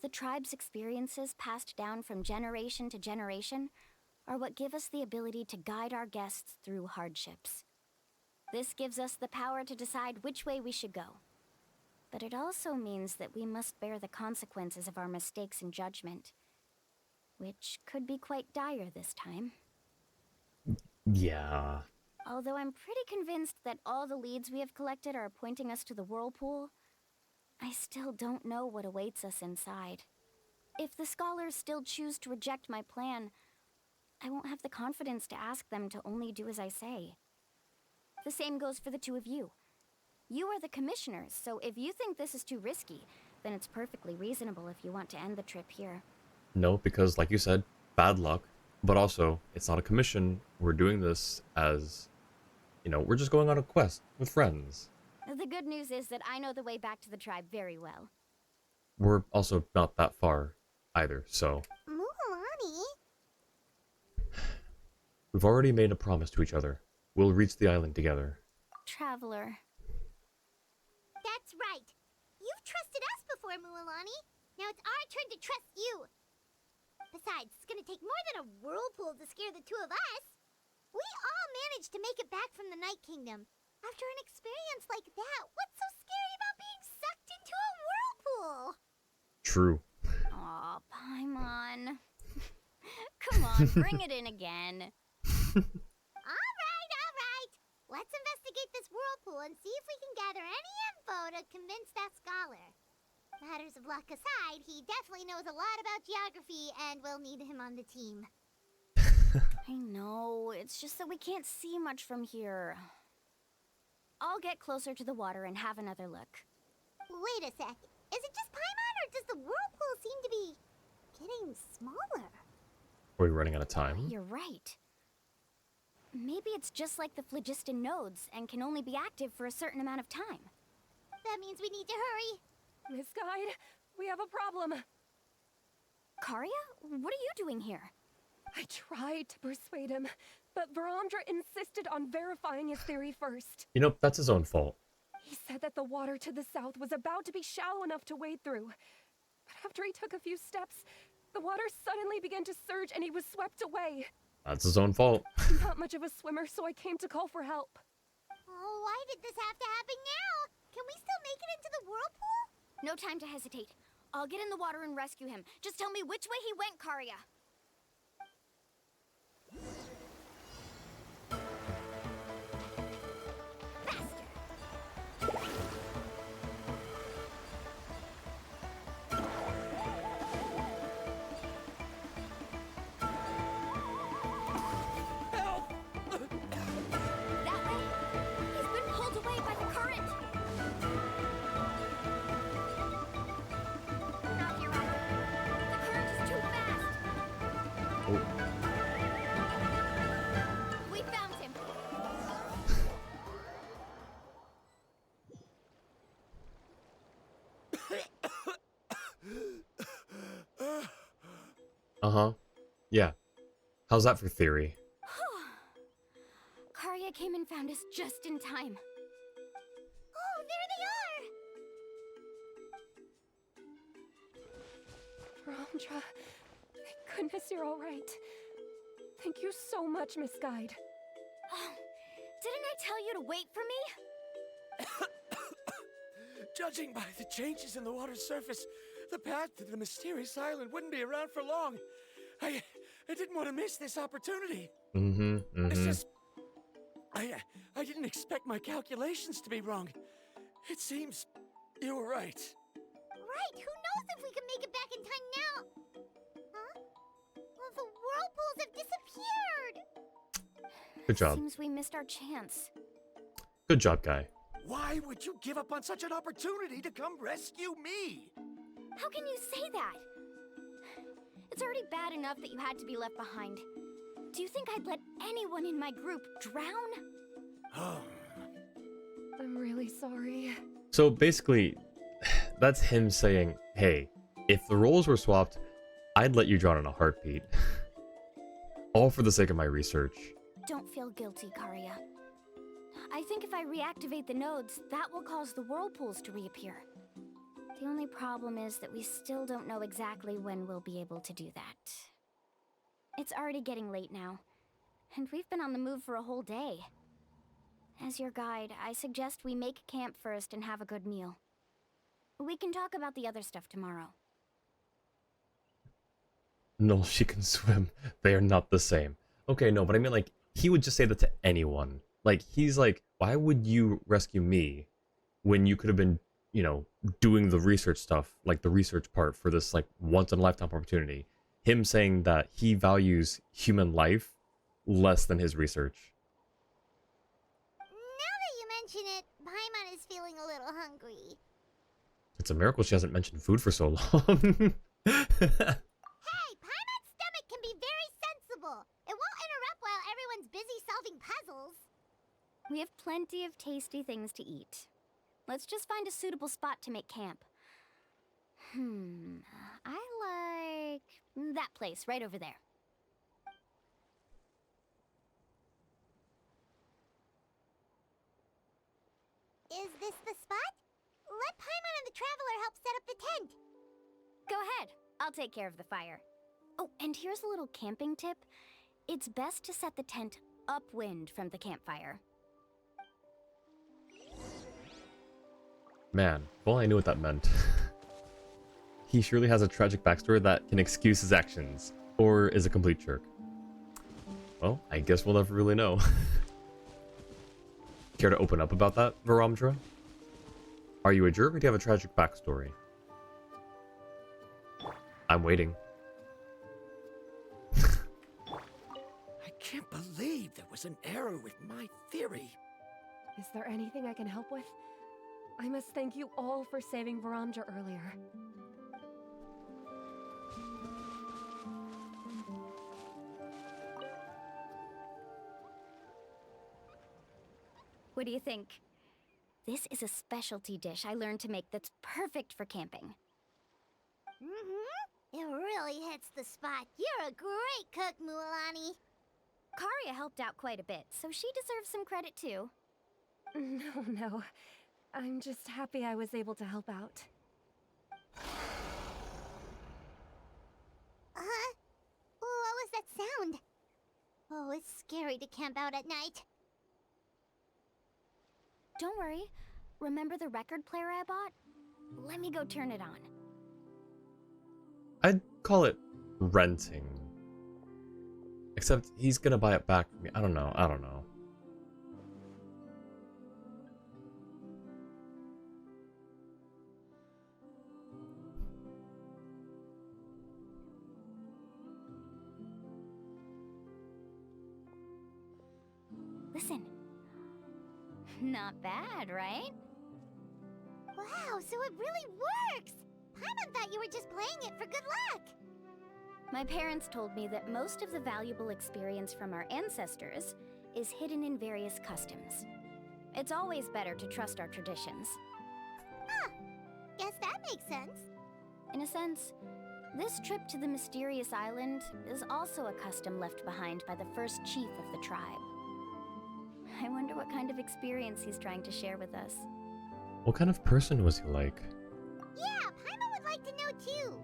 The tribe's experiences passed down from generation to generation are what give us the ability to guide our guests through hardships. This gives us the power to decide which way we should go. But it also means that we must bear the consequences of our mistakes and judgment, which could be quite dire this time. Yeah. Although I'm pretty convinced that all the leads we have collected are pointing us to the whirlpool, I still don't know what awaits us inside. If the scholars still choose to reject my plan, I won't have the confidence to ask them to only do as I say. The same goes for the two of you. You are the commissioners, so if you think this is too risky, then it's perfectly reasonable if you want to end the trip here. No, because like you said, bad luck. But also, it's not a commission. We're doing this as, you know, we're just going on a quest with friends. The good news is that I know the way back to the tribe very well. We're also not that far either, so... Mualani? We've already made a promise to each other. We'll reach the island together. Traveler. That's right. You've trusted us before, Mualani. Now it's our turn to trust you. Besides, it's gonna take more than a whirlpool to scare the two of us. We all managed to make it back from the Night Kingdom. After an experience like that, what's so scary about being sucked into a whirlpool? True. Aw, Paimon. Come on, bring it in again. Alright. Let's investigate this whirlpool and see if we can gather any info to convince that scholar. Matters of luck aside, he definitely knows a lot about geography, and we'll need him on the team. I know, it's just that we can't see much from here. I'll get closer to the water and have another look. Wait a sec. Is it just Paimon, or does the whirlpool seem to be getting smaller? Are we running out of time? You're right. Maybe it's just like the phlogiston nodes and can only be active for a certain amount of time. That means we need to hurry. Miss Guide, we have a problem. Karya? What are you doing here? I tried to persuade him, but Varamdra insisted on verifying his theory first. You know, that's his own fault. He said that the water to the south was about to be shallow enough to wade through. But after he took a few steps, the water suddenly began to surge and he was swept away. That's his own fault. I'm not much of a swimmer, so I came to call for help. Oh, why did this have to happen now? Can we still make it into the whirlpool? No time to hesitate. I'll get in the water and rescue him. Just tell me which way he went, Karya. That way? He's been pulled away by the current. Not here either. The current is too fast. Oh. We found him. Uh-huh. Yeah. How's that for theory? Karya came and found us just in time. Oh, there they are! Ramdra, thank goodness you're all right. Thank you so much, Miss Guide. Oh, didn't I tell you to wait for me? Judging by the changes in the water's surface, the path to the mysterious island wouldn't be around for long. I didn't want to miss this opportunity. It's just... I didn't expect my calculations to be wrong. It seems you were right. Right, who knows if we can make it back in time now? Huh? Well, the whirlpools have disappeared! Good job. Seems we missed our chance. Good job, guy. Why would you give up on such an opportunity to come rescue me? How can you say that? It's already bad enough that you had to be left behind. Do you think I'd let anyone in my group drown? I'm really sorry. So basically, that's him saying, hey, if the roles were swapped, I'd let you drown in a heartbeat. All for the sake of my research. Don't feel guilty, Karya. I think if I reactivate the nodes, that will cause the whirlpools to reappear. The only problem is that we still don't know exactly when we'll be able to do that. It's already getting late now, and we've been on the move for a whole day. As your guide, I suggest we make camp first and have a good meal. We can talk about the other stuff tomorrow. No, she can swim. They are not the same. Okay, no, but I mean, like, he would just say that to anyone. Like, he's like, why would you rescue me when you could have been, you know, doing the research stuff, like the research part for this, like, once-in-a-lifetime opportunity. Him saying that he values human life less than his research. Now that you mention it, Paimon is feeling a little hungry. It's a miracle she hasn't mentioned food for so long. Hey, Paimon's stomach can be very sensible. It won't interrupt while everyone's busy solving puzzles. We have plenty of tasty things to eat. Let's just find a suitable spot to make camp. I like that place right over there. Is this the spot? Let Paimon and the Traveler help set up the tent. Go ahead. I'll take care of the fire. Oh, and here's a little camping tip. It's best to set the tent upwind from the campfire. Man, if only I knew what that meant. He surely has a tragic backstory that can excuse his actions, or is a complete jerk. Well, I guess we'll never really know. Care to open up about that, Varamdra? Are you a jerk or do you have a tragic backstory? I'm waiting. I can't believe there was an error with my theory. Is there anything I can help with? I must thank you all for saving Varamdra earlier. What do you think? This is a specialty dish I learned to make that's perfect for camping. It really hits the spot. You're a great cook, Mualani. Karya helped out quite a bit, so she deserves some credit too. No. I'm just happy I was able to help out. What was that sound? Oh, it's scary to camp out at night. Don't worry. Remember the record player I bought? Let me go turn it on. I'd call it renting. Except he's gonna buy it back from me. I don't know. Listen. Not bad, right? Wow, so it really works! Paimon thought you were just playing it for good luck! My parents told me that most of the valuable experience from our ancestors is hidden in various customs. It's always better to trust our traditions. Guess that makes sense. In a sense, this trip to the mysterious island is also a custom left behind by the first chief of the tribe. I wonder what kind of experience he's trying to share with us. What kind of person was he like? Yeah, Paimon would like to know too.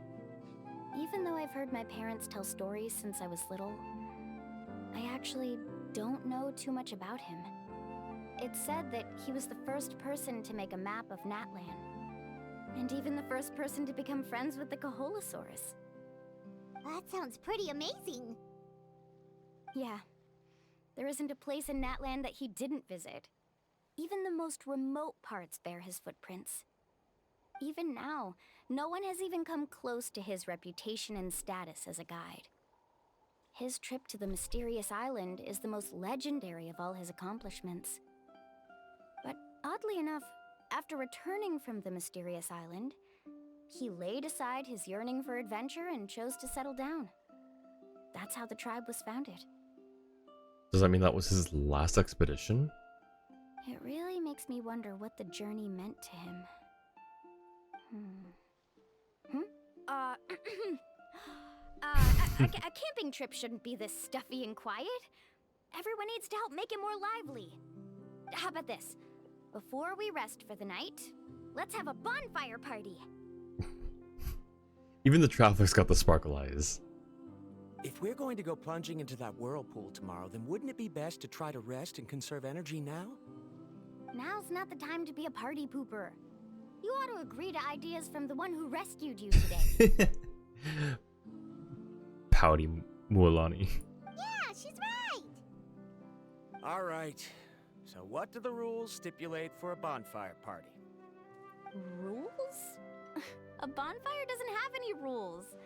Even though I've heard my parents tell stories since I was little, I actually don't know too much about him. It's said that he was the first person to make a map of Natlan, and even the first person to become friends with the Kaholosaurus. That sounds pretty amazing. Yeah. There isn't a place in Natlan that he didn't visit. Even the most remote parts bear his footprints. Even now, no one has even come close to his reputation and status as a guide. His trip to the mysterious island is the most legendary of all his accomplishments. But oddly enough, after returning from the mysterious island, he laid aside his yearning for adventure and chose to settle down. That's how the tribe was founded. Does that mean that was his last expedition? It really makes me wonder what the journey meant to him. A camping trip shouldn't be this stuffy and quiet. Everyone needs to help make it more lively. How about this? Before we rest for the night, let's have a bonfire party. Even the traffic's got the sparkle eyes. If we're going to go plunging into that whirlpool tomorrow, then wouldn't it be best to try to rest and conserve energy now? Now's not the time to be a party pooper. You ought to agree to ideas from the one who rescued you today. Pouty Mualani. Yeah, she's right. All right. So what do the rules stipulate for a bonfire party? Rules? A bonfire doesn't have any rules.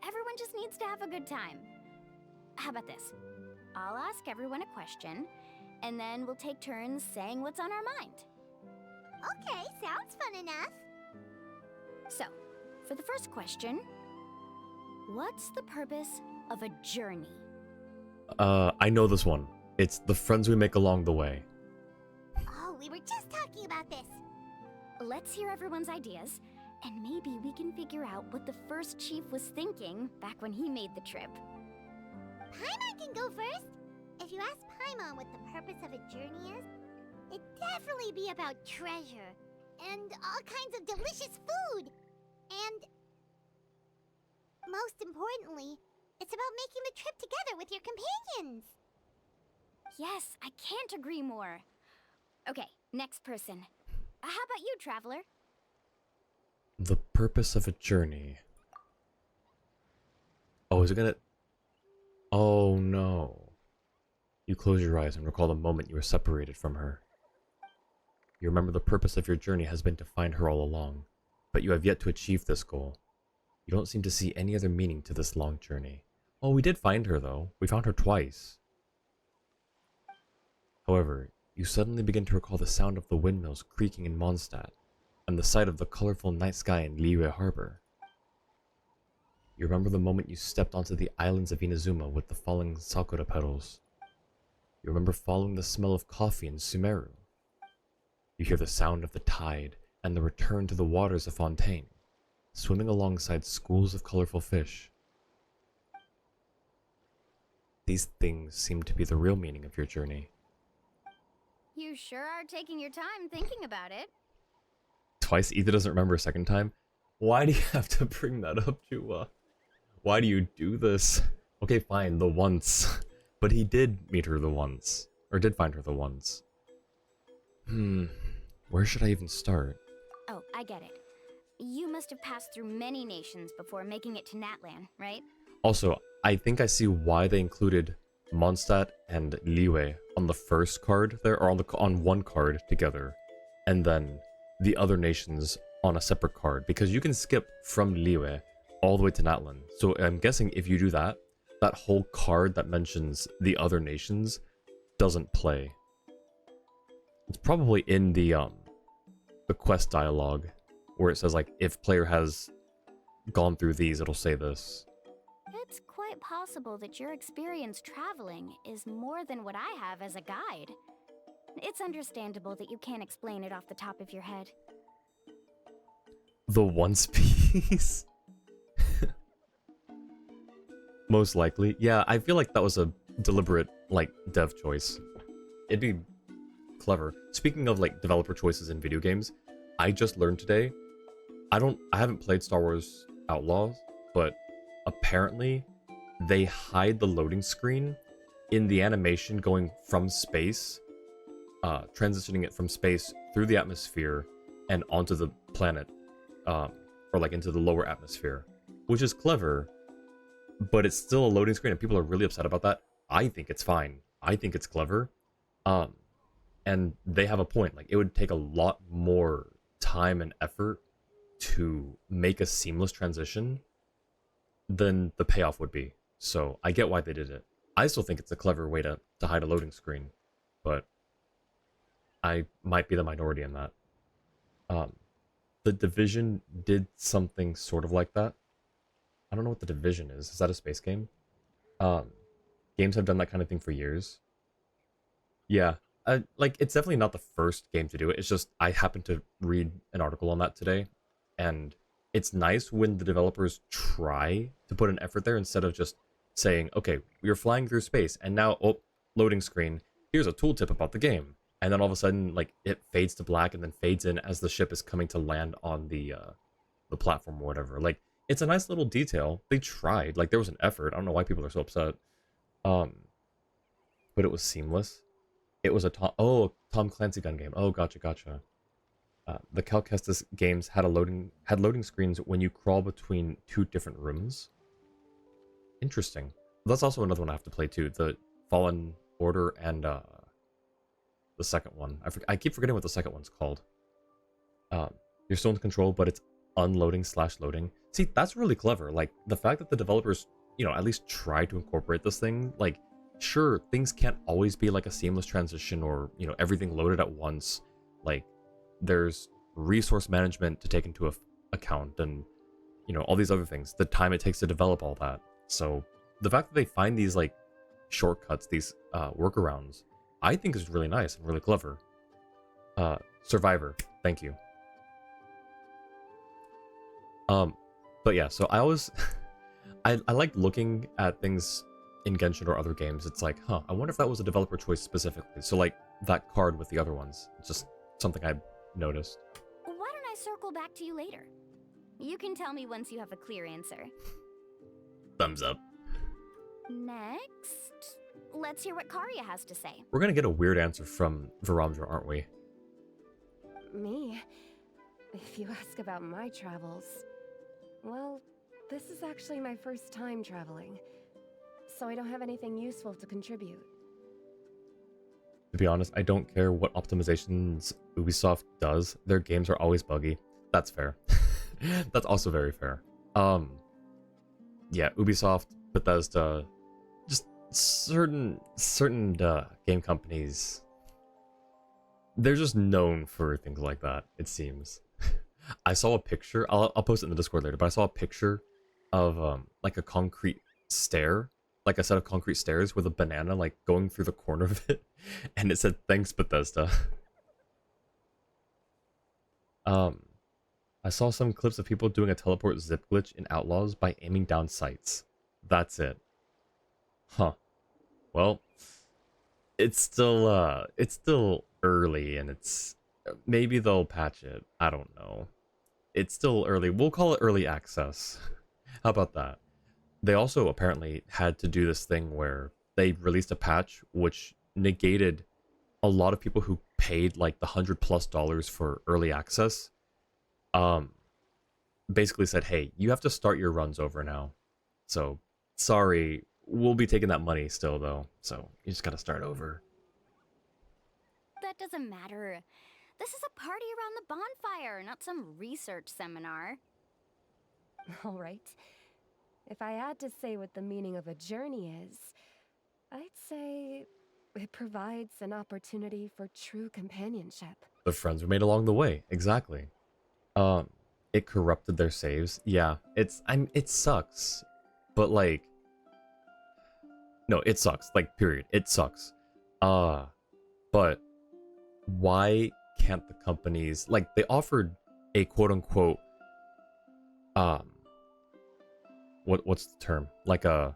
Everyone just needs to have a good time. How about this? I'll ask everyone a question, and then we'll take turns saying what's on our mind. Okay, sounds fun enough. So, for the first question, what's the purpose of a journey? I know this one. It's the friends we make along the way. Oh, we were just talking about this. Let's hear everyone's ideas, and maybe we can figure out what the first chief was thinking back when he made the trip. Paimon can go first. If you ask Paimon what the purpose of a journey is, it'd definitely be about treasure and all kinds of delicious food. And most importantly, it's about making the trip together with your companions. Yes, I can't agree more. Okay, next person. How about you, Traveler? The purpose of a journey. Oh, is it gonna... Oh no. You close your eyes and recall the moment you were separated from her. You remember the purpose of your journey has been to find her all along, but you have yet to achieve this goal. You don't seem to see any other meaning to this long journey. Oh, we did find her though. We found her twice. However, you suddenly begin to recall the sound of the windmills creaking in Mondstadt, and the sight of the colorful night sky in Liyue Harbor. You remember the moment you stepped onto the islands of Inazuma with the falling sakura petals. You remember following the smell of coffee in Sumeru. You hear the sound of the tide and the return to the waters of Fontaine, swimming alongside schools of colorful fish. These things seem to be the real meaning of your journey. You sure are taking your time thinking about it. Twice? Ether doesn't remember a second time? Why do you have to bring that up, Chua? Why do you do this? Okay, fine, the once. But he did meet her the once. Or did find her the once. Where should I even start? Oh, I get it. You must have passed through many nations before making it to Natlan, right? Also, I think I see why they included Mondstadt and Liyue on the first card there, or on one card together, and then the other nations on a separate card, because you can skip from Liyue all the way to Natlan. So I'm guessing if you do that, that whole card that mentions the other nations doesn't play. It's probably in the quest dialogue where it says like if player has gone through these, it'll say this. It's quite possible that your experience traveling is more than what I have as a guide. It's understandable that you can't explain it off the top of your head. The once piece? Most likely. Yeah, I feel like that was a deliberate, like, dev choice. It'd be clever. Speaking of, like, developer choices in video games, I just learned today, I haven't played Star Wars Outlaws, but apparently they hide the loading screen in the animation going from space, transitioning it from space through the atmosphere and onto the planet, or like into the lower atmosphere, which is clever, but it's still a loading screen and people are really upset about that. I think it's fine. I think it's clever. And they have a point. Like, it would take a lot more time and effort to make a seamless transition than the payoff would be. So I get why they did it. I still think it's a clever way to hide a loading screen, but I might be the minority in that. The Division did something sort of like that. I don't know what the Division is. Is that a space game? Games have done that kind of thing for years. Yeah, like, it's definitely not the first game to do it. It's just I happened to read an article on that today, and it's nice when the developers try to put an effort there instead of just saying, okay, you're flying through space, and now, oh, loading screen, here's a tooltip about the game. And then all of a sudden, like, it fades to black and then fades in as the ship is coming to land on the platform or whatever. Like, it's a nice little detail. They tried. Like, there was an effort. I don't know why people are so upset. But it was seamless. It was a Tom Clancy gun game. Oh, gotcha. The Cal Kestis games had loading screens when you crawl between two different rooms. Interesting. That's also another one I have to play too. The Fallen Order and the second one. I keep forgetting what the second one's called. You're still in control, but it's unloading/loading. See, that's really clever. Like, the fact that the developers, at least try to incorporate this thing. Like, sure, things can't always be like a seamless transition or, everything loaded at once. Like, there's resource management to take into account and, all these other things. The time it takes to develop all that. So, the fact that they find these, like, shortcuts, these workarounds, I think is really nice and really clever. Survivor, thank you. But yeah, so I always... I like looking at things in Genshin or other games. It's like, I wonder if that was a developer choice specifically. So, like, that card with the other ones. It's just something I noticed. Why don't I circle back to you later? You can tell me once you have a clear answer. Thumbs up. Next, let's hear what Karya has to say. We're gonna get a weird answer from Varamdra, aren't we? Me? If you ask about my travels... Well, this is actually my first time traveling, so I don't have anything useful to contribute. To be honest, I don't care what optimizations Ubisoft does. Their games are always buggy. That's fair. That's also very fair. Yeah, Ubisoft, Bethesda, just certain game companies, they're just known for things like that, it seems. I saw a picture, I'll post it in the Discord later, but I saw a picture of like a concrete stair, like a set of concrete stairs with a banana like going through the corner of it, and it said, "Thanks, Bethesda." I saw some clips of people doing a teleport zip glitch in Outlaws by aiming down sights. That's it. Huh. Well, it's still early, and maybe they'll patch it. I don't know. It's still early. We'll call it early access. How about that? They also apparently had to do this thing where they released a patch which negated a lot of people who paid like the $100+ for early access. Basically said, hey, you have to start your runs over now. So, sorry, we'll be taking that money still though. So, you just gotta start over. That doesn't matter. This is a party around the bonfire, not some research seminar. All right. If I had to say what the meaning of a journey is, I'd say it provides an opportunity for true companionship. The friends were made along the way, exactly. It corrupted their saves. Yeah, it sucks. But like, no, it sucks. Like, period. It sucks. But why can't the companies, like, they offered a quote-unquote what's the term, like a,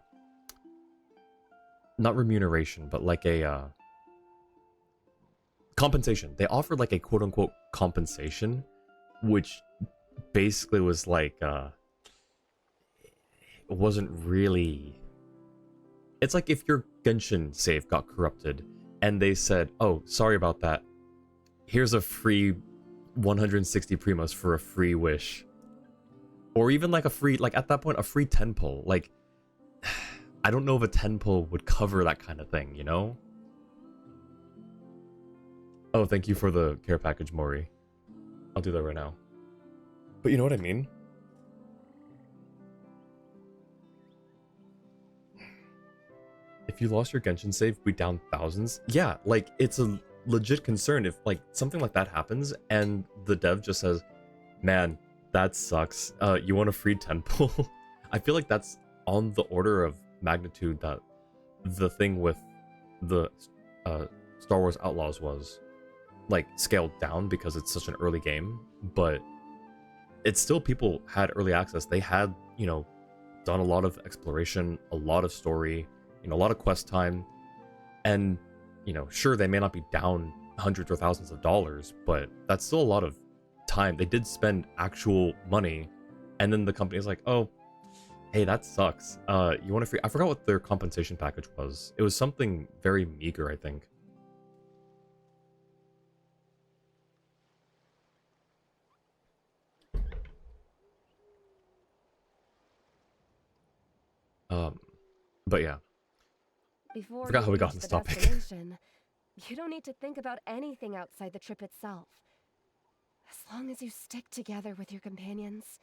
not remuneration, but like a compensation. They offered like a quote-unquote compensation, which basically was like wasn't really... It's like if your Genshin save got corrupted and they said, oh, sorry about that. Here's a free 160 Primos for a free wish. Or even like a free, like at that point, a free 10 pull. Like, I don't know if a 10 pull would cover that kind of thing, you know? Oh, thank you for the care package, Mori. I'll do that right now. But you know what I mean? If you lost your Genshin save, we down thousands. Yeah, like, it's a legit concern if, like, something like that happens and the dev just says, man, that sucks. You want a free 10 pull? I feel like that's on the order of magnitude that the thing with the Star Wars Outlaws was. Like, scaled down because it's such an early game, but it's still, people had early access. They had, you know, done a lot of exploration, a lot of story, you know, a lot of quest time, and, you know, sure, they may not be down hundreds or thousands of dollars, but that's still a lot of time. They did spend actual money, and then the company's like, oh, hey, that sucks. You want a free... I forgot what their compensation package was. It was something very meager, I think. But yeah. Before I forgot you how we got reach on this the topic. destination, you don't need to think about anything outside the trip itself. As long as you stick together with your companions,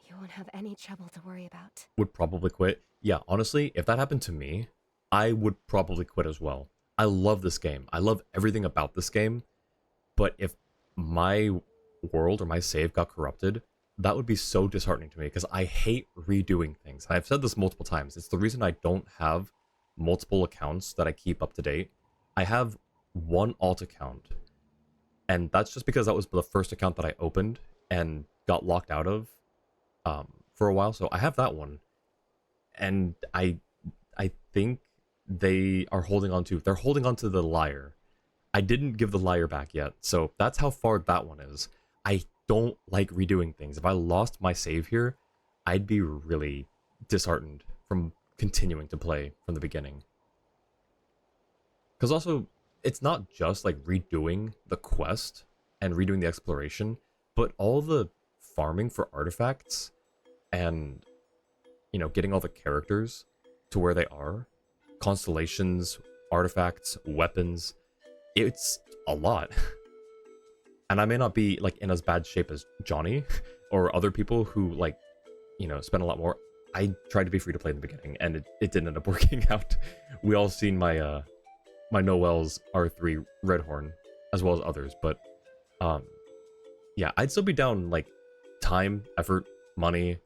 you won't have any trouble to worry about. Would probably quit. Yeah, honestly, if that happened to me, I would probably quit as well. I love this game. I love everything about this game. But if my world or my save got corrupted, that would be so disheartening to me because I hate redoing things. And I've said this multiple times. It's the reason I don't have multiple accounts that I keep up to date. I have one alt account, and that's just because that was the first account that I opened and got locked out of for a while. So I have that one, and I think they're holding on to the Liar. I didn't give the Liar back yet, so that's how far that one is. I don't like redoing things. If I lost my save here, I'd be really disheartened from continuing to play from the beginning. Because also, it's not just like redoing the quest and redoing the exploration, but all the farming for artifacts and, you know, getting all the characters to where they are, constellations, artifacts, weapons. It's a lot. And I may not be like in as bad shape as Johnny or other people who, like, you know, spend a lot more. I tried to be free to play in the beginning and it didn't end up working out. We all seen my my Noel's R3 Redhorn as well as others, but yeah, I'd still be down like time, effort, money.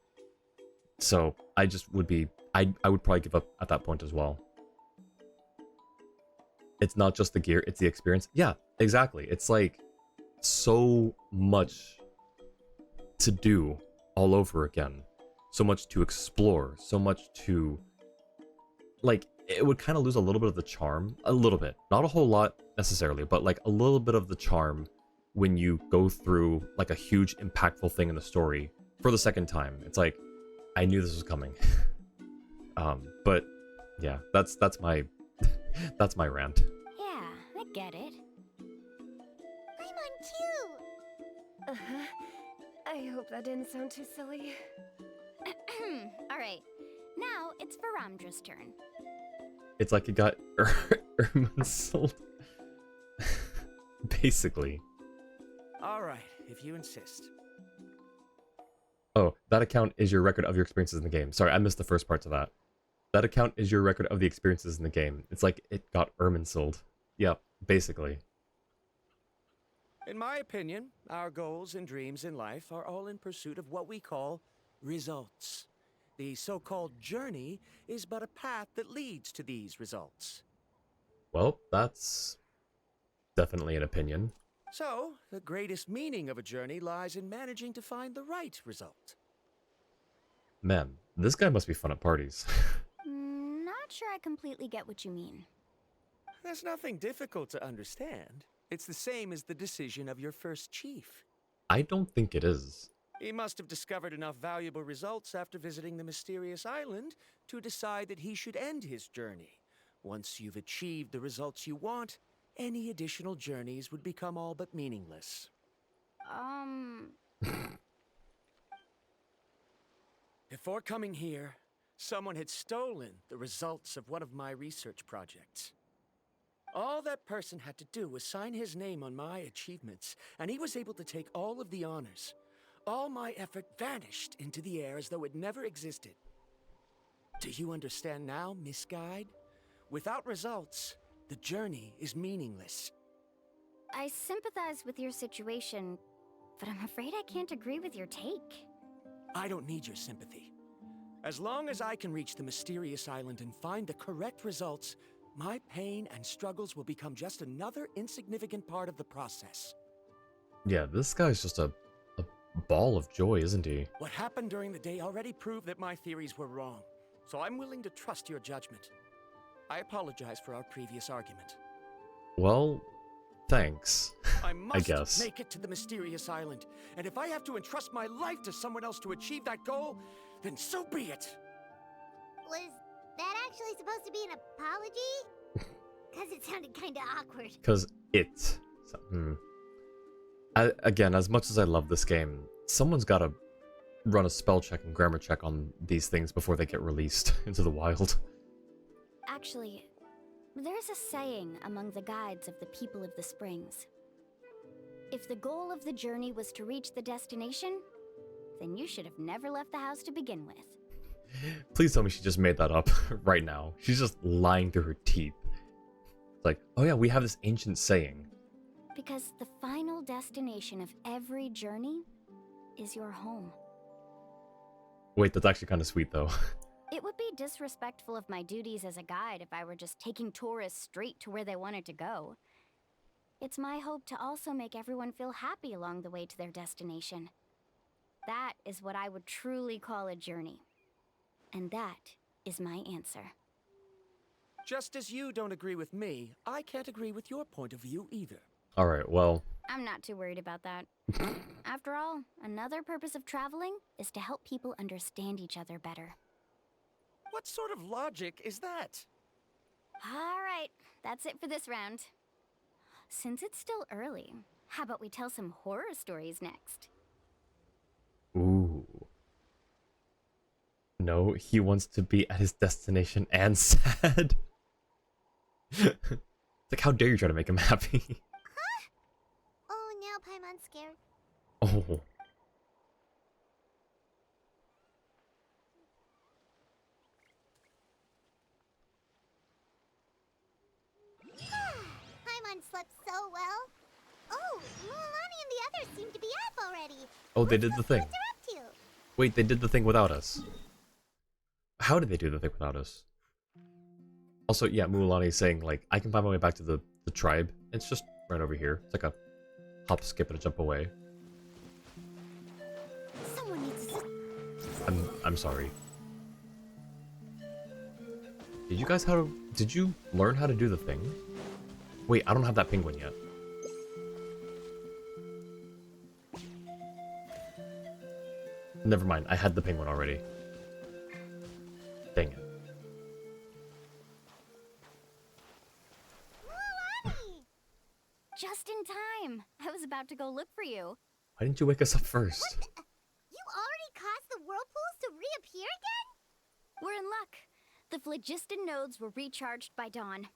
So I just would be I would probably give up at that point as well. It's not just the gear, it's the experience. Yeah, exactly. It's like so much to do all over again. So much to explore, so much to... Like, it would kind of lose a little bit of the charm. A little bit. Not a whole lot, necessarily, but like a little bit of the charm when you go through like a huge, impactful thing in the story for the second time. It's like, I knew this was coming. But yeah, that's my... that's my rant. Yeah, I get it. I'm on too. Uh-huh. I hope that didn't sound too silly. Alright, now it's Varamdra's turn. It's like it got Erminsold. Basically. All right, if you insist. Oh, that account is your record of your experiences in the game. Sorry, I missed the first parts of that. That account is your record of the experiences in the game. It's like it got Erminsold. Yep, basically. In my opinion, our goals and dreams in life are all in pursuit of what we call results. The so-called journey is but a path that leads to these results. Well, that's definitely an opinion. So, the greatest meaning of a journey lies in managing to find the right result. Man, this guy must be fun at parties. Not sure I completely get what you mean. There's nothing difficult to understand. It's the same as the decision of your first chief. I don't think it is. He must have discovered enough valuable results after visiting the mysterious island to decide that he should end his journey. Once you've achieved the results you want, any additional journeys would become all but meaningless. Before coming here, someone had stolen the results of one of my research projects. All that person had to do was sign his name on my achievements, and he was able to take all of the honors. All my effort vanished into the air as though it never existed. Do you understand now, Miss Guide? Without results, the journey is meaningless. I sympathize with your situation, but I'm afraid I can't agree with your take. I don't need your sympathy. As long as I can reach the mysterious island and find the correct results, my pain and struggles will become just another insignificant part of the process. Yeah, this guy's just a ball of joy, isn't he? What happened during the day already proved that my theories were wrong, so I'm willing to trust your judgment. I apologize for our previous argument. Well, thanks. I must guess. make it to the mysterious island, and if I have to entrust my life to someone else to achieve that goal, then so be it. Was that actually supposed to be an apology? Because it sounded kind of awkward. Because again, as much as I love this game, someone's got to run a spell check and grammar check on these things before they get released into the wild. Actually, there's a saying among the guides of the people of the Springs. If the goal of the journey was to reach the destination, then you should have never left the house to begin with. Please tell me she just made that up right now. She's just lying through her teeth. It's like, oh yeah, we have this ancient saying. Because the final destination of every journey is your home. Wait, that's actually kind of sweet though. It would be disrespectful of my duties as a guide if I were just taking tourists straight to where they wanted to go. It's my hope to also make everyone feel happy along the way to their destination. That is what I would truly call a journey. And that is my answer. Just as you don't agree with me, I can't agree with your point of view either. Alright, well... I'm not too worried about that. After all, another purpose of traveling is to help people understand each other better. What sort of logic is that? Alright, that's it for this round. Since it's still early, how about we tell some horror stories next? Ooh. No, he wants to be at his destination and sad. It's like, how dare you try to make him happy? Huh? Oh, now Paimon's scared. Oh. Paimon slept so well. Oh, Mulan and the others seem to be up already. Oh, they did the thing. What they're up to? Wait, they did the thing without us. How did they do the thing without us? Also, yeah, Mulan saying, like, I can find my way back to the tribe. It's just right over here. It's like a hop, skip, and a jump away. Someone needs to... I'm sorry. Did you learn how to do the thing? Wait, I don't have that penguin yet. Never mind, I had the penguin already. Dang it. Mulan! Just in time! I was about to go look for you. Why didn't you wake us up first? You already caused the whirlpools to reappear again? We're in luck. The phlogiston nodes were recharged by dawn.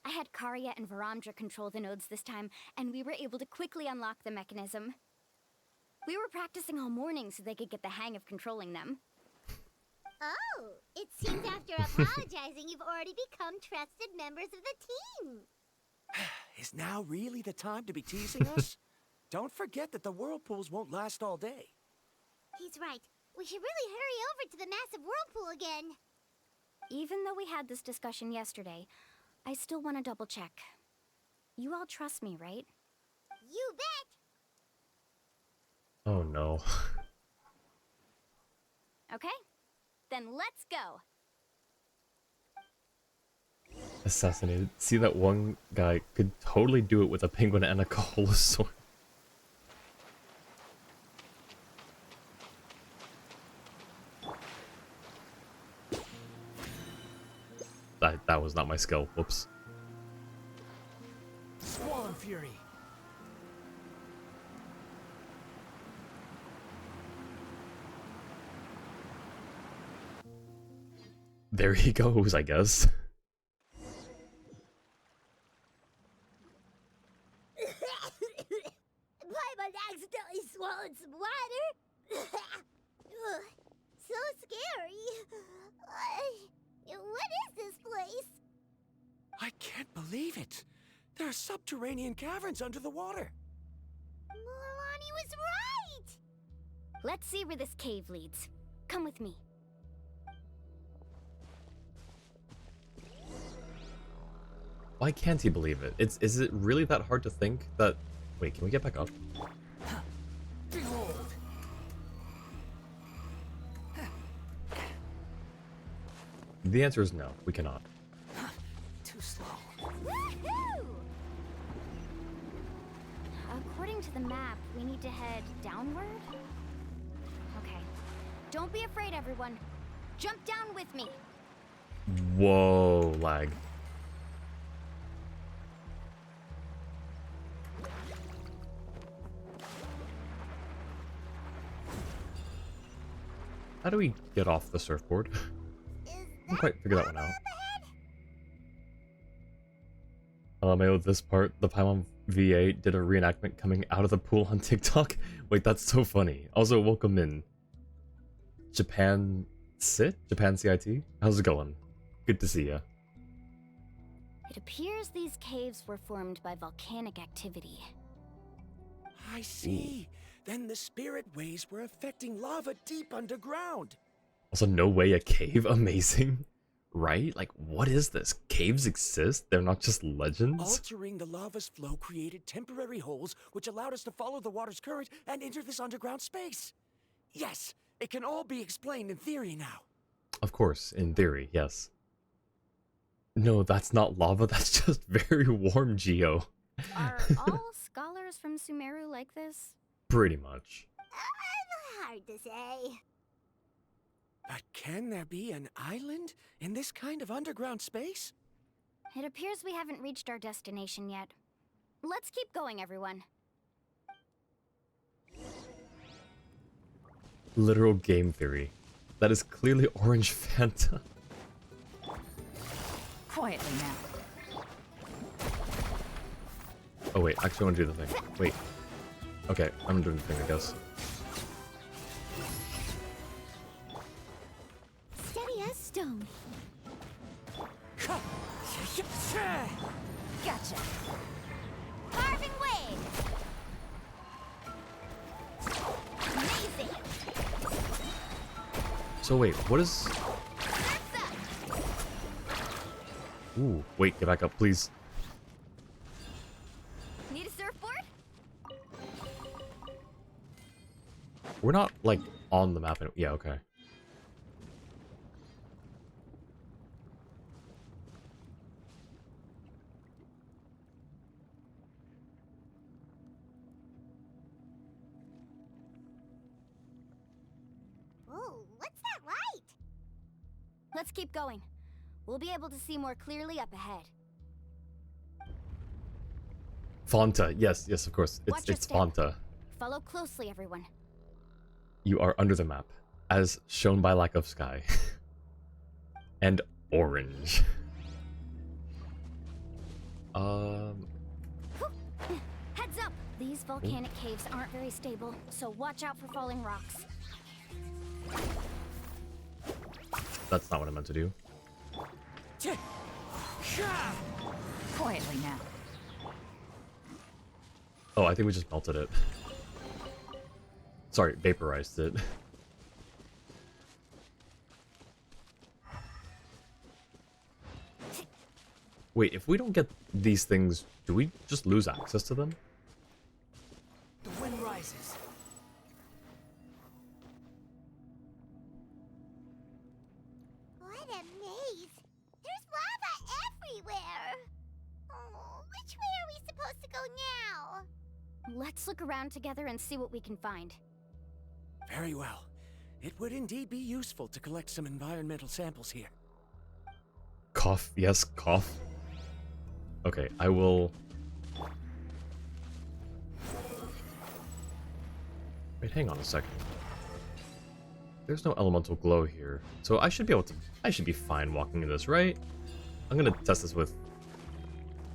I had Karya and Varamdra control the nodes this time, and we were able to quickly unlock the mechanism. We were practicing all morning so they could get the hang of controlling them. Oh, it seems after apologizing, you've already become trusted members of the team. Is now really the time to be teasing us? Don't forget that the whirlpools won't last all day. He's right. We should really hurry over to the massive whirlpool again. Even though we had this discussion yesterday, I still want to double check. You all trust me, right? You bet! Oh no. Okay, then let's go. Assassinated. See, that one guy could totally do it with a penguin and a Colosaur. was not my skill. Whoops. Swan Fury. There he goes, I guess. Paimon accidentally swallowed some water. So scary. What is this place? I can't believe it. There are subterranean caverns under the water. Mualani was right. Let's see where this cave leads. Come with me. Why can't he believe it? Is it really that hard to think that... Wait, can we get back up? Behold. The answer is no, we cannot. Too slow. Woohoo! According to the map, we need to head downward? Okay. Don't be afraid, everyone. Jump down with me. Whoa, lag. How do we get off the surfboard? I didn't quite figure that one out. LMAO, this part, the Paimon VA did a reenactment coming out of the pool on TikTok. Wait, that's so funny. Also, welcome in. Japan CIT? How's it going? Good to see ya. It appears these caves were formed by volcanic activity. I see. Then the spirit waves were affecting lava deep underground. Also, no way a cave? Amazing. Right? Like, what is this? Caves exist? They're not just legends? Altering the lava's flow created temporary holes, which allowed us to follow the water's current and enter this underground space. Yes, it can all be explained in theory now. Of course, in theory, yes. No, that's not lava, that's just very warm geo. Are all scholars from Sumeru like this? Pretty much. Hard to say. But can there be an island in this kind of underground space? It appears we haven't reached our destination yet. Let's keep going, everyone. Literal game theory. That is clearly Orange Fanta. Quietly now. Oh wait, actually I want to do the thing. Wait. Okay, I'm doing the thing, I guess. Steady as stone. Gotcha. Carving Wade. Amazing. So wait, what is... Ooh, wait, get back up, please. Need a surfboard? We're not, like, on the map. Yeah, okay. Whoa, what's that light? Let's keep going. We'll be able to see more clearly up ahead. Fanta, yes, of course. Watch your It's step. Fanta. Follow closely, everyone. You are under the map, as shown by lack of sky. And orange. Heads up! These volcanic caves aren't very stable, so watch out for falling rocks. That's not what I meant to do. Quietly now. Oh, I think we just melted it. Sorry, vaporized it. Wait, if we don't get these things, do we just lose access to them? The wind rises. What a maze. There's lava everywhere. Oh, which way are we supposed to go now? Let's look around together and see what we can find. Very well. It would indeed be useful to collect some environmental samples here. Cough. Yes, cough. Okay, I will... Wait, hang on a second. There's no elemental glow here. So I should be able to... I should be fine walking in this, right? I'm gonna test this with...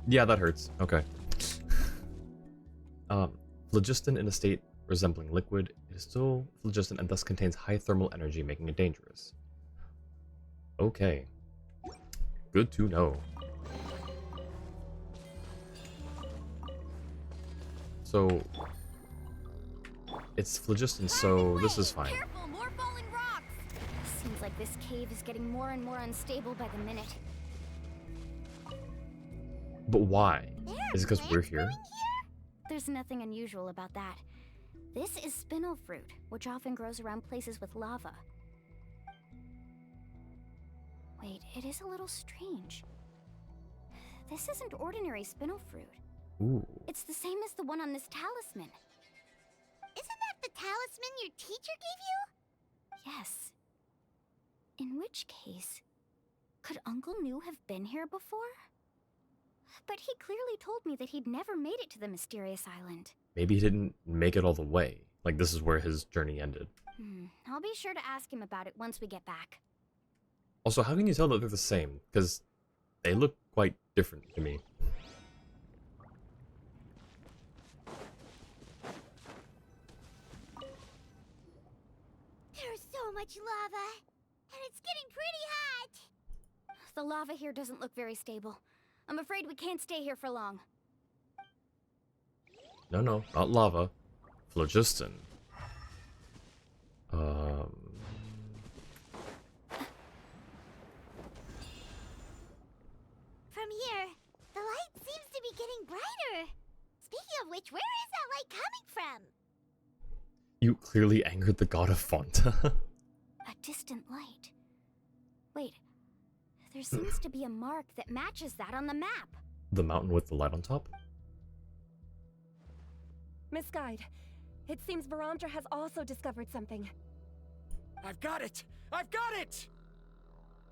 Yeah, that hurts. Okay. Phlogiston in a state resembling liquid. It is still phlogiston and thus contains high thermal energy, making it dangerous. Okay. Good to know. So... It's phlogiston, so this is fine. Careful, more falling rocks! Seems like this cave is getting more and more unstable by the minute. But why? Is it because we're here? There's nothing unusual about that. This is spinel fruit, which often grows around places with lava. Wait, it is a little strange. This isn't ordinary spinel fruit. Ooh. It's the same as the one on this talisman. Isn't that the talisman your teacher gave you? Yes. In which case, could Uncle New have been here before? But he clearly told me that he'd never made it to the mysterious island. Maybe he didn't make it all the way. Like, this is where his journey ended. I'll be sure to ask him about it once we get back. Also, how can you tell that they're the same? Because they look quite different to me. There's so much lava, and it's getting pretty hot. The lava here doesn't look very stable. I'm afraid we can't stay here for long. No, not lava. Phlogiston. From here, the light seems to be getting brighter. Speaking of which, where is that light coming from? You clearly angered the god of Fonta. A distant light. Wait, there seems to be a mark that matches that on the map. The mountain with the light on top? Miss Guide, it seems Verandra has also discovered something. I've got it! I've got it!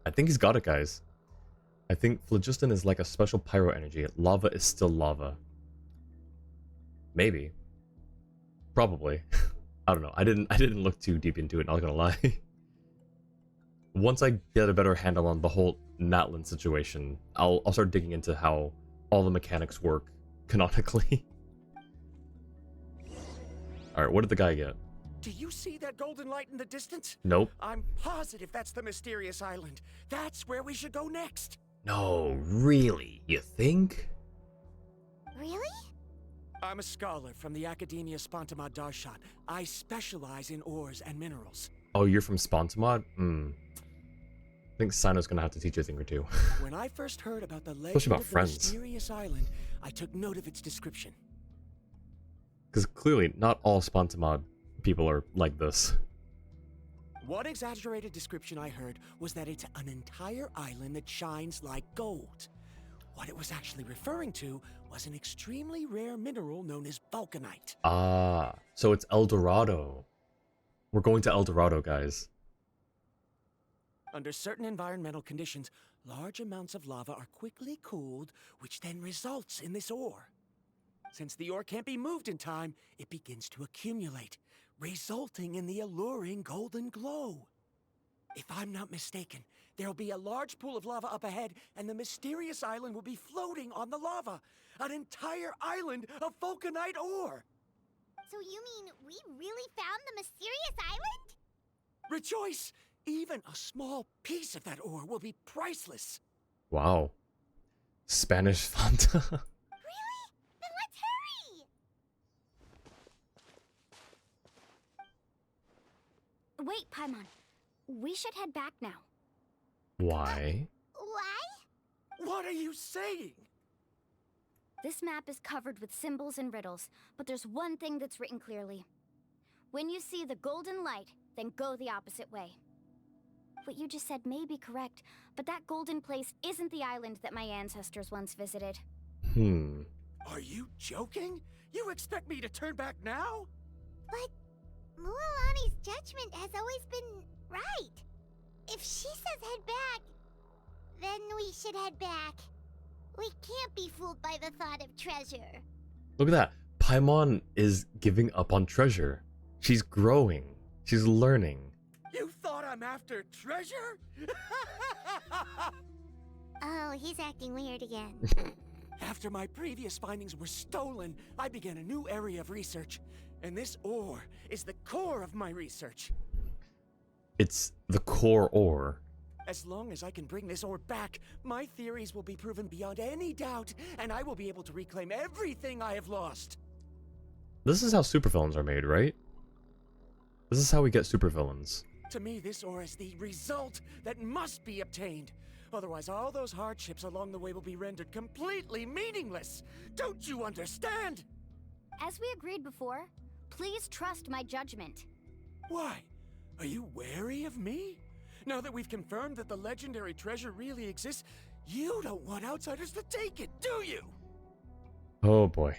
I think he's got it, guys. I think phlogiston is like a special pyro energy. Lava is still lava. Maybe. Probably. I don't know. I didn't look too deep into it, not gonna lie. Once I get a better handle on the whole Natlan situation, I'll start digging into how all the mechanics work canonically. Alright, what did the guy get? Do you see that golden light in the distance? Nope. I'm positive that's the mysterious island. That's where we should go next. No, really? You think? Really? I'm a scholar from the Academia Spontamod Darshan. I specialize in ores and minerals. Oh, you're from Spontamod? I think Sino's gonna have to teach you a thing or two. When I first heard about the Especially legend about of the friends. mysterious island, I took note of its description. Because clearly, not all Spontamod people are like this. One exaggerated description I heard was that it's an entire island that shines like gold. What it was actually referring to was an extremely rare mineral known as vulcanite. Ah, so it's El Dorado. We're going to El Dorado, guys. Under certain environmental conditions, large amounts of lava are quickly cooled, which then results in this ore. Since the ore can't be moved in time, it begins to accumulate, resulting in the alluring golden glow. If I'm not mistaken, there'll be a large pool of lava up ahead, and the mysterious island will be floating on the lava. An entire island of vulcanite ore! So you mean we really found the mysterious island? Rejoice! Even a small piece of that ore will be priceless. Wow. Spanish Fanta. Really? Then let's hurry! Wait, Paimon. We should head back now. Why? Why? What are you saying? This map is covered with symbols and riddles, but there's one thing that's written clearly. When you see the golden light, then go the opposite way. What you just said may be correct, but that golden place isn't the island that my ancestors once visited. Are you joking? You expect me to turn back now? But Mualani's judgment has always been right. If she says head back, Then we should head back. We can't be fooled by the thought of treasure. Look at that. Paimon is giving up on treasure. She's growing. She's learning. You thought I'm after treasure? Oh, he's acting weird again. After my previous findings were stolen, I began a new area of research. And this ore is the core of my research. It's the core ore. As long as I can bring this ore back, my theories will be proven beyond any doubt, and I will be able to reclaim everything I have lost. This is how supervillains are made, right? This is how we get supervillains. To me, this ore is the result that must be obtained. Otherwise, all those hardships along the way will be rendered completely meaningless. Don't you understand? As we agreed before, please trust my judgment. Why? Are you wary of me? Now that we've confirmed that the legendary treasure really exists, you don't want outsiders to take it, do you? Oh boy.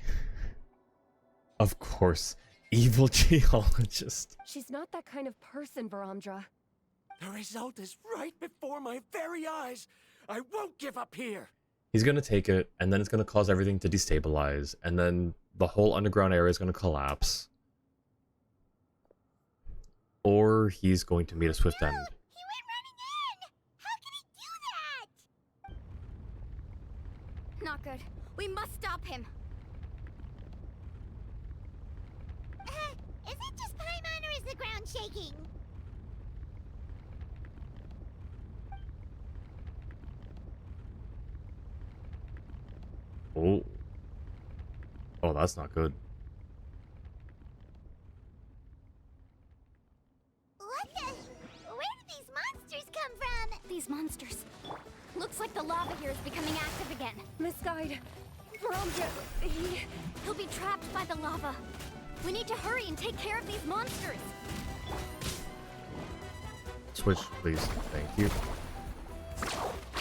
Of course. Evil geologist. She's not that kind of person, Varamdra. The result is right before my very eyes. I won't give up here. He's gonna take it, and then it's gonna cause everything to destabilize, and then the whole underground area is gonna collapse. Or he's going to meet a swift end. He went running in! How can he do that? Not good. We must stop him. Is it just Paimon or is the ground shaking? Oh. Oh, that's not good. What the? Where did these monsters come from? These monsters. Looks like the lava here is becoming active again. Misguide. Varamdra, He'll be trapped by the lava. We need to hurry and take care of these monsters. Switch, please. Thank you.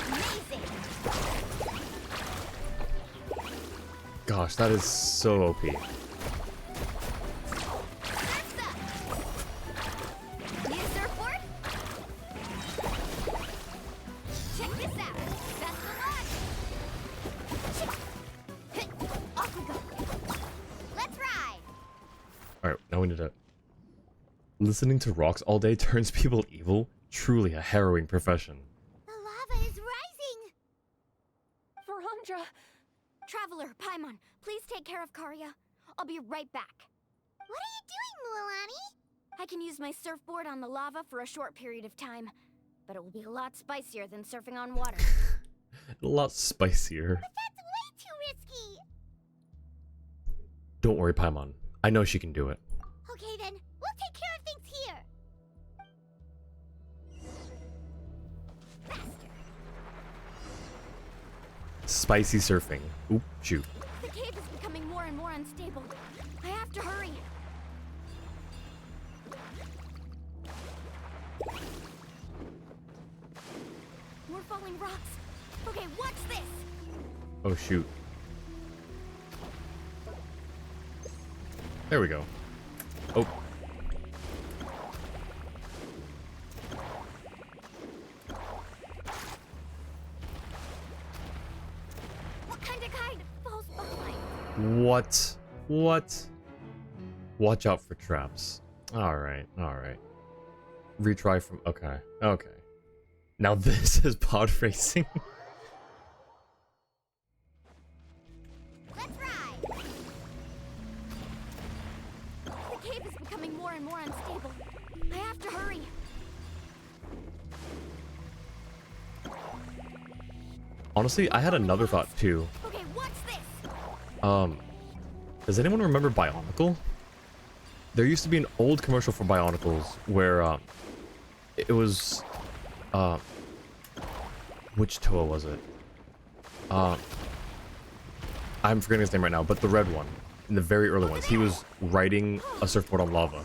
Amazing. Gosh, that is so OP. Need a surfboard? Check this out. Best of luck. Off we go. Let's ride. Alright, now we need to... Listening to rocks all day turns people evil? Truly a harrowing profession. The lava is rising! Varamdra! Traveler, Paimon, please take care of Karya. I'll be right back. What are you doing, Mualani? I can use my surfboard on the lava for a short period of time, but it will be a lot spicier than surfing on water. A lot spicier. But that's way too risky! Don't worry, Paimon. I know she can do it. Okay then, we'll take care of things here! Spicy surfing. Oop, shoot. The cave is becoming more and more unstable. I have to hurry. More falling rocks. Okay, watch this. Oh, shoot. There we go. Oh. What kind of guide falls behind? What? What? Watch out for traps. Alright, alright. Retry from... Okay, okay. Now this is pod racing. Let's ride. The cave is becoming more and more unstable. I have to hurry. Honestly, I had another thought too. Okay, watch this. Does anyone remember Bionicle? There used to be an old commercial for Bionicles where, it was, which Toa was it? I'm forgetting his name right now, but the red one, in the very early ones, he was riding a surfboard on lava.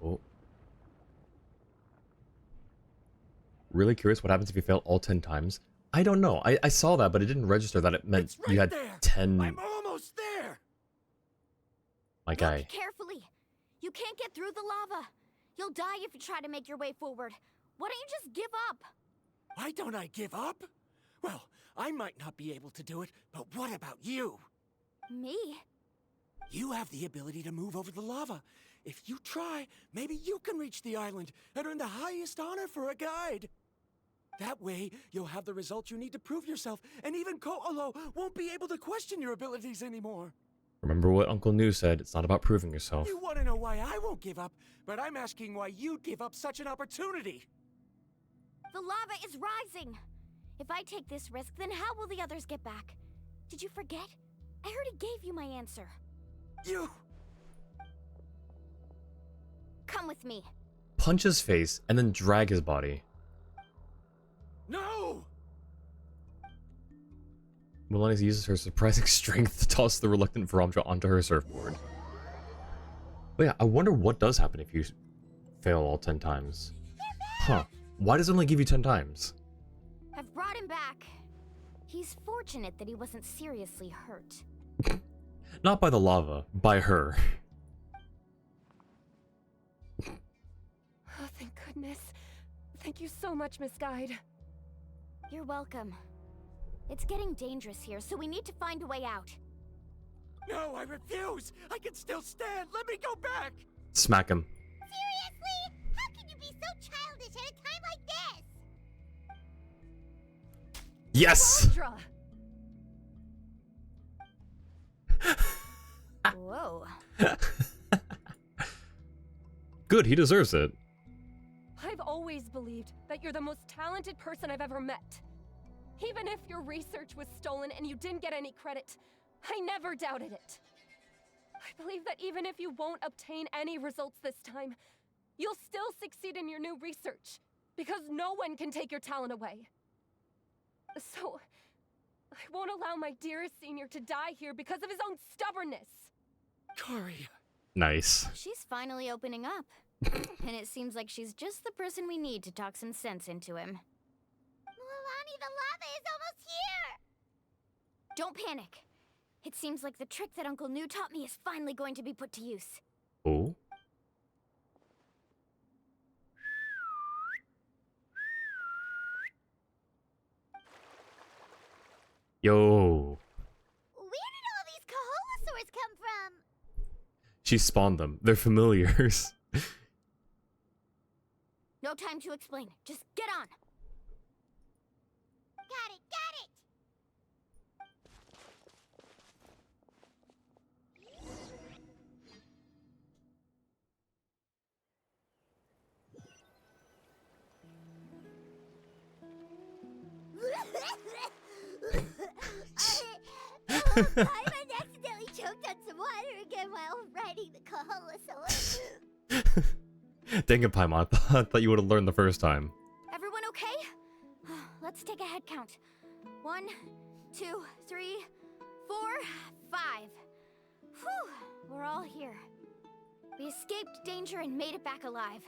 Oh. Really curious what happens if you fail all 10 times? I don't know. I saw that, but it didn't register that it meant It's right you had there. 10... I'm almost there. My guy. Look carefully. You can't get through the lava. You'll die if you try to make your way forward. Why don't you just give up? Why don't I give up? Well, I might not be able to do it, but what about you? Me? You have the ability to move over the lava. If you try, maybe you can reach the island and earn the highest honor for a guide. That way, you'll have the results you need to prove yourself, and even Ko'olo won't be able to question your abilities anymore. Remember what Uncle New said, it's not about proving yourself. You want to know why I won't give up, but I'm asking why you'd give up such an opportunity. The lava is rising. If I take this risk, then how will the others get back? Did you forget? I already gave you my answer. You... Come with me. Punch his face and then drag his body. No! Mulan uses her surprising strength to toss the reluctant Varamdra onto her surfboard. But yeah, I wonder what does happen if you fail all 10 times. Huh. Why does it only give you 10 times? I've brought him back. He's fortunate that he wasn't seriously hurt. Not by the lava, by her. Oh, thank goodness. Thank you so much, Miss Guide. You're welcome. It's getting dangerous here, so we need to find a way out. No, I refuse! I can still stand! Let me go back! Smack him. Seriously? How can you be so childish at a time like this? Yes! Whoa. Good, he deserves it. I've always believed that you're the most talented person I've ever met. Even if your research was stolen and you didn't get any credit, I never doubted it. I believe that even if you won't obtain any results this time, you'll still succeed in your new research, because no one can take your talent away. So, I won't allow my dearest senior to die here because of his own stubbornness. Kari. Nice. She's finally opening up. And it seems like she's just the person we need to talk some sense into him. Mualani, the lava is almost here! Don't panic. It seems like the trick that Uncle New taught me is finally going to be put to use. Oh? Yo. Where did all these Kaholosaurs come from? She spawned them. They're familiars. No time to explain. Just get on. Got it, got it! I accidentally choked on some water again while riding the Kaholosaur. Dang it, Paimon. I thought you would have learned the first time. Everyone okay? Let's take a head count. 1, 2, 3, 4, 5. Whew, we're all here. We escaped danger and made it back alive.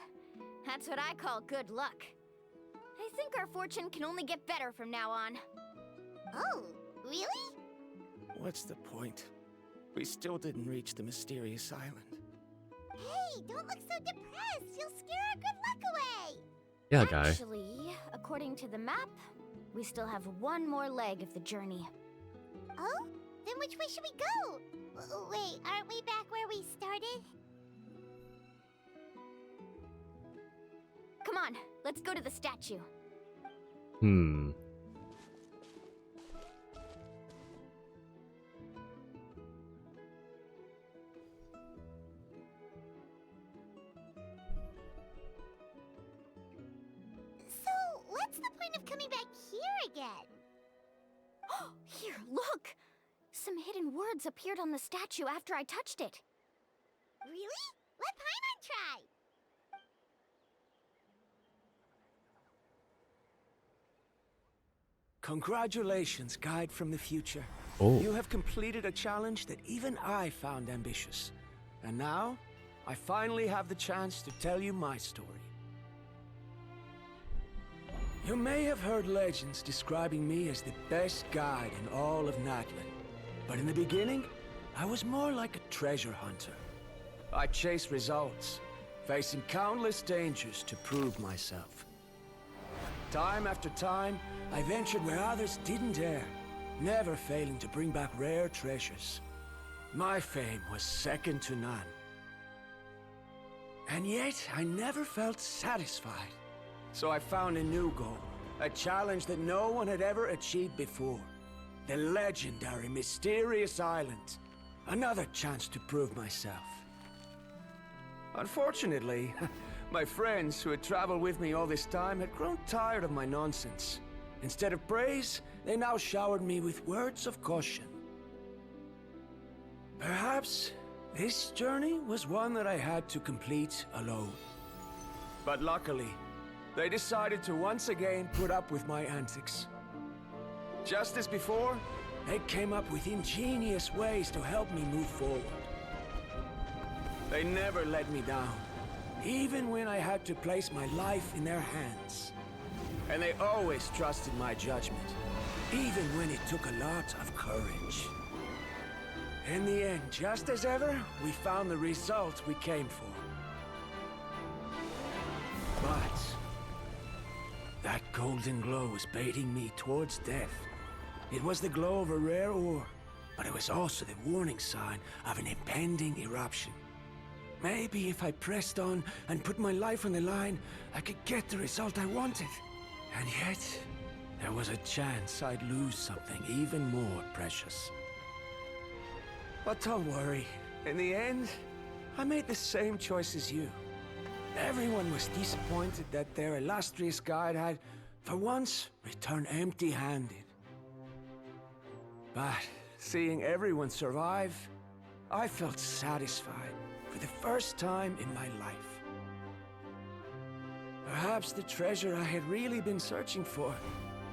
That's what I call good luck. I think our fortune can only get better from now on. Oh, really? What's the point? We still didn't reach the mysterious island. Hey, don't look so depressed. You'll scare our good luck away. Yeah, guy. Actually, according to the map, we still have one more leg of the journey. Oh? Then which way should we go? Wait, aren't we back where we started? Come on, let's go to the statue. Hmm. So, what's the point of coming back here again? Here, look! Some hidden words appeared on the statue after I touched it. Really? Let Paimon try! Congratulations, guide from the future. Oh. You have completed a challenge that even I found ambitious. And now, I finally have the chance to tell you my story. You may have heard legends describing me as the best guide in all of Natlan. But in the beginning, I was more like a treasure hunter. I chased results, facing countless dangers to prove myself. Time after time, I ventured where others didn't dare, never failing to bring back rare treasures. My fame was second to none. And yet, I never felt satisfied. So I found a new goal, a challenge that no one had ever achieved before. The legendary Mysterious Island. Another chance to prove myself. Unfortunately, my friends who had traveled with me all this time had grown tired of my nonsense. Instead of praise, they now showered me with words of caution. Perhaps this journey was one that I had to complete alone. But luckily, they decided to once again put up with my antics. Just as before, they came up with ingenious ways to help me move forward. They never let me down, even when I had to place my life in their hands. And they always trusted my judgment, even when it took a lot of courage. In the end, just as ever, we found the result we came for. But that golden glow was baiting me towards death. It was the glow of a rare ore, but it was also the warning sign of an impending eruption. Maybe if I pressed on and put my life on the line, I could get the result I wanted. And yet, there was a chance I'd lose something even more precious. But don't worry. In the end, I made the same choice as you. Everyone was disappointed that their illustrious guide had, for once, returned empty-handed. But seeing everyone survive, I felt satisfied for the first time in my life. Perhaps the treasure I had really been searching for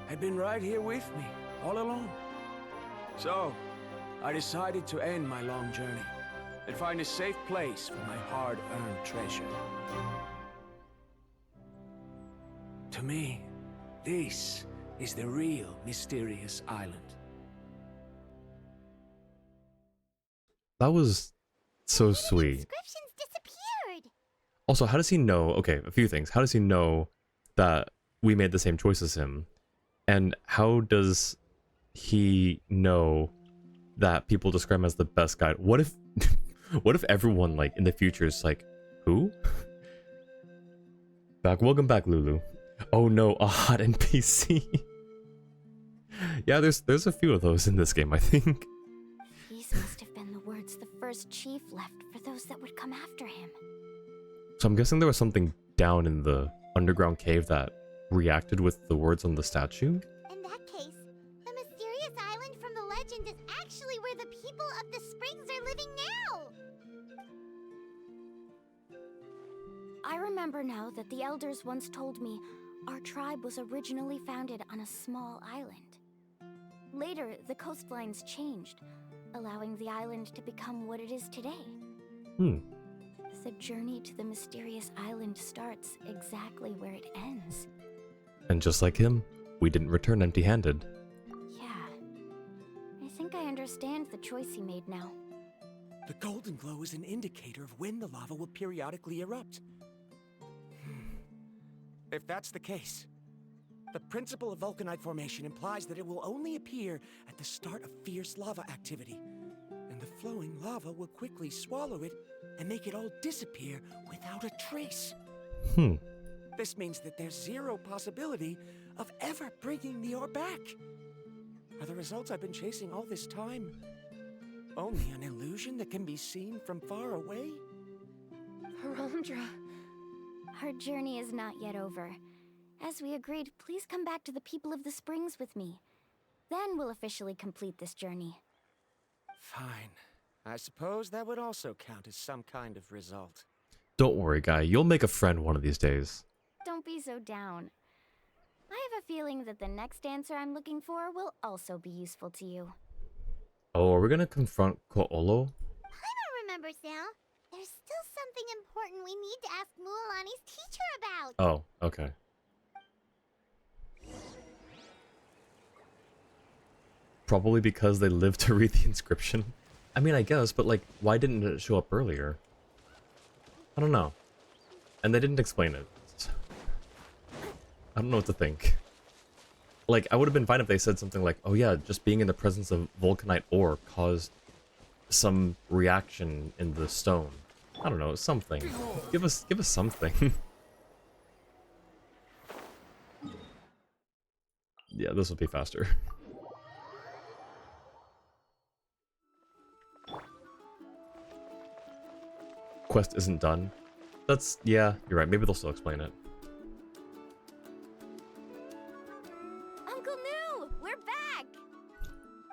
had been right here with me, all along. So, I decided to end my long journey and find a safe place for my hard-earned treasure. To me, this is the real Mysterious Island. That was so sweet. Inscriptions disappeared. Also, how does he know? Okay, a few things. How does he know that we made the same choice as him? And how does he know that people describe him as the best guide? What if what if everyone like in the future is like, who? Welcome back, Lulu. Oh no, a hot NPC. Yeah, there's a few of those in this game, I think. These must have been the words the first chief left for those that would come after him. So I'm guessing there was something down in the underground cave that reacted with the words on the statue? In that case, the Mysterious Island from the legend is actually where the people of the springs are living now! I remember now that the elders once told me our tribe was originally founded on a small island. Later, the coastlines changed, allowing the island to become what it is today. The journey to the Mysterious Island starts exactly where it ends. And just like him, we didn't return empty-handed. Yeah. I think I understand the choice he made now. The golden glow is an indicator of when the lava will periodically erupt. If that's the case, the principle of vulcanite formation implies that it will only appear at the start of fierce lava activity, and the flowing lava will quickly swallow it and make it all disappear without a trace. This means that there's zero possibility of ever bringing the ore back. Are the results I've been chasing all this time only an illusion that can be seen from far away? Verandra. Our journey is not yet over. As we agreed, please come back to the people of the springs with me. Then we'll officially complete this journey. Fine. I suppose that would also count as some kind of result. Don't worry, guy. You'll make a friend one of these days. Don't be so down. I have a feeling that the next answer I'm looking for will also be useful to you. Oh, are we gonna confront Ko'olo? I don't remember, Sal. There's still something important we need to ask Mualani's teacher about. Oh, okay. Probably because they lived to read the inscription. I mean, I guess, but like, why didn't it show up earlier? I don't know. and they didn't explain it. I don't know what to think. Like, I would have been fine if they said something like, oh yeah, just being in the presence of vulcanite ore caused some reaction in the stone. I don't know, something. Give us something. Yeah, this will be faster. Quest isn't done. That's, yeah, you're right. Maybe they'll still explain it. Uncle New, we're back!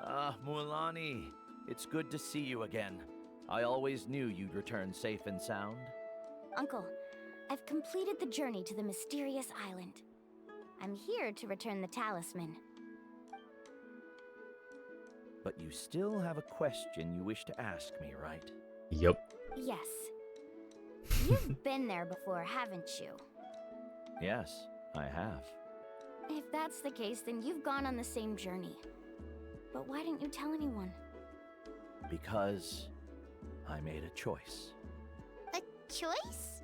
Ah, Mualani, it's good to see you again. I always knew you'd return safe and sound. Uncle, I've completed the journey to the mysterious island. I'm here to return the talisman. But you still have a question you wish to ask me, right? Yep. Yes. You've been there before, haven't you? Yes, I have. If that's the case, then you've gone on the same journey. But why didn't you tell anyone? Because I made a choice. A choice?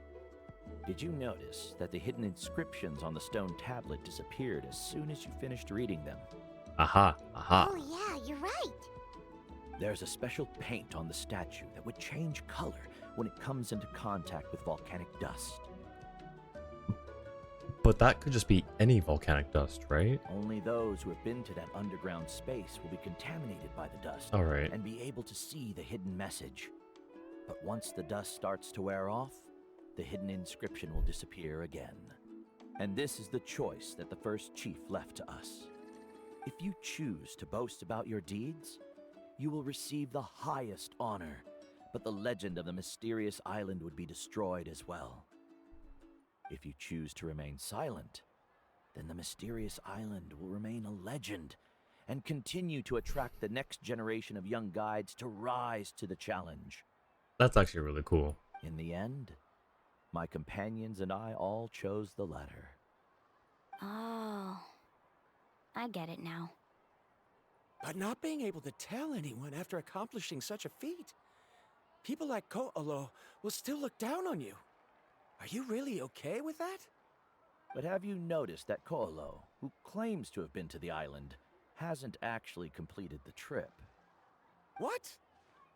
Did you notice that the hidden inscriptions on the stone tablet disappeared as soon as you finished reading them? Aha, aha. Oh yeah, you're right. There's a special paint on the statue that would change color when it comes into contact with volcanic dust. But that could just be any volcanic dust, right? Only those who have been to that underground space will be contaminated by the dust Alright. and be able to see the hidden message. But once the dust starts to wear off, the hidden inscription will disappear again. And this is the choice that the first chief left to us. If you choose to boast about your deeds, you will receive the highest honor, but the legend of the mysterious island would be destroyed as well. If you choose to remain silent, then the mysterious island will remain a legend and continue to attract the next generation of young guides to rise to the challenge. That's actually really cool. In the end, my companions and I all chose the latter. Oh, I get it now. But not being able to tell anyone after accomplishing such a feat. People like Ko'olo will still look down on you. Are you really okay with that? But have you noticed that Ko'olo, who claims to have been to the island, hasn't actually completed the trip? What?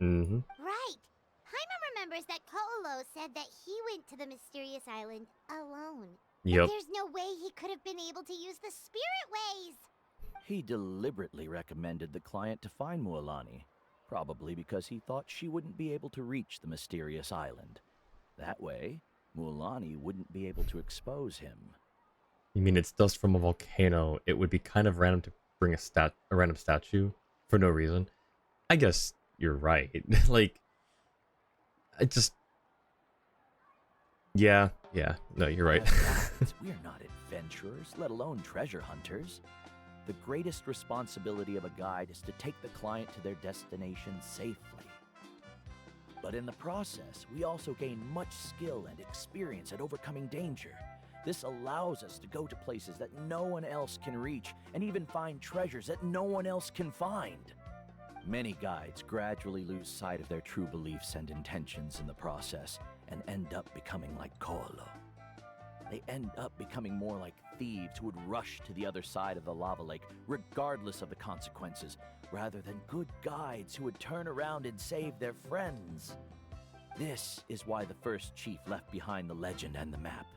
Mm-hmm. Right. Paimon remembers that Ko'olo said that he went to the mysterious island alone. Yep. But there's no way he could have been able to use the spirit ways. He deliberately recommended the client to find Mualani, probably because he thought she wouldn't be able to reach the mysterious island. That way, Mualani wouldn't be able to expose him. You mean it's dust from a volcano? It would be kind of random to bring a random statue for no reason. I guess you're right. Like, I just... Yeah, no, you're right. Besides, we're not adventurers, let alone treasure hunters. The greatest responsibility of a guide is to take the client to their destination safely. But in the process, we also gain much skill and experience at overcoming danger. This allows us to go to places that no one else can reach, and even find treasures that no one else can find. Many guides gradually lose sight of their true beliefs and intentions in the process, and end up becoming like Ko'olo. They end up becoming more like thieves who would rush to the other side of the lava lake, regardless of the consequences, rather than good guides who would turn around and save their friends. This is why the first chief left behind the legend and the map.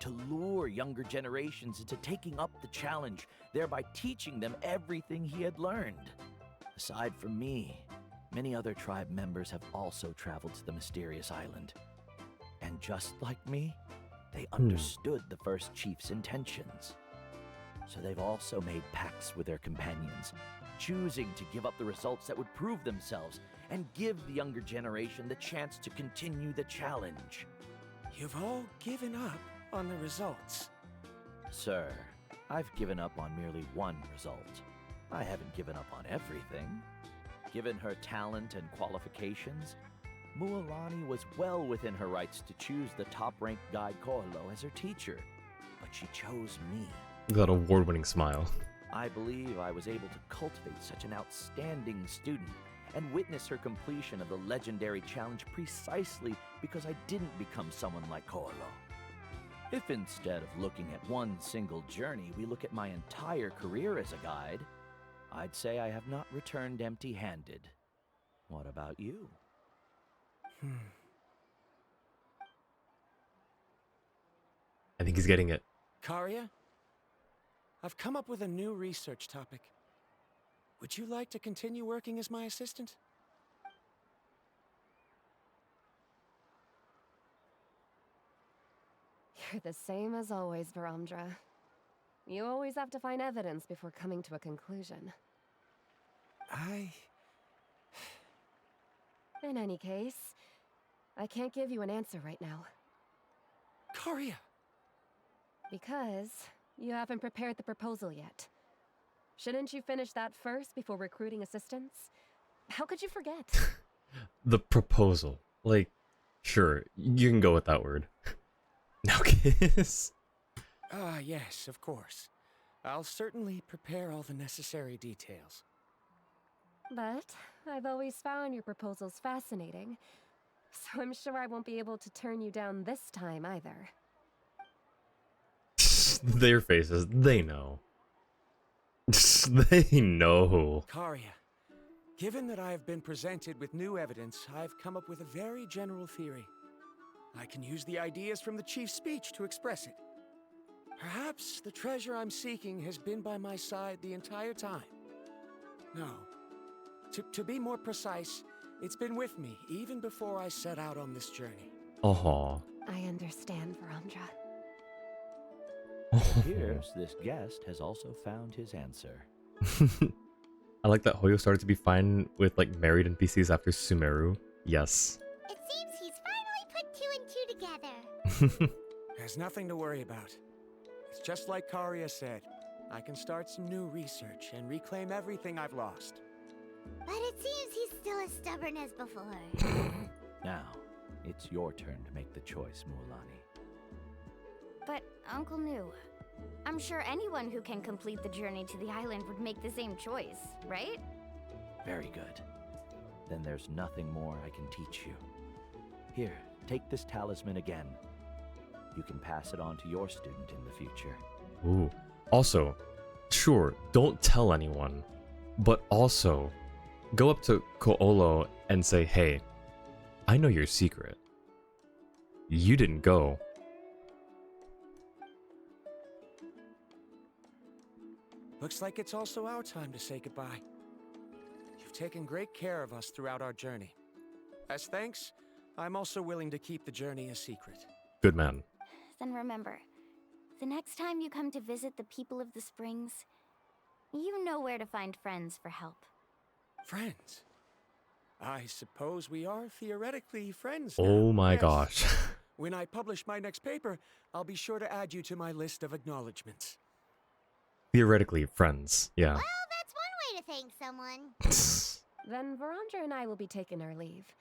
To lure younger generations into taking up the challenge, thereby teaching them everything he had learned. Aside from me, many other tribe members have also traveled to the mysterious island. And just like me, they understood the first chief's intentions. So they've also made pacts with their companions, choosing to give up the results that would prove themselves and give the younger generation the chance to continue the challenge. You've all given up on the results. Sir, I've given up on merely one result. I haven't given up on everything. Given her talent and qualifications, Mualani was well within her rights to choose the top-ranked guide Ko'olo as her teacher, but she chose me. That award-winning smile. I believe I was able to cultivate such an outstanding student and witness her completion of the legendary challenge precisely because I didn't become someone like Ko'olo. If instead of looking at one single journey, we look at my entire career as a guide, I'd say I have not returned empty-handed. What about you? I think he's getting it. Karya, I've come up with a new research topic. Would you like to continue working as my assistant? You're the same as always, Varamdra. You always have to find evidence before coming to a conclusion. In any case, I can't give you an answer right now. Karya! Because you haven't prepared the proposal yet. Shouldn't you finish that first before recruiting assistants? How could you forget? The proposal. Like, sure, you can go with that word. Now kiss. Yes, of course. I'll certainly prepare all the necessary details. But I've always found your proposals fascinating, so I'm sure I won't be able to turn you down this time either. Their faces, they know. They know. Karya, given that I have been presented with new evidence, I've come up with a very general theory. I can use the ideas from the chief's speech to express it. Perhaps the treasure I'm seeking has been by my side the entire time. No. To be more precise, it's been with me even before I set out on this journey. Uh-huh. I understand, Varamdra. It appears this guest has also found his answer. I like that Hoyo started to be fine with like married NPCs after Sumeru. Yes. It seems he's finally put two and two together. There's nothing to worry about. It's just like Karya said. I can start some new research and reclaim everything I've lost. But it seems he's still as stubborn as before. Now, it's your turn to make the choice, Mualani. But, Uncle Nu, I'm sure anyone who can complete the journey to the island would make the same choice, right? Very good. Then there's nothing more I can teach you. Here, take this talisman again. You can pass it on to your student in the future. Ooh. Also, sure, don't tell anyone, but also go up to Ko'olo and say, hey, I know your secret. You didn't go. Looks like it's also our time to say goodbye. You've taken great care of us throughout our journey. As thanks, I'm also willing to keep the journey a secret. Good man. Then remember, the next time you come to visit the people of the Springs, you know where to find friends for help. Friends? I suppose we are theoretically friends now. Oh my Yes. gosh. When I publish my next paper, I'll be sure to add you to my list of acknowledgements. Theoretically, friends. Yeah. Well, that's one way to thank someone. Then Varamdra and I will be taking our leave.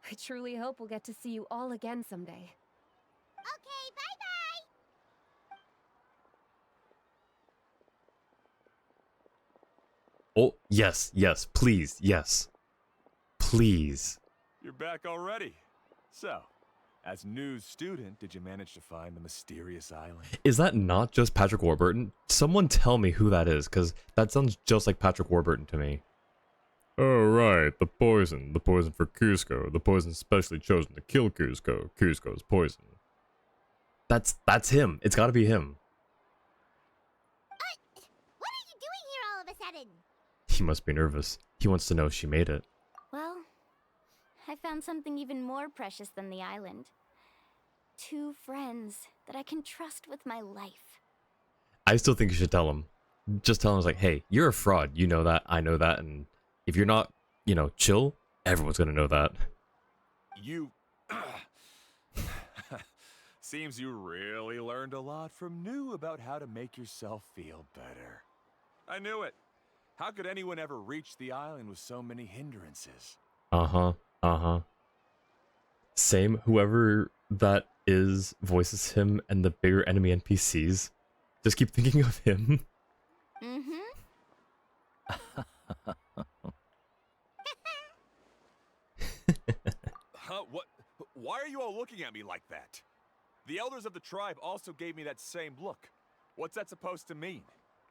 I truly hope we'll get to see you all again someday. Okay, bye-bye! Oh, yes, yes, please, yes. Please. You're back already. So, as news student, did you manage to find the mysterious island? Is that not just Patrick Warburton? Someone tell me who that is, because that sounds just like Patrick Warburton to me. Oh, right, the poison for Cusco, the poison specially chosen to kill Cusco, Cusco's poison. That's him, it's gotta be him. What are you doing here all of a sudden? He must be nervous. He wants to know if she made it. Well, I found something even more precious than the island. 2 friends that I can trust with my life. I still think you should tell him. Just tell him, like, hey, you're a fraud. You know that, I know that, and if you're not, you know, chill, everyone's gonna know that. You... Seems you really learned a lot from New about how to make yourself feel better. I knew it. How could anyone ever reach the island with so many hindrances? Uh-huh. Same, whoever that is voices him and the bigger enemy NPCs. Just keep thinking of him. Huh? What? Why are you all looking at me like that? The elders of the tribe also gave me that same look. What's that supposed to mean?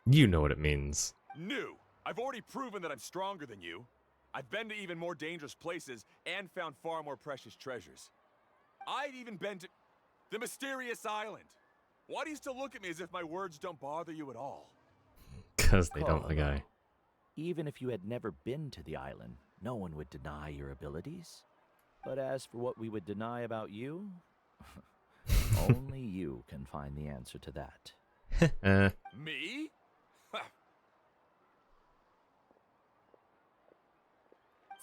You know what it means. New. I've already proven that I'm stronger than you. I've been to even more dangerous places and found far more precious treasures. I've even been to the mysterious island. Why do you still look at me as if my words don't bother you at all? Because they don't, the guy. Even if you had never been to the island, no one would deny your abilities. But as for what we would deny about you, only you can find the answer to that. Me?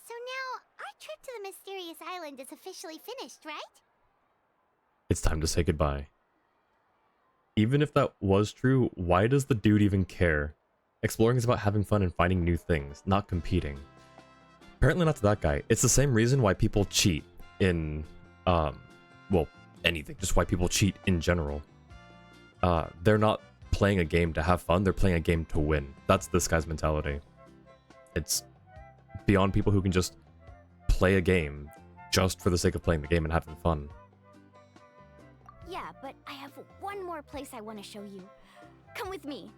So now, our trip to the mysterious island is officially finished, right? It's time to say goodbye. Even if that was true, why does the dude even care? Exploring is about having fun and finding new things, not competing. Apparently not to that guy. It's the same reason why people cheat in, well, anything. Just why people cheat in general. They're not playing a game to have fun, they're playing a game to win. That's this guy's mentality. It's beyond people who can just play a game just for the sake of playing the game and having fun. Yeah, but I have one more place I want to show you. Come with me.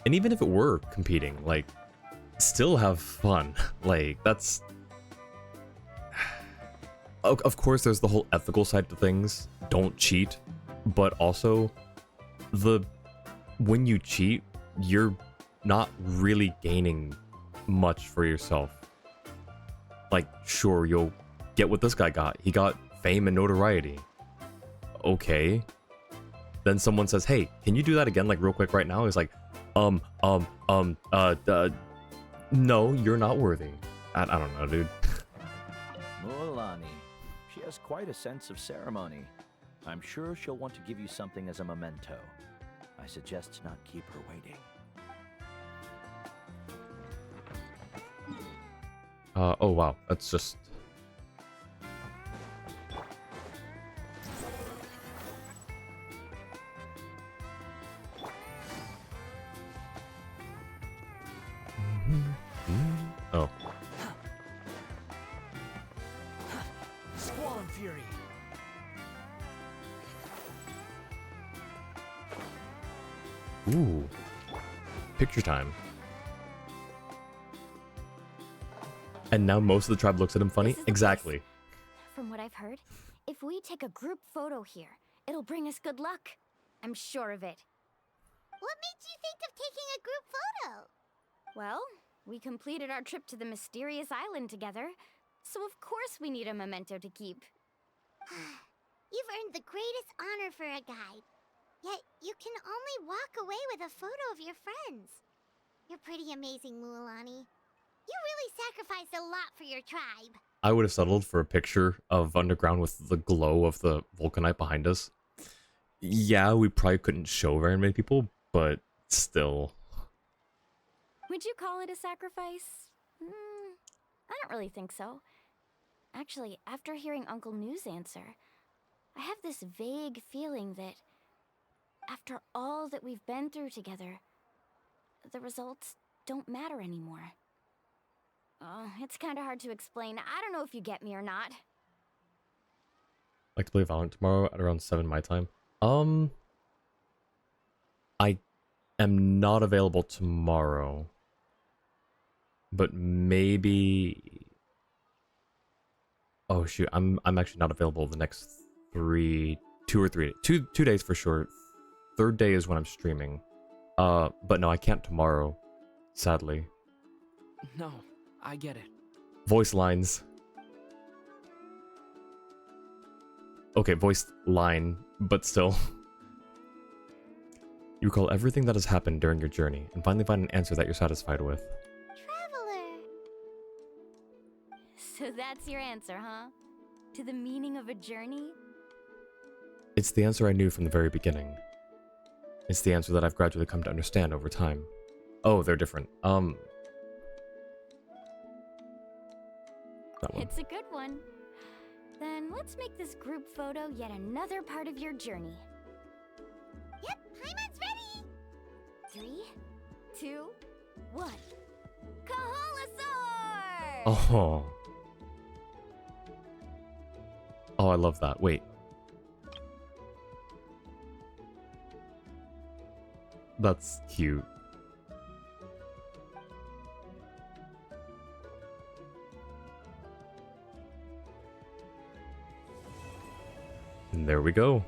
And even if it were competing, like, still have fun. Like, that's... Of course, there's the whole ethical side to things. Don't cheat. But also, when you cheat, you're not really gaining much for yourself. Like, sure, you'll get what this guy got. He got fame and notoriety. Okay. Then someone says, hey, can you do that again, like, real quick right now? He's like, no, you're not worthy. I don't know, dude. Mualani. She has quite a sense of ceremony. I'm sure she'll want to give you something as a memento. I suggest not keep her waiting. Oh wow, that's just... Oh. Squall and Fury. Ooh. Picture time. And now most of the tribe looks at him funny? Exactly. From what I've heard, if we take a group photo here, it'll bring us good luck. I'm sure of it. What made you think of taking a group photo? Well, we completed our trip to the mysterious island together, so of course we need a memento to keep. You've earned the greatest honor for a guide. Yet, you can only walk away with a photo of your friends. You're pretty amazing, Mualani. You really sacrificed a lot for your tribe. I would have settled for a picture of underground with the glow of the vulcanite behind us. Yeah, we probably couldn't show very many people, but still. Would you call it a sacrifice? I don't really think so. Actually, after hearing Uncle New's answer, I have this vague feeling that after all that we've been through together, the results don't matter anymore. Oh, it's kind of hard to explain. I don't know if you get me or not. Like to play Valorant tomorrow at around 7 my time. I am not available tomorrow. But maybe... Oh shoot, I'm actually not available the next 2 days for sure. Third day is when I'm streaming. But no, I can't tomorrow, sadly. No, I get it. Voice lines. Okay, voice line, but still. You recall everything that has happened during your journey and finally find an answer that you're satisfied with. Traveler. So that's your answer, huh? To the meaning of a journey? It's the answer I knew from the very beginning. It's the answer that I've gradually come to understand over time. Oh, they're different. That one. It's a good one. Then let's make this group photo yet another part of your journey. Yep, Paimon's ready! 3, 2, 1. Kaholasaur! Oh. Oh, I love that. Wait. That's cute. And there we go.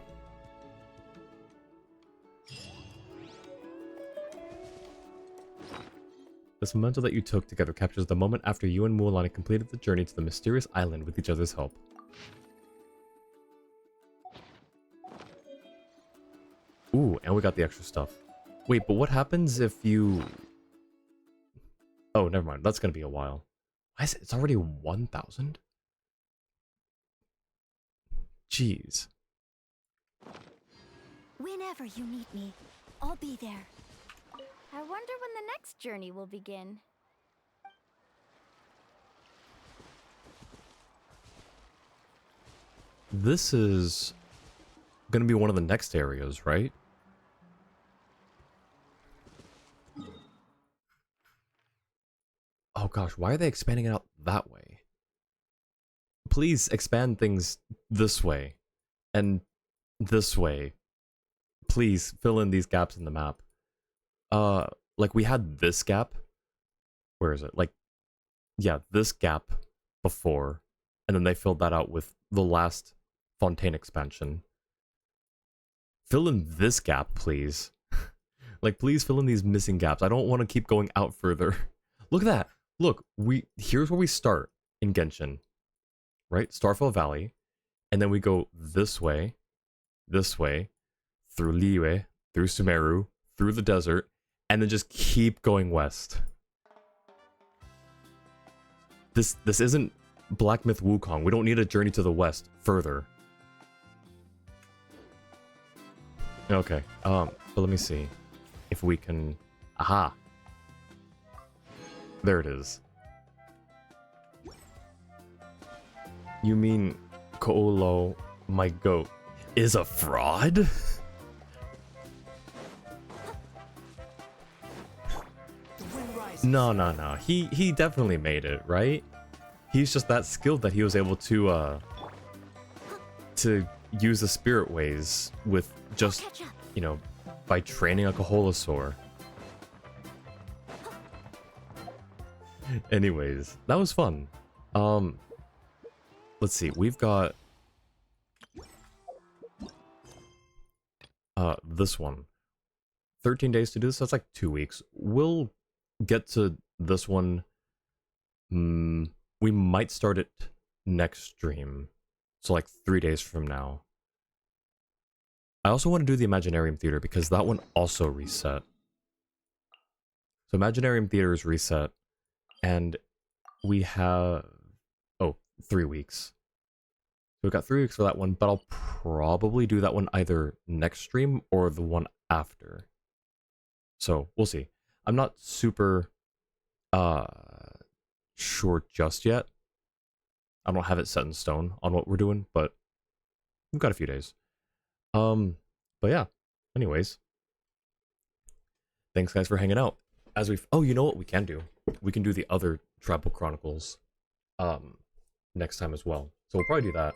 This memento that you took together captures the moment after you and Mualani completed the journey to the mysterious island with each other's help. Ooh, and we got the extra stuff. Wait, but what happens if you... Oh, never mind. That's gonna be a while. Why is it? It's already 1,000? Jeez. Whenever you need me, I'll be there. I wonder when the next journey will begin. This is gonna be one of the next areas, right? Oh gosh, why are they expanding it out that way? Please expand things this way. And this way. Please fill in these gaps in the map. Like we had this gap. Where is it? Like, yeah, this gap before. And then they filled that out with the last Fontaine expansion. Fill in this gap, please. Like, please fill in these missing gaps. I don't want to keep going out further. Look at that. Look, here's where we start in Genshin. Right? Starfall Valley. And then we go this way, through Liyue, through Sumeru, through the desert, and then just keep going west. This isn't Black Myth Wukong. We don't need a journey to the west further. Okay, but let me see if we can... Aha! There it is. You mean Koolo, my goat, is a fraud? No. He definitely made it, right? He's just that skilled that he was able to use the spirit ways with just, you know, by training a Koholosaur. Anyways, that was fun. Let's see, we've got this one. 13 days to do this, that's like 2 weeks. We'll get to this one. We might start it next stream. So like 3 days from now. I also want to do the Imaginarium Theater because that one also reset. So Imaginarium Theater is reset. And we have... Oh, 3 weeks. So we've got 3 weeks for that one, but I'll probably do that one either next stream or the one after. So, we'll see. I'm not super sure just yet. I don't have it set in stone on what we're doing, but we've got a few days. But yeah, anyways. Thanks guys for hanging out. As we've... Oh, you know what we can do? We can do the other Tribal Chronicles next time as well. So we'll probably do that.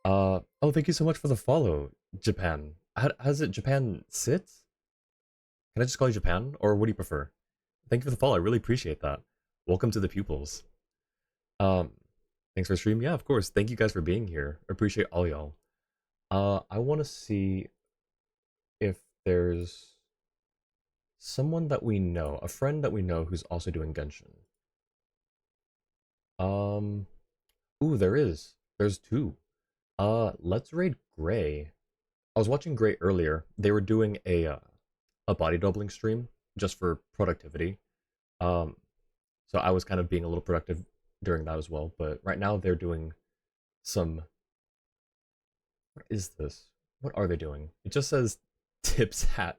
Oh, thank you so much for the follow, Japan. Has it Japan sit? Can I just call you Japan? Or what do you prefer? Thank you for the follow. I really appreciate that. Welcome to the pupils. Thanks for the stream. Yeah, of course. Thank you guys for being here. Appreciate all y'all. I want to see if there's someone that we know, a friend that we know who's also doing Genshin. Ooh, there is. There's 2. Let's raid Gray. I was watching Gray earlier. They were doing a body doubling stream just for productivity. So I was kind of being a little productive during that as well. But right now they're doing some... What is this? What are they doing? It just says tips hat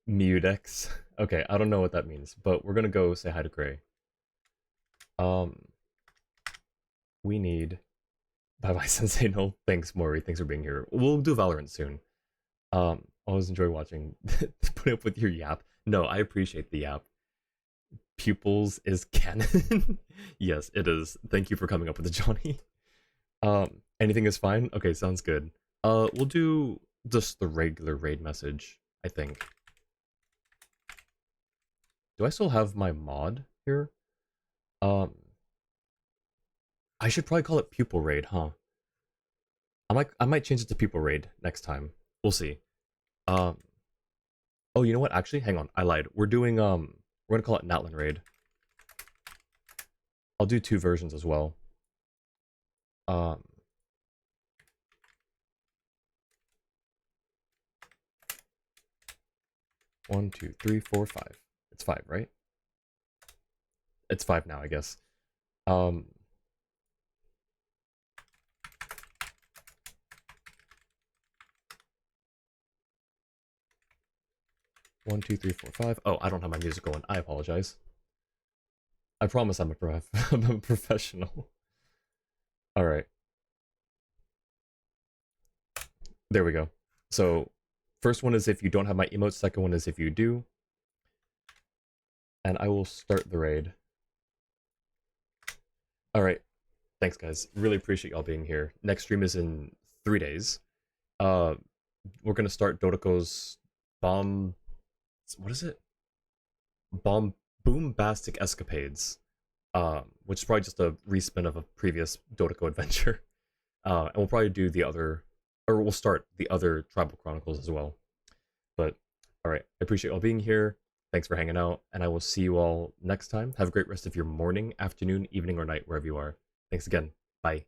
Mudex. Okay, I don't know what that means, but we're gonna go say hi to Gray. We need... Bye-bye, Sensei. No, thanks, Mori. Thanks for being here. We'll do Valorant soon. Always enjoy watching. Put up with your yap. No, I appreciate the yap. Pupils is canon. Yes, it is. Thank you for coming up with it, Johnny. Anything is fine? Okay, sounds good. We'll do just the regular raid message, I think. Do I still have my mod here? I should probably call it pupil raid, huh? I might change it to pupil raid next time. We'll see. Oh, you know what? Actually, hang on. I lied. We're gonna call it Natlan raid. I'll do 2 versions as well. 1, 2, 3, 4, 5. It's 5, right? It's 5 now, I guess. 1, 2, 3, 4, 5. Oh, I don't have my music going. I apologize. I promise I'm I'm a professional. All right. There we go. So, first one is if you don't have my emotes. Second one is if you do. And I will start the raid. All right. Thanks, guys. Really appreciate y'all being here. Next stream is in 3 days. We're gonna start Dodoko's bomb. What is it? Boombastic Escapades. Which is probably just a respin of a previous Dodoko adventure. And we'll probably do the other, or we'll start the other Tribal Chronicles as well. But, alright, I appreciate y'all being here. Thanks for hanging out, and I will see you all next time. Have a great rest of your morning, afternoon, evening, or night, wherever you are. Thanks again. Bye.